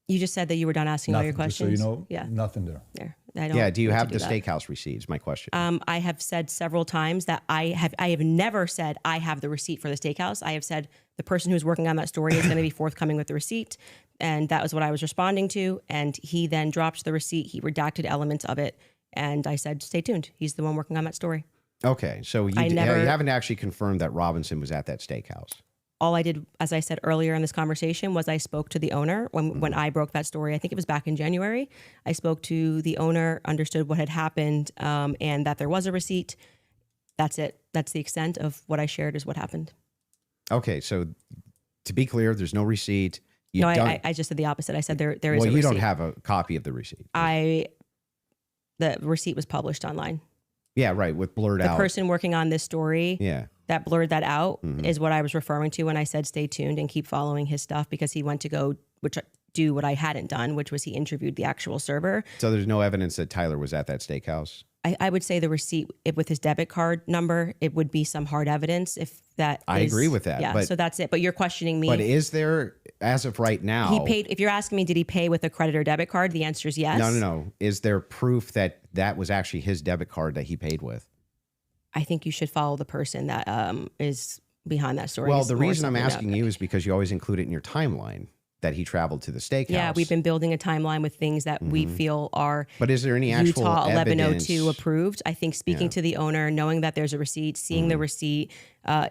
You just said that you were done asking all your Nothing, just so you questions. know, Yeah. nothing there. There. I don't Yeah. Do you need to have do the that. steakhouse receipts? My question. I have said several times that I have never said I have the receipt for the steakhouse. I have said the person who's working on that story is going to be forthcoming with the receipt. And that was what I was responding to. And he then dropped the receipt. He redacted elements of it. And I said, stay tuned. He's the one working on that story. Okay. So you haven't actually confirmed that Robinson was at that steakhouse. All I did, as I said earlier in this conversation, was I spoke to the owner when I broke that story. I think it was back in January. I spoke to the owner, understood what had happened, and that there was a receipt. That's it. That's the extent of what I shared is what happened. Okay. So to be clear, there's no receipt. No, I just said the opposite. I said there is a receipt. Well, you don't have a copy of the receipt. The receipt was published online. Yeah, right. With blurred out. The person working on this story that blurred that out is what I was referring to when I said stay tuned and keep following his stuff because he went to go do what I hadn't done, which was he interviewed the actual server. So there's no evidence that Tyler was at that steakhouse? I would say the receipt with his debit card number, it would be some hard evidence if that I agree with that. Yeah, but, so that's it. But you're questioning me. But is there, as of right now... He paid, if you're asking me, did he pay with a credit or debit card? The answer is yes. No. Is there proof that that was actually his debit card that he paid with? I think you should follow the person that is behind that story. Well, the reason I'm asking you is because you always include it in your timeline that he traveled to the steakhouse. Yeah, we've been building a timeline with things that we feel are But is there any actual Utah 1102 evidence? approved. I think speaking to the owner, knowing that there's a receipt, seeing the receipt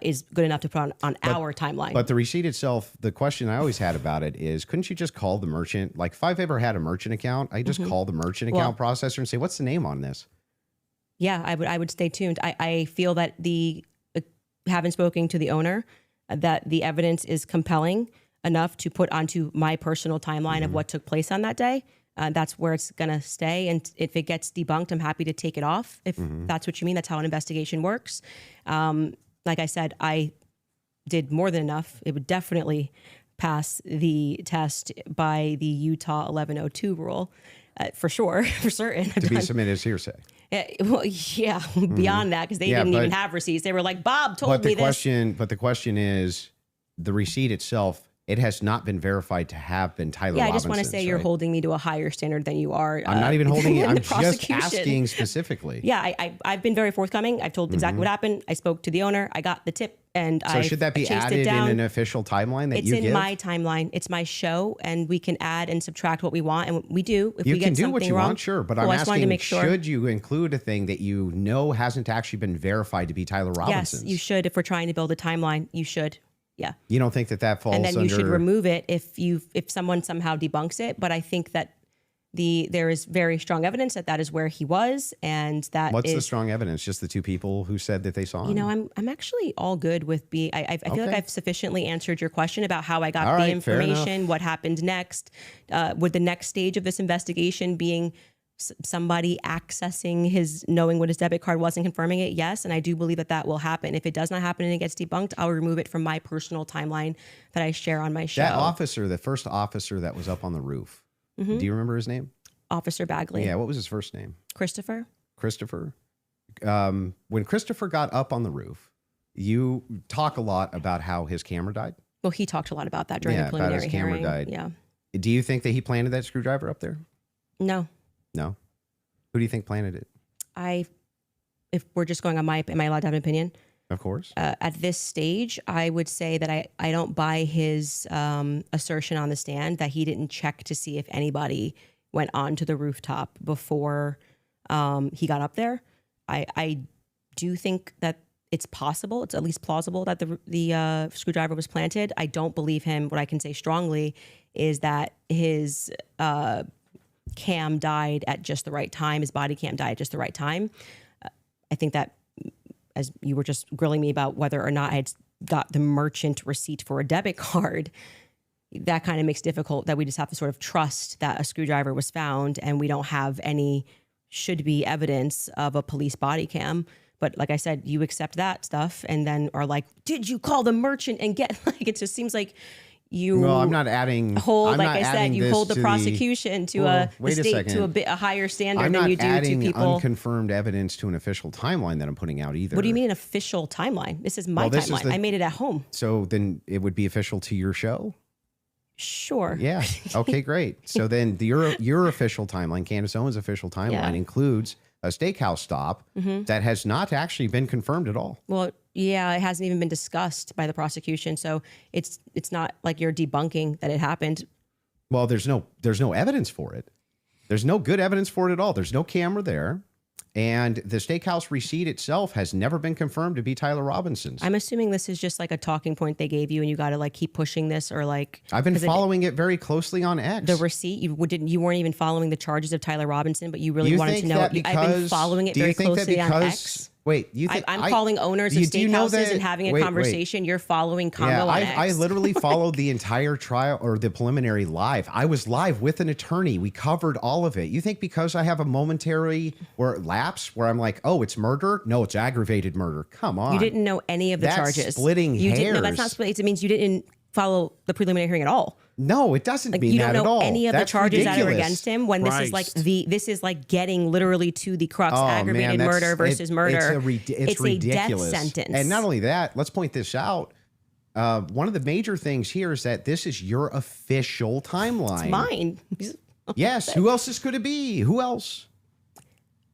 is good enough to put on our timeline. But the receipt itself, the question I always had about it is, couldn't you just call the merchant? Like if I've ever had a merchant account, I just call the merchant account processor and say, what's the name on this? Yeah, I would stay tuned. I feel that having spoken to the owner, that the evidence is compelling enough to put onto my personal timeline of what took place on that day. That's where it's going to stay. And if it gets debunked, I'm happy to take it off. If that's what you mean, that's how an investigation works. Like I said, I did more than enough. It would definitely pass the test by the Utah 1102 rule, for sure, for certain. To be submitted as hearsay. Well, yeah, beyond that, because they didn't even have receipts. They were like, Bob told me this. But the question is, the receipt itself, it has not been verified to have been Tyler Robinson's. I just want to say you're holding me to a higher standard than you are. I'm not even holding it. I'm just prosecution. asking specifically. Yeah, I've been very forthcoming. I've told exactly what happened. I spoke to the owner. I got the tip, and So should that be chased added it down. in an official timeline that it's you in give? my timeline. It's my show, and we can add and subtract what we want, and we do. If You we can get do something what you wrong, want, sure. But cool, I'm I just wanted to asking, make sure. should you include a thing that you know hasn't actually been verified to be Tyler Robinson's? Yes, you should. If we're trying to build a timeline, you should. Yeah. You don't think that falls and then under... you should remove it if someone somehow debunks it. But I think that there is very strong evidence that is where he was, and that What's is the strong evidence? Just the two people who said that they saw him? You know, I'm actually all good with being. I feel like I've sufficiently answered your question about how I got All the right, fair information, enough. what happened next, would the next stage of this investigation being somebody accessing knowing what his debit card was and confirming it? Yes, and I do believe that will happen. If it does not happen and it gets debunked, I'll remove it from my personal timeline that I share on my show. That officer, the first officer that was up on the roof, Mhm. do you remember his name? Officer Bagley. Yeah, what was his first name? Christopher. Christopher. When Christopher got up on the roof, you talk a lot about how his camera died. Well, he talked a lot about that during the About preliminary his camera hearing. died. Yeah. Do you think that he planted that screwdriver up there? No. No. Who do you think planted it? If we're just going on am I allowed to have an opinion? Of course. At this stage, I would say that I don't buy his assertion on the stand that he didn't check to see if anybody went onto the rooftop before he got up there. I do think that it's possible, it's at least plausible that the screwdriver was planted. I don't believe him. What I can say strongly is that his cam died at just the right time. His body cam died at just the right time. I think that, as you were just grilling me about whether or not I had got the merchant receipt for a debit card, that kind of makes it difficult that we just have to sort of trust that a screwdriver was found and we don't have any should be evidence of a police body cam. But like I said, you accept that stuff and then are like, did you call the merchant and get, like, it just seems like you Well, I'm not adding. hold, I'm like not I said, adding you this hold the to prosecution to Well, the wait a state second. to a higher standard I'm than not you do adding to people. unconfirmed evidence to an official timeline that I'm putting out either. What do you mean an official timeline? This is my Well, this is timeline. I made it at home. So then it would be official to your show? Sure. Yeah. Okay, great. So then your official timeline, Candace Owens' official timeline, Yeah. includes a steakhouse stop Mhm. that has not actually been confirmed at all. Well, yeah, it hasn't even been discussed by the prosecution, so it's not like you're debunking that it happened. Well, there's no evidence for it. There's no good evidence for it at all. There's no camera there. And the steakhouse receipt itself has never been confirmed to be Tyler Robinson's. I'm assuming this is just like a talking point they gave you, and you got to like keep pushing this, or like I've been 'cause following it very closely on X. the receipt. You weren't even following the charges of Tyler Robinson, but you really You wanted think to know. that I've been because- following it do you very think that closely on because- X. Wait, you think I'm calling owners of do you know steakhouses that- and having a wait, conversation. You're following combo Yeah, on X. I literally followed the entire trial or the preliminary live. I was live with an attorney. We covered all of it. You think because I have a momentary or lapse where I'm like, oh, it's murder? No, it's aggravated murder. Come on. You didn't know any of the That's charges. splitting you hairs. No, that's not splitting. It means you didn't follow the preliminary hearing at all. No, it doesn't Like mean you that don't at know all. any of That's the charges that are ridiculous. against him. When this is like getting literally to the crux, Oh, aggravated man, murder versus murder. It's a ridiculous. death sentence. And not only that, let's point this out. One of the major things here is that this is your official timeline. It's mine. Yes. Who else could it be? Who else?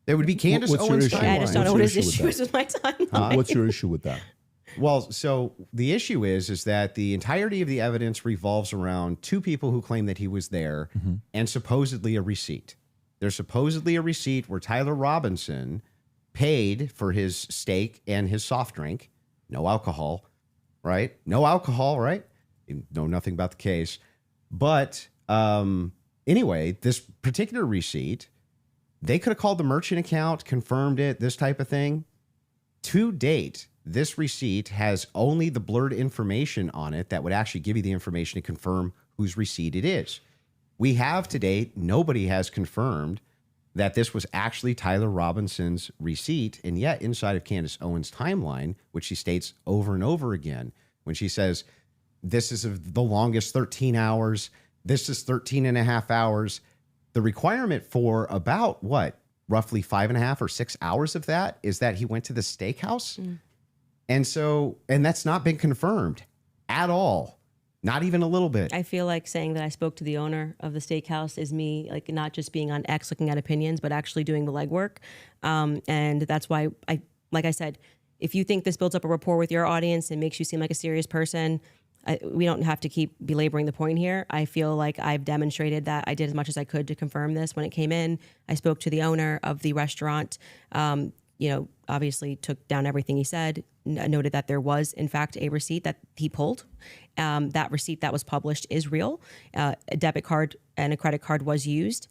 There would be Candace What's your Owens' issue? timeline. I just don't know what his What's your issue issue is with my timeline. What's your issue with that? Well, so the issue is that the entirety of the evidence revolves around two people who claim that he was there and supposedly a receipt. There's supposedly a receipt where Tyler Robinson paid for his steak and his soft drink. No alcohol, right? No alcohol, right? You know nothing about the case. But anyway, this particular receipt, they could have called the merchant account, confirmed it, this type of thing. To date, this receipt has only the blurred information on it that would actually give you the information to confirm whose receipt it is. We have to date, nobody has confirmed that this was actually Tyler Robinson's receipt. And yet inside of Candace Owens' timeline, which she states over and over again, when she says, this is the longest 13 hours, this is 13 and a half hours, the requirement for about what, roughly 5.5 or 6 hours of that is that he went to the steakhouse. And that's not been confirmed at all. Not even a little bit. I feel like saying that I spoke to the owner of the steakhouse is me, like, not just being on X looking at opinions, but actually doing the legwork. And that's why like I said, if you think this builds up a rapport with your audience and makes you seem like a serious person, we don't have to keep belaboring the point here. I feel like I've demonstrated that I did as much as I could to confirm this when it came in. I spoke to the owner of the restaurant, obviously took down everything he said, noted that there was, in fact, a receipt that he pulled. That receipt that was published is real. A debit card and a credit card was used.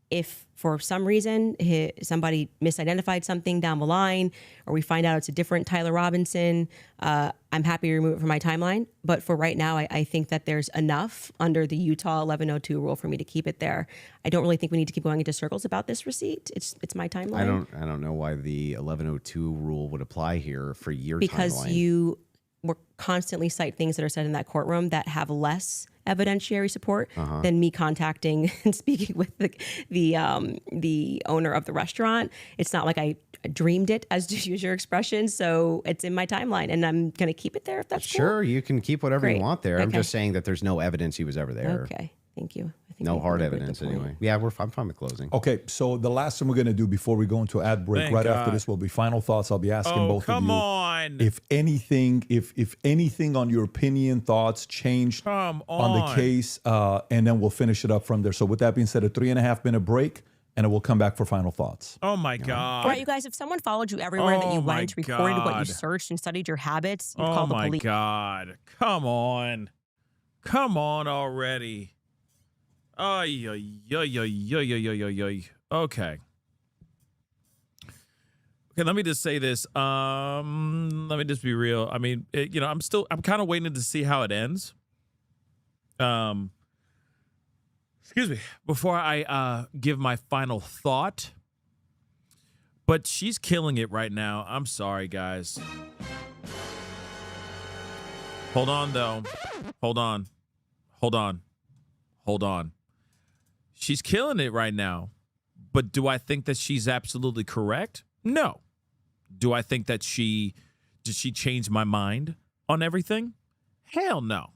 If for some reason somebody misidentified something down the line, or we find out it's a different Tyler Robinson, I'm happy to remove it from my timeline. But for right now, I think that there's enough under the Utah 1102 rule for me to keep it there. I don't really think we need to keep going into circles about this receipt. It's my timeline. I don't know why the 1102 rule would apply here for your because timeline. You will constantly cite things that are said in that courtroom that have less evidentiary support than me contacting and speaking with the owner of the restaurant. It's not like I dreamed it, as to use your expression. So it's in my timeline, and I'm going to keep it there if that's sure. cool. You can keep whatever Great. you want there. Okay. I'm just saying that there's no evidence he was ever there. Okay, thank you. I think No we hard covered the evidence point. anyway. Yeah, I'm fine with closing. Okay, so the last thing we're going to do before we go into ad break, Thank right after God. this will be final thoughts. I'll be asking Oh, both of come you on. if anything, if anything on your opinion, thoughts changed Come on the on. case, and then we'll finish it up from there. So with that being said, a 3.5 minute break, and then we'll come back for final thoughts. Oh my God. All right, you guys, if someone followed you everywhere that you Oh, my went, recorded what you God. searched and studied your habits, you'd Oh call the my police. God. Come on. Come on already. Ay, ay, ay, ay, ay, ay, ay, ay. Okay. Okay, let me just say this. Let me just be real. I mean, I'm kind of waiting to see how it ends. Excuse me, before I give my final thought. But she's killing it right now. I'm sorry, guys. Hold on, though. Hold on. She's killing it right now. But do I think that she's absolutely correct? No. Do I think that did she change my mind on everything? Hell no.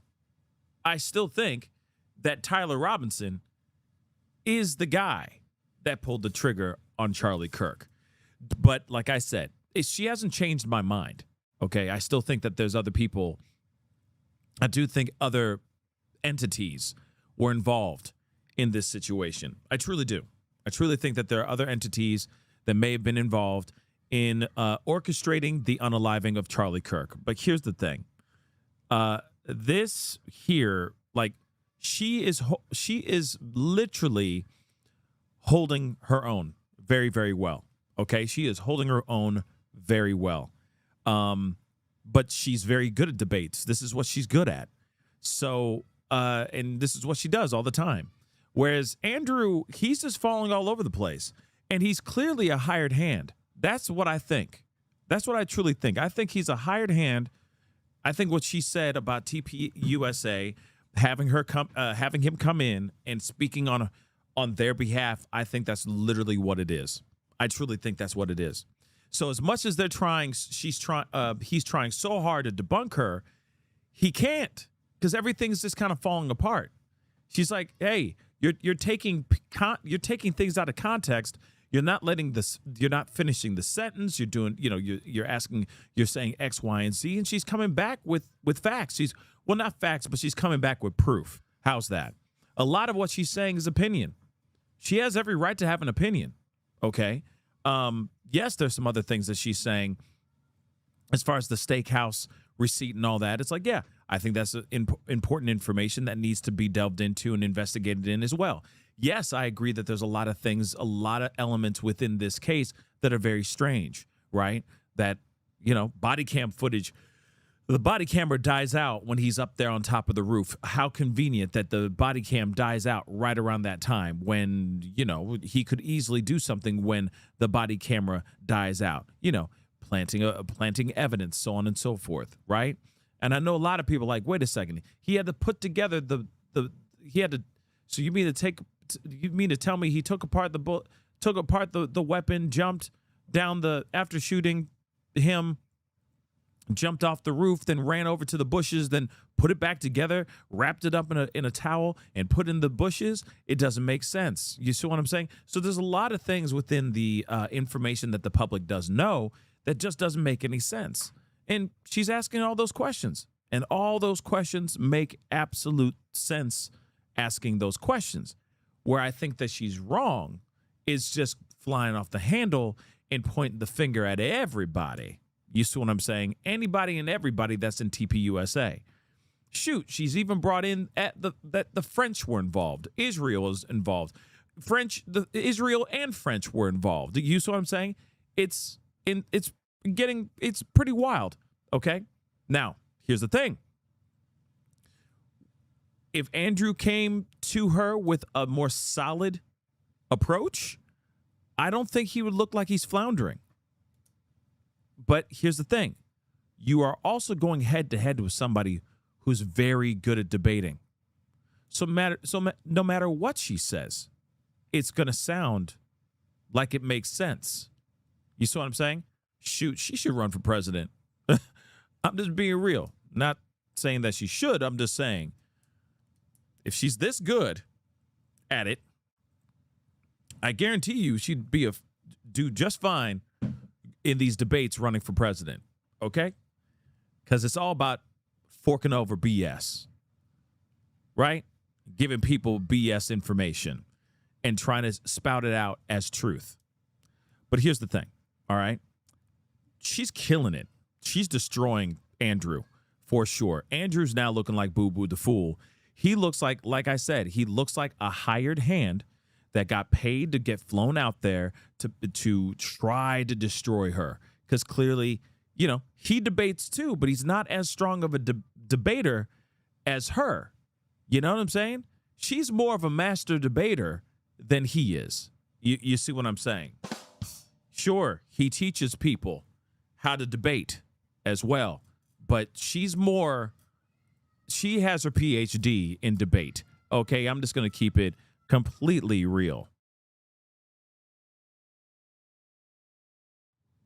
I still think that Tyler Robinson is the guy that pulled the trigger on Charlie Kirk. But like I said, she hasn't changed my mind. Okay, I still think that there's other people. I do think other entities were involved in this situation. I truly do. I truly think that there are other entities that may have been involved in orchestrating the unaliving of Charlie Kirk. But here's the thing. This here, like, she is literally holding her own very, very well. Okay, she is holding her own very well. But she's very good at debates. This is what she's good at. So, and this is what she does all the time. Whereas Andrew, he's just falling all over the place. And he's clearly a hired hand. That's what I think. That's what I truly think. I think he's a hired hand. I think what she said about TPUSA, having him come in and speaking on their behalf, I think that's literally what it is. I truly think that's what it is. So as much as he's trying so hard to debunk her, he can't, because everything's just kind of falling apart. She's like, "Hey, you're taking things out of context. You're not finishing the sentence. You're doing, you're saying X, Y, and Z." And she's coming back with facts. Not facts, but she's coming back with proof. How's that? A lot of what she's saying is opinion. She has every right to have an opinion. Okay. Yes, there's some other things that she's saying as far as the steakhouse receipt and all that. It's like, yeah, I think that's important information that needs to be delved into and investigated in as well. Yes, I agree that there's a lot of things, a lot of elements within this case that are very strange, right? That, body cam footage, the body camera dies out when he's up there on top of the roof. How convenient that the body cam dies out right around that time when, he could easily do something when the body camera dies out, planting evidence, so on and so forth, right? And I know a lot of people are like, wait a second, he had to put together so you mean to tell me he took apart the weapon, jumped down after shooting him, jumped off the roof, then ran over to the bushes, then put it back together, wrapped it up in a towel, and put in the bushes? It doesn't make sense. You see what I'm saying? So there's a lot of things within the information that the public does know that just doesn't make any sense. And she's asking all those questions. And all those questions make absolute sense asking those questions. Where I think that she's wrong is just flying off the handle and pointing the finger at everybody. You see what I'm saying? Anybody and everybody that's in TPUSA. Shoot, she's even brought in that the French were involved. Israel is involved. Israel and French were involved. You see what I'm saying? It's pretty wild. Okay. Now, here's the thing. If Andrew came to her with a more solid approach, I don't think he would look like he's floundering. But here's the thing. You are also going head to head with somebody who's very good at debating. So no matter what she says, it's going to sound like it makes sense. You see what I'm saying? Shoot, she should run for president. I'm just being real. Not saying that she should. I'm just saying if she's this good at it, I guarantee you she'd do just fine in these debates running for president. Okay? Because it's all about forking over BS. Right? Giving people BS information and trying to spout it out as truth. But here's the thing. All right? She's killing it. She's destroying Andrew for sure. Andrew's now looking like Boo Boo the Fool. He looks like I said, he looks like a hired hand that got paid to get flown out there to try to destroy her. Because clearly, he debates too, but he's not as strong of a debater as her. You know what I'm saying? She's more of a master debater than he is. You see what I'm saying? Sure, he teaches people how to debate as well, but she has her PhD in debate. Okay, I'm just going to keep it completely real.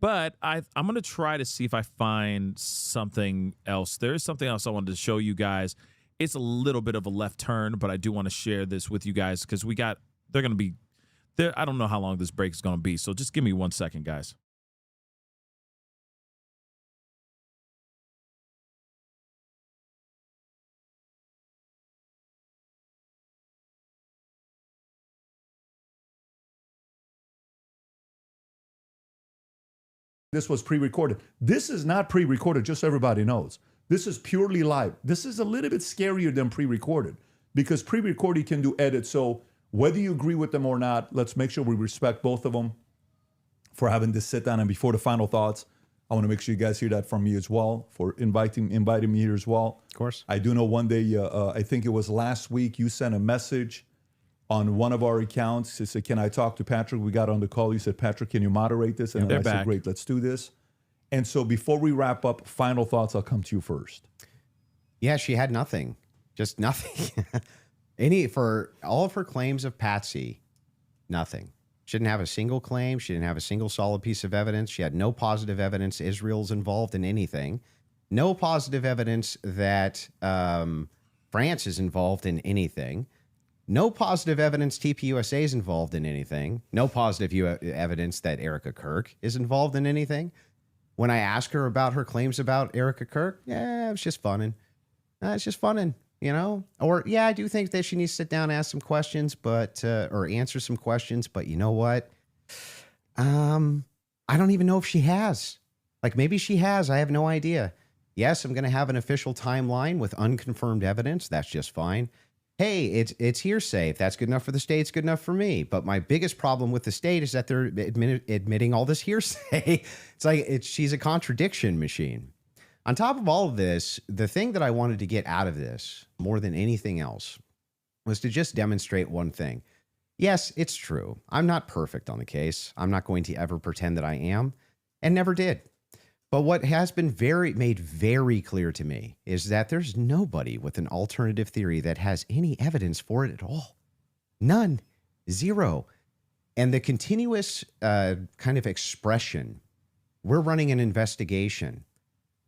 But I'm going to try to see if I find something else. There is something else I wanted to show you guys. It's a little bit of a left turn, but I do want to share this with you guys because they're going to be there. I don't know how long this break is going to be, so just give me 1 second, guys. This was pre-recorded. This is not pre-recorded, just so everybody knows. This is purely live. This is a little bit scarier than pre-recorded because pre-recorded you can do edits. So whether you agree with them or not, let's make sure we respect both of them for having this sit down. And before the final thoughts, I want to make sure you guys hear that from me as well, for inviting me here as well. Of course. I do know one day, I think it was last week, you sent a message on one of our accounts. He said, can I talk to Patrick? We got on the call. You said, Patrick, can you moderate this? And I said, great, let's do this. And so before we wrap up, final thoughts, I'll come to you first. Yeah, she had nothing. Just nothing. For all of her claims of Patsy, nothing. She didn't have a single claim. She didn't have a single solid piece of evidence. She had no positive evidence Israel's involved in anything. No positive evidence that France is involved in anything. No positive evidence TPUSA is involved in anything. No positive evidence that Erica Kirk is involved in anything. When I ask her about her claims about Erica Kirk, yeah, it's just funning. It's just funning, Or, yeah, I do think that she needs to sit down and ask some questions, or answer some questions. But you know what? I don't even know if she has. Like, maybe she has. I have no idea. Yes, I'm going to have an official timeline with unconfirmed evidence. That's just fine. Hey, it's hearsay. If that's good enough for the state, it's good enough for me. But my biggest problem with the state is that they're admitting all this hearsay. It's like she's a contradiction machine. On top of all of this, the thing that I wanted to get out of this more than anything else was to just demonstrate one thing. Yes, it's true. I'm not perfect on the case. I'm not going to ever pretend that I am, and never did. But what has been made very clear to me is that there's nobody with an alternative theory that has any evidence for it at all. None. Zero. And the continuous kind of expression, we're running an investigation.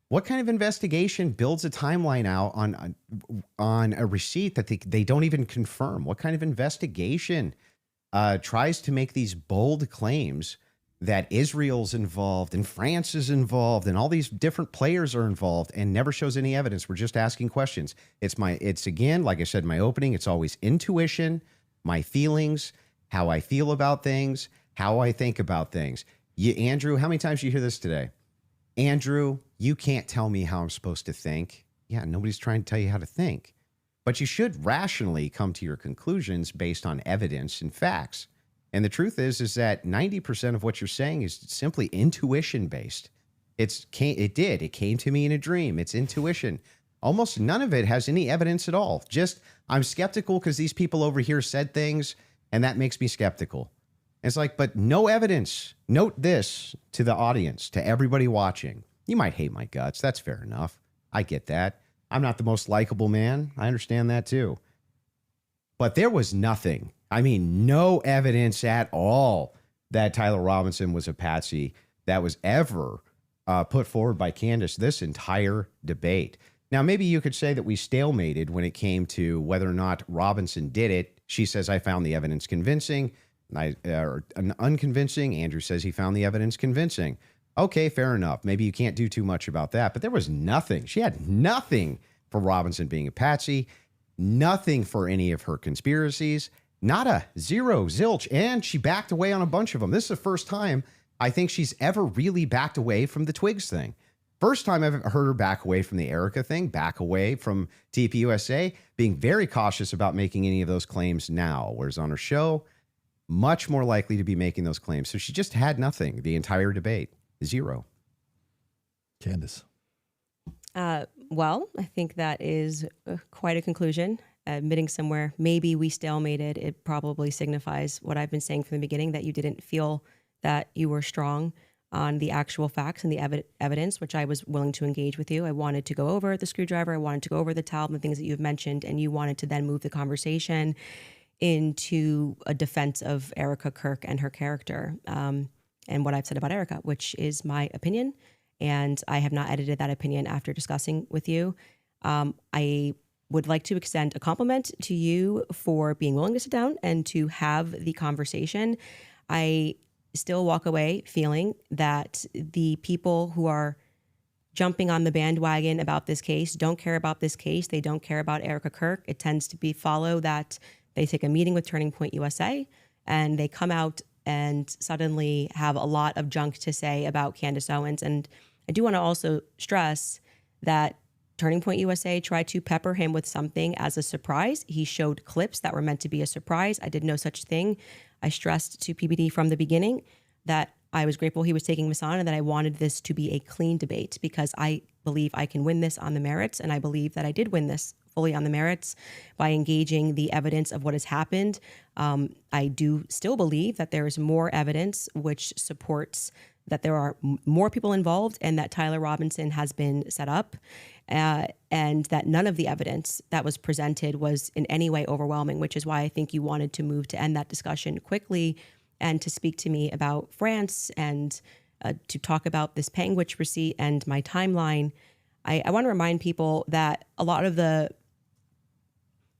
What kind of investigation builds a timeline out on a receipt that they don't even confirm? What kind of investigation tries to make these bold claims that Israel's involved and France is involved and all these different players are involved and never shows any evidence? We're just asking questions. It's again, like I said in my opening, it's always intuition, my feelings, how I feel about things, how I think about things. Andrew, how many times did you hear this today? Andrew, you can't tell me how I'm supposed to think. Yeah, nobody's trying to tell you how to think. but you should rationally come to your conclusions based on evidence and facts. And the truth is that 90% of what you're saying is simply intuition based. It came to me in a dream. It's intuition. Almost none of it has any evidence at all. Just, I'm skeptical because these people over here said things, and that makes me skeptical. It's like, but no evidence. Note this to the audience, to everybody watching. You might hate my guts. That's fair enough. I get that. I'm not the most likable man. I understand that too. But there was nothing. I mean, no evidence at all that Tyler Robinson was a patsy that was ever put forward by Candace this entire debate. Now, maybe you could say that we stalemated when it came to whether or not Robinson did it. She says, I found the evidence convincing, or unconvincing. Andrew says he found the evidence convincing. Okay, fair enough. Maybe you can't do too much about that, but there was nothing. She had nothing for Robinson being a patsy, nothing for any of her conspiracies, not a zero, zilch, and she backed away on a bunch of them. This is the first time I think she's ever really backed away from the Twigs thing. First time I've heard her back away from the Erica thing, back away from TPUSA, being very cautious about making any of those claims now, whereas on her show, much more likely to be making those claims. So she just had nothing the entire debate. Zero. Candace. Well, I think that is quite a conclusion. Admitting somewhere, maybe we stalemated, it probably signifies what I've been saying from the beginning, that you didn't feel that you were strong on the actual facts and the evidence, which I was willing to engage with you. I wanted to go over the screwdriver. I wanted to go over the towel and the things that you've mentioned, and you wanted to then move the conversation into a defense of Erica Kirk and her character, and what I've said about Erica, which is my opinion. And I have not edited that opinion after discussing with you. I would like to extend a compliment to you for being willing to sit down and to have the conversation. I still walk away feeling that the people who are jumping on the bandwagon about this case don't care about this case. They don't care about Erica Kirk. It tends to be follow that they take a meeting with Turning Point USA and they come out and suddenly have a lot of junk to say about Candace Owens. And I do want to also stress that Turning Point USA tried to pepper him with something as a surprise. He showed clips that were meant to be a surprise. I did no such thing. I stressed to PBD from the beginning that I was grateful he was taking Miss on and that I wanted this to be a clean debate because I believe I can win this on the merits. And I believe that I did win this fully on the merits by engaging the evidence of what has happened. I do still believe that there is more evidence which supports that there are more people involved and that Tyler Robinson has been set up, and that none of the evidence that was presented was in any way overwhelming, which is why I think you wanted to move to end that discussion quickly and to speak to me about France and to talk about this Panguitch receipt and my timeline. I want to remind people that a lot of the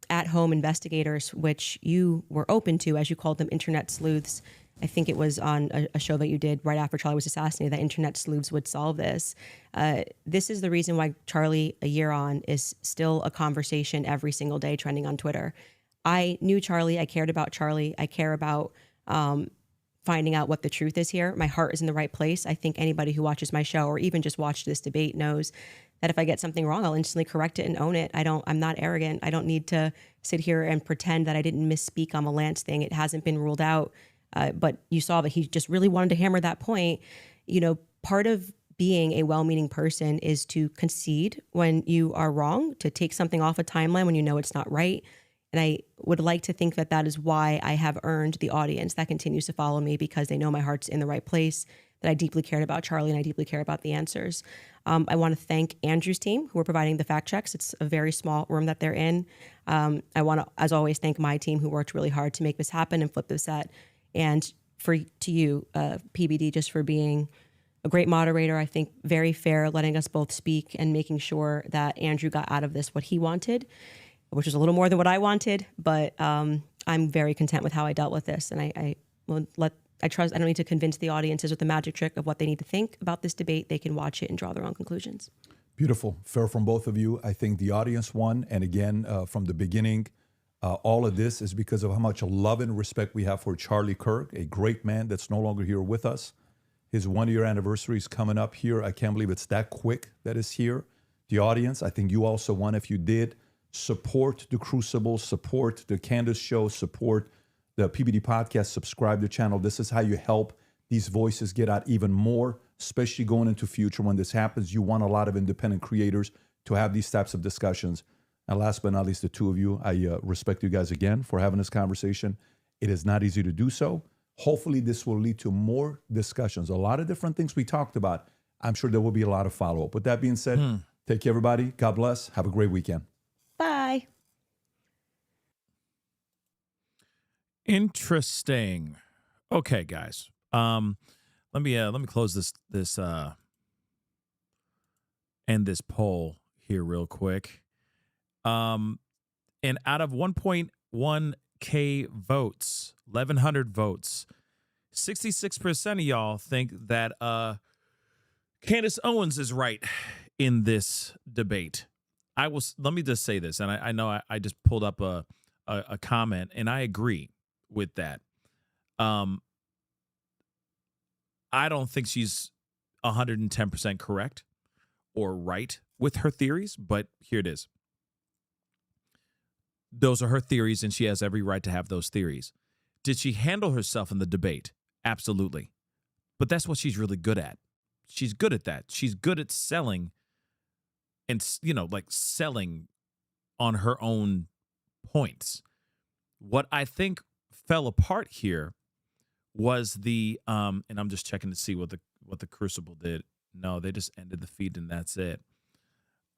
at-home investigators, which you were open to, as you called them, internet sleuths, I think it was on a show that you did right after Charlie was assassinated, that internet sleuths would solve this. This is the reason why Charlie, a year on, is still a conversation every single day trending on Twitter. I knew Charlie. I cared about Charlie. I care about finding out what the truth is here. My heart is in the right place. I think anybody who watches my show or even just watched this debate knows that if I get something wrong, I'll instantly correct it and own it. I'm not arrogant. I don't need to sit here and pretend that I didn't misspeak on the Lance thing. It hasn't been ruled out. But you saw that he just really wanted to hammer that point. You know, part of being a well-meaning person is to concede when you are wrong, to take something off a timeline when you know it's not right. And I would like to think that that is why I have earned the audience that continues to follow me, because they know my heart's in the right place, that I deeply cared about Charlie and I deeply care about the answers. I want to thank Andrew's team who are providing the fact checks. It's a very small room that they're in. I want to, as always, thank my team who worked really hard to make this happen and flip this set. And to you, PBD, just for being a great moderator, I think very fair, letting us both speak and making sure that Andrew got out of this what he wanted, which is a little more than what I wanted. But I'm very content with how I dealt with this. And I trust, I don't need to convince the audiences with the magic trick of what they need to think about this debate. They can watch it and draw their own conclusions. Beautiful. Fair from both of you. I think the audience won. And again, from the beginning, all of this is because of how much love and respect we have for Charlie Kirk, a great man that's no longer here with us. His 1-year anniversary is coming up here. I can't believe it's that quick that it's here. The audience, I think you also won if you did support the Crucible, support the Candace Show, support the PBD Podcast, subscribe to the channel. This is how you help these voices get out even more, especially going into future when this happens. You want a lot of independent creators to have these types of discussions. And last but not least, the two of you, I respect you guys again for having this conversation. It is not easy to do so. Hopefully this will lead to more discussions. A lot of different things we talked about. I'm sure there will be a lot of follow-up. With that being said, take care, everybody. God bless. Have a great weekend. Bye. Interesting. Okay, guys. Let me close this end this poll here real quick. And out of 1.1K votes, 1,100 votes, 66% of y'all think that Candace Owens is right in this debate. Let me just say this, and I know I just pulled up a comment, and I agree with that. I don't think she's 110% correct or right with her theories, but here it is. Those are her theories, and she has every right to have those theories. Did she handle herself in the debate? Absolutely. But that's what she's really good at. She's good at that. She's good at selling and, selling on her own points. What I think fell apart here was the and I'm just checking to see what the Crucible did. No, they just ended the feed and that's it.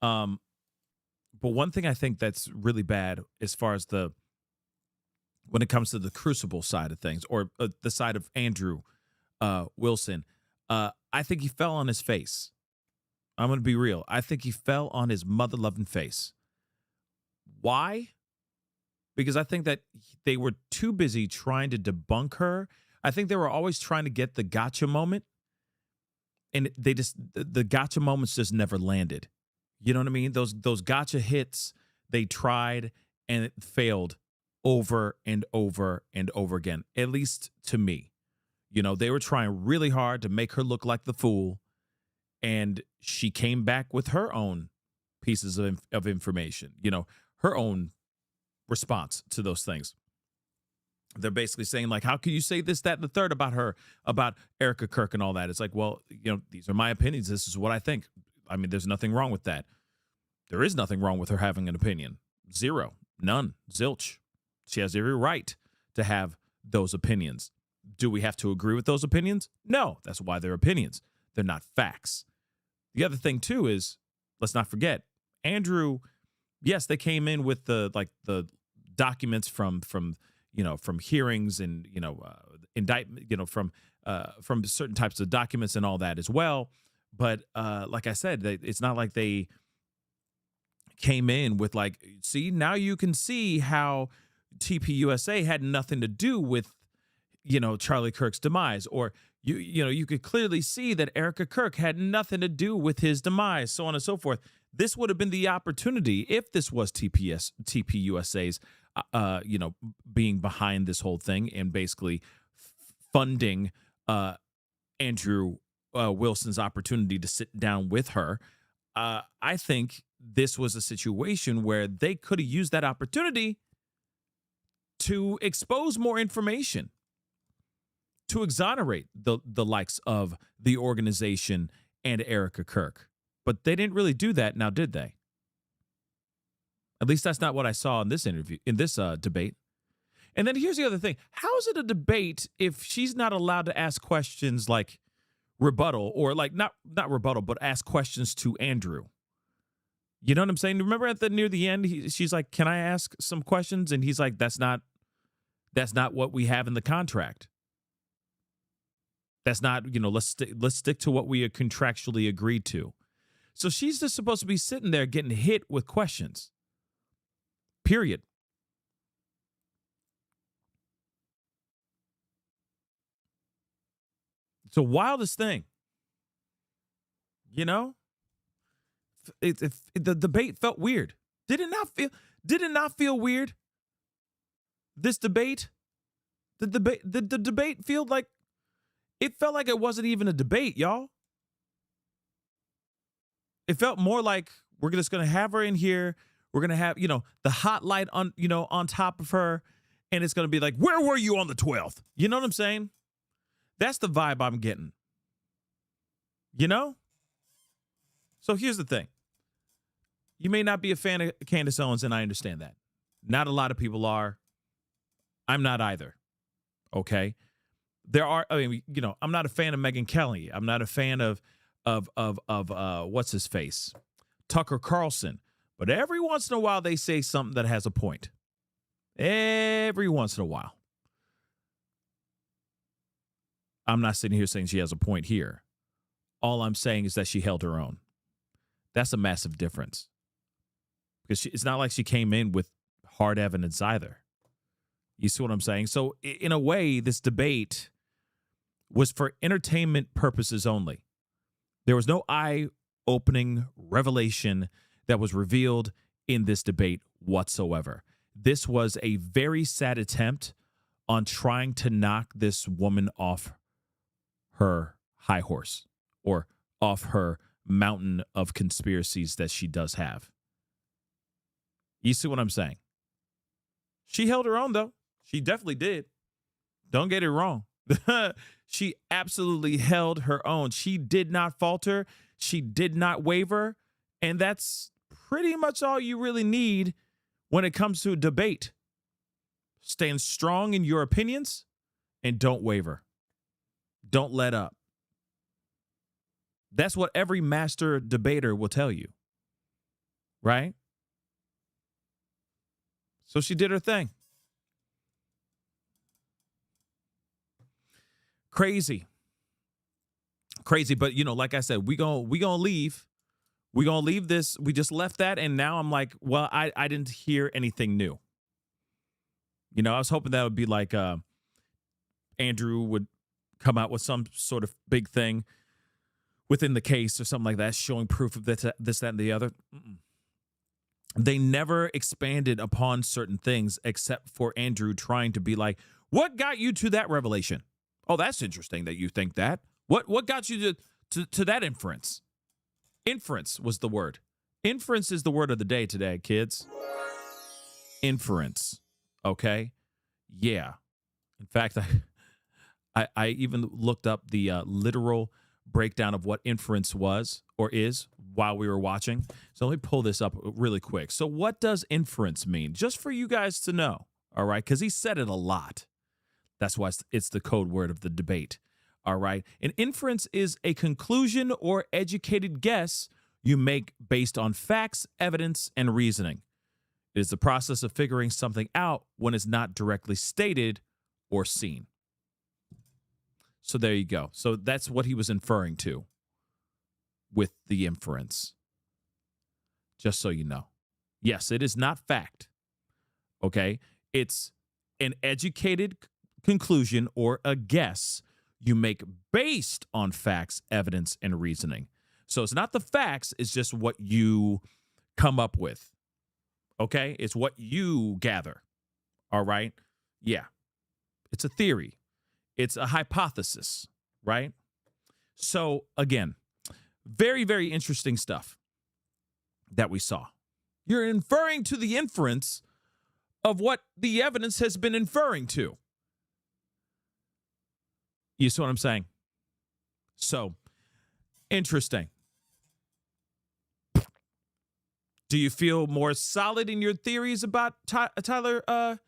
But one thing I think that's really bad as far as when it comes to the Crucible side of things, or the side of Andrew Wilson, I think he fell on his face. I'm going to be real. I think he fell on his mother-loving face. Why? Because I think that they were too busy trying to debunk her. I think they were always trying to get the gotcha moment, and the gotcha moments just never landed. You know what I mean? Those gotcha hits, they tried and it failed over and over and over again, at least to me. They were trying really hard to make her look like the fool, and she came back with her own pieces of information, her own response to those things. They're basically saying, like, how can you say this, that, and the third about her, about Erica Kirk and all that? It's like, well, these are my opinions. This is what I think. I mean, there's nothing wrong with that. There is nothing wrong with her having an opinion. Zero. None. Zilch. She has every right to have those opinions. Do we have to agree with those opinions? No. That's why they're opinions. They're not facts. The other thing, too, is, let's not forget, Andrew, yes, they came in with the documents from hearings and, indictment, from certain types of documents and all that as well. But like I said, it's not like they came in with see, now you can see how TPUSA had nothing to do with, Charlie Kirk's demise, or you could clearly see that Erica Kirk had nothing to do with his demise, so on and so forth. This would have been the opportunity if this was TPUSA's, being behind this whole thing and basically funding Andrew Wilson's opportunity to sit down with her. I think this was a situation where they could have used that opportunity to expose more information, to exonerate the likes of the organization and Erica Kirk. But they didn't really do that, now did they? At least that's not what I saw in this interview, in this debate. And then here's the other thing. How is it a debate if she's not allowed to ask questions like rebuttal, or not rebuttal, but ask questions to Andrew? You know what I'm saying? Remember near the end, she's like, can I ask some questions? And he's like, that's not what we have in the contract. That's not, let's stick to what we had contractually agreed to. So she's just supposed to be sitting there getting hit with questions. Period. It's the wildest thing. The debate felt weird. Did it not feel weird? This debate? The debate felt like it wasn't even a debate, y'all. It felt more like we're just going to have her in here. We're going to have, the hot light on, on top of her. And it's going to be like, where were you on the 12th? You know what I'm saying? That's the vibe I'm getting. So here's the thing. You may not be a fan of Candace Owens, and I understand that. Not a lot of people are. I'm not either. Okay? I'm not a fan of Megyn Kelly. I'm not a fan of what's his face? Tucker Carlson. But every once in a while, they say something that has a point. Every once in a while. I'm not sitting here saying she has a point here. All I'm saying is that she held her own. That's a massive difference. Because it's not like she came in with hard evidence either. You see what I'm saying? So in a way, this debate was for entertainment purposes only. There was no eye-opening revelation that was revealed in this debate whatsoever. This was a very sad attempt on trying to knock this woman off her high horse or off her mountain of conspiracies that she does have. You see what I'm saying? She held her own, though. She definitely did. Don't get it wrong. She absolutely held her own. She did not falter. She did not waver. And that's pretty much all you really need when it comes to a debate. Stand strong in your opinions and don't waver. Don't let up. That's what every master debater will tell you. Right? So she did her thing. Crazy. But like I said, we gonna leave. We're gonna leave this. We just left that, and now I'm like, well, I didn't hear anything new. I was hoping that would be like Andrew would come out with some sort of big thing within the case or something like that, showing proof of this, that, and the other. They never expanded upon certain things except for Andrew trying to be like, what got you to that revelation? Oh, that's interesting that you think that. What got you to that inference? Inference was the word. Inference is the word of the day today, kids. Inference. Okay? Yeah. In fact, I even looked up the literal breakdown of what inference was or is while we were watching. So let me pull this up really quick. So what does inference mean? Just for you guys to know, all right? Because he said it a lot. That's why it's the code word of the debate, all right? An inference is a conclusion or educated guess you make based on facts, evidence, and reasoning. It is the process of figuring something out when it's not directly stated or seen. So there you go. So that's what he was inferring to with the inference. Just so you know. Yes, it is not fact. Okay? It's an educated conclusion or a guess you make based on facts, evidence, and reasoning. So it's not the facts, it's just what you come up with. Okay? It's what you gather. All right? Yeah. It's a theory. It's a hypothesis, right? So again, very, very interesting stuff that we saw. You're inferring to the inference of what the evidence has been inferring to. You see what I'm saying? So, interesting. Do you feel more solid in your theories about Tyler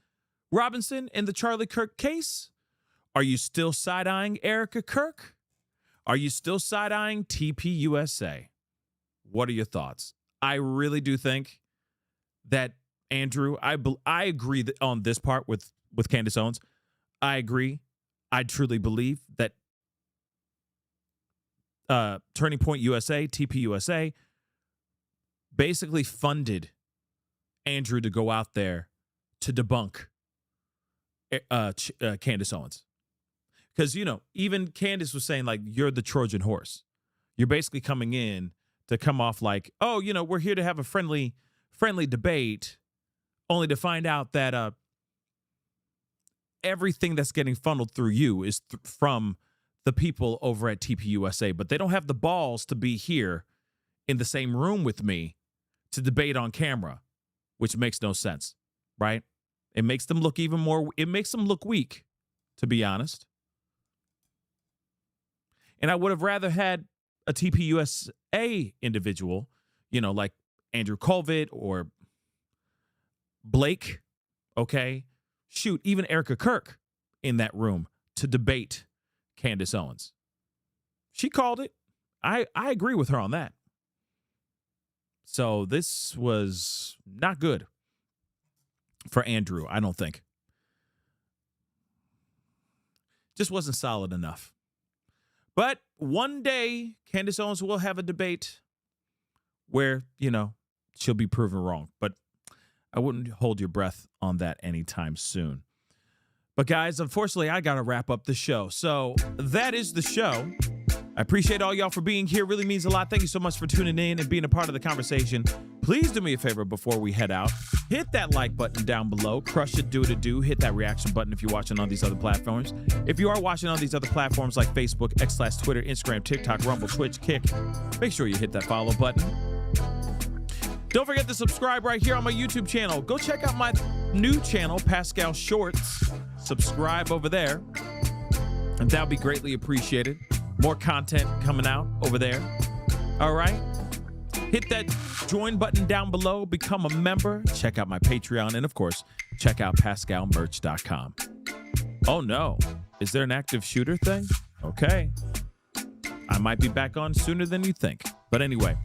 Robinson and the Charlie Kirk case? Are you still side-eyeing Erica Kirk? Are you still side-eyeing TPUSA? What are your thoughts? I really do think that Andrew, I agree on this part with Candace Owens. I agree. I truly believe that Turning Point USA, TPUSA, basically funded Andrew to go out there to debunk Candace Owens. Because, even Candace was saying, like, you're the Trojan horse. You're basically coming in to come off like, oh, we're here to have a friendly debate, only to find out that everything that's getting funneled through you is from the people over at TPUSA. But they don't have the balls to be here in the same room with me to debate on camera. which makes no sense, right? It makes them look it makes them look weak, to be honest. And I would have rather had a TPUSA individual, like Andrew Colvett or Blake, okay? Shoot, even Erica Kirk in that room to debate Candace Owens. She called it. I agree with her on that. So this was not good for Andrew, I don't think. Just wasn't solid enough. But one day, Candace Owens will have a debate where, she'll be proven wrong. But I wouldn't hold your breath on that anytime soon. But guys, unfortunately, I got to wrap up the show. So that is the show. I appreciate all y'all for being here. Really means a lot. Thank you so much for tuning in and being a part of the conversation. Please do me a favor before we head out. Hit that like button down below. Crush it, do it a do. Hit that reaction button if you're watching on these other platforms. If you are watching on these other platforms like Facebook, X/Twitter, Instagram, TikTok, Rumble, Twitch, Kick, make sure you hit that follow button. Don't forget to subscribe right here on my YouTube channel. Go check out my new channel, Pascal Shorts. Subscribe over there, and that'll be greatly appreciated. More content coming out over there. All right. Hit that join button down below. Become a member. Check out my Patreon. And, of course, check out PascalMerch.com. Oh, no. Is there an active shooter thing? Okay. I might be back on sooner than you think. But anyway,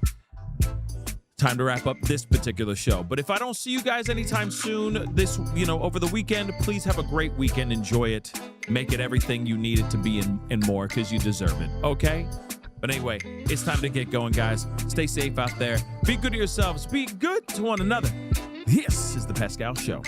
time to wrap up this particular show. But if I don't see you guys anytime soon, over the weekend, please have a great weekend. Enjoy it. Make it everything you need it to be and more, because you deserve it. Okay? But anyway, it's time to get going, guys. Stay safe out there. Be good to yourselves. Be good to one another. This is The Pascal Show.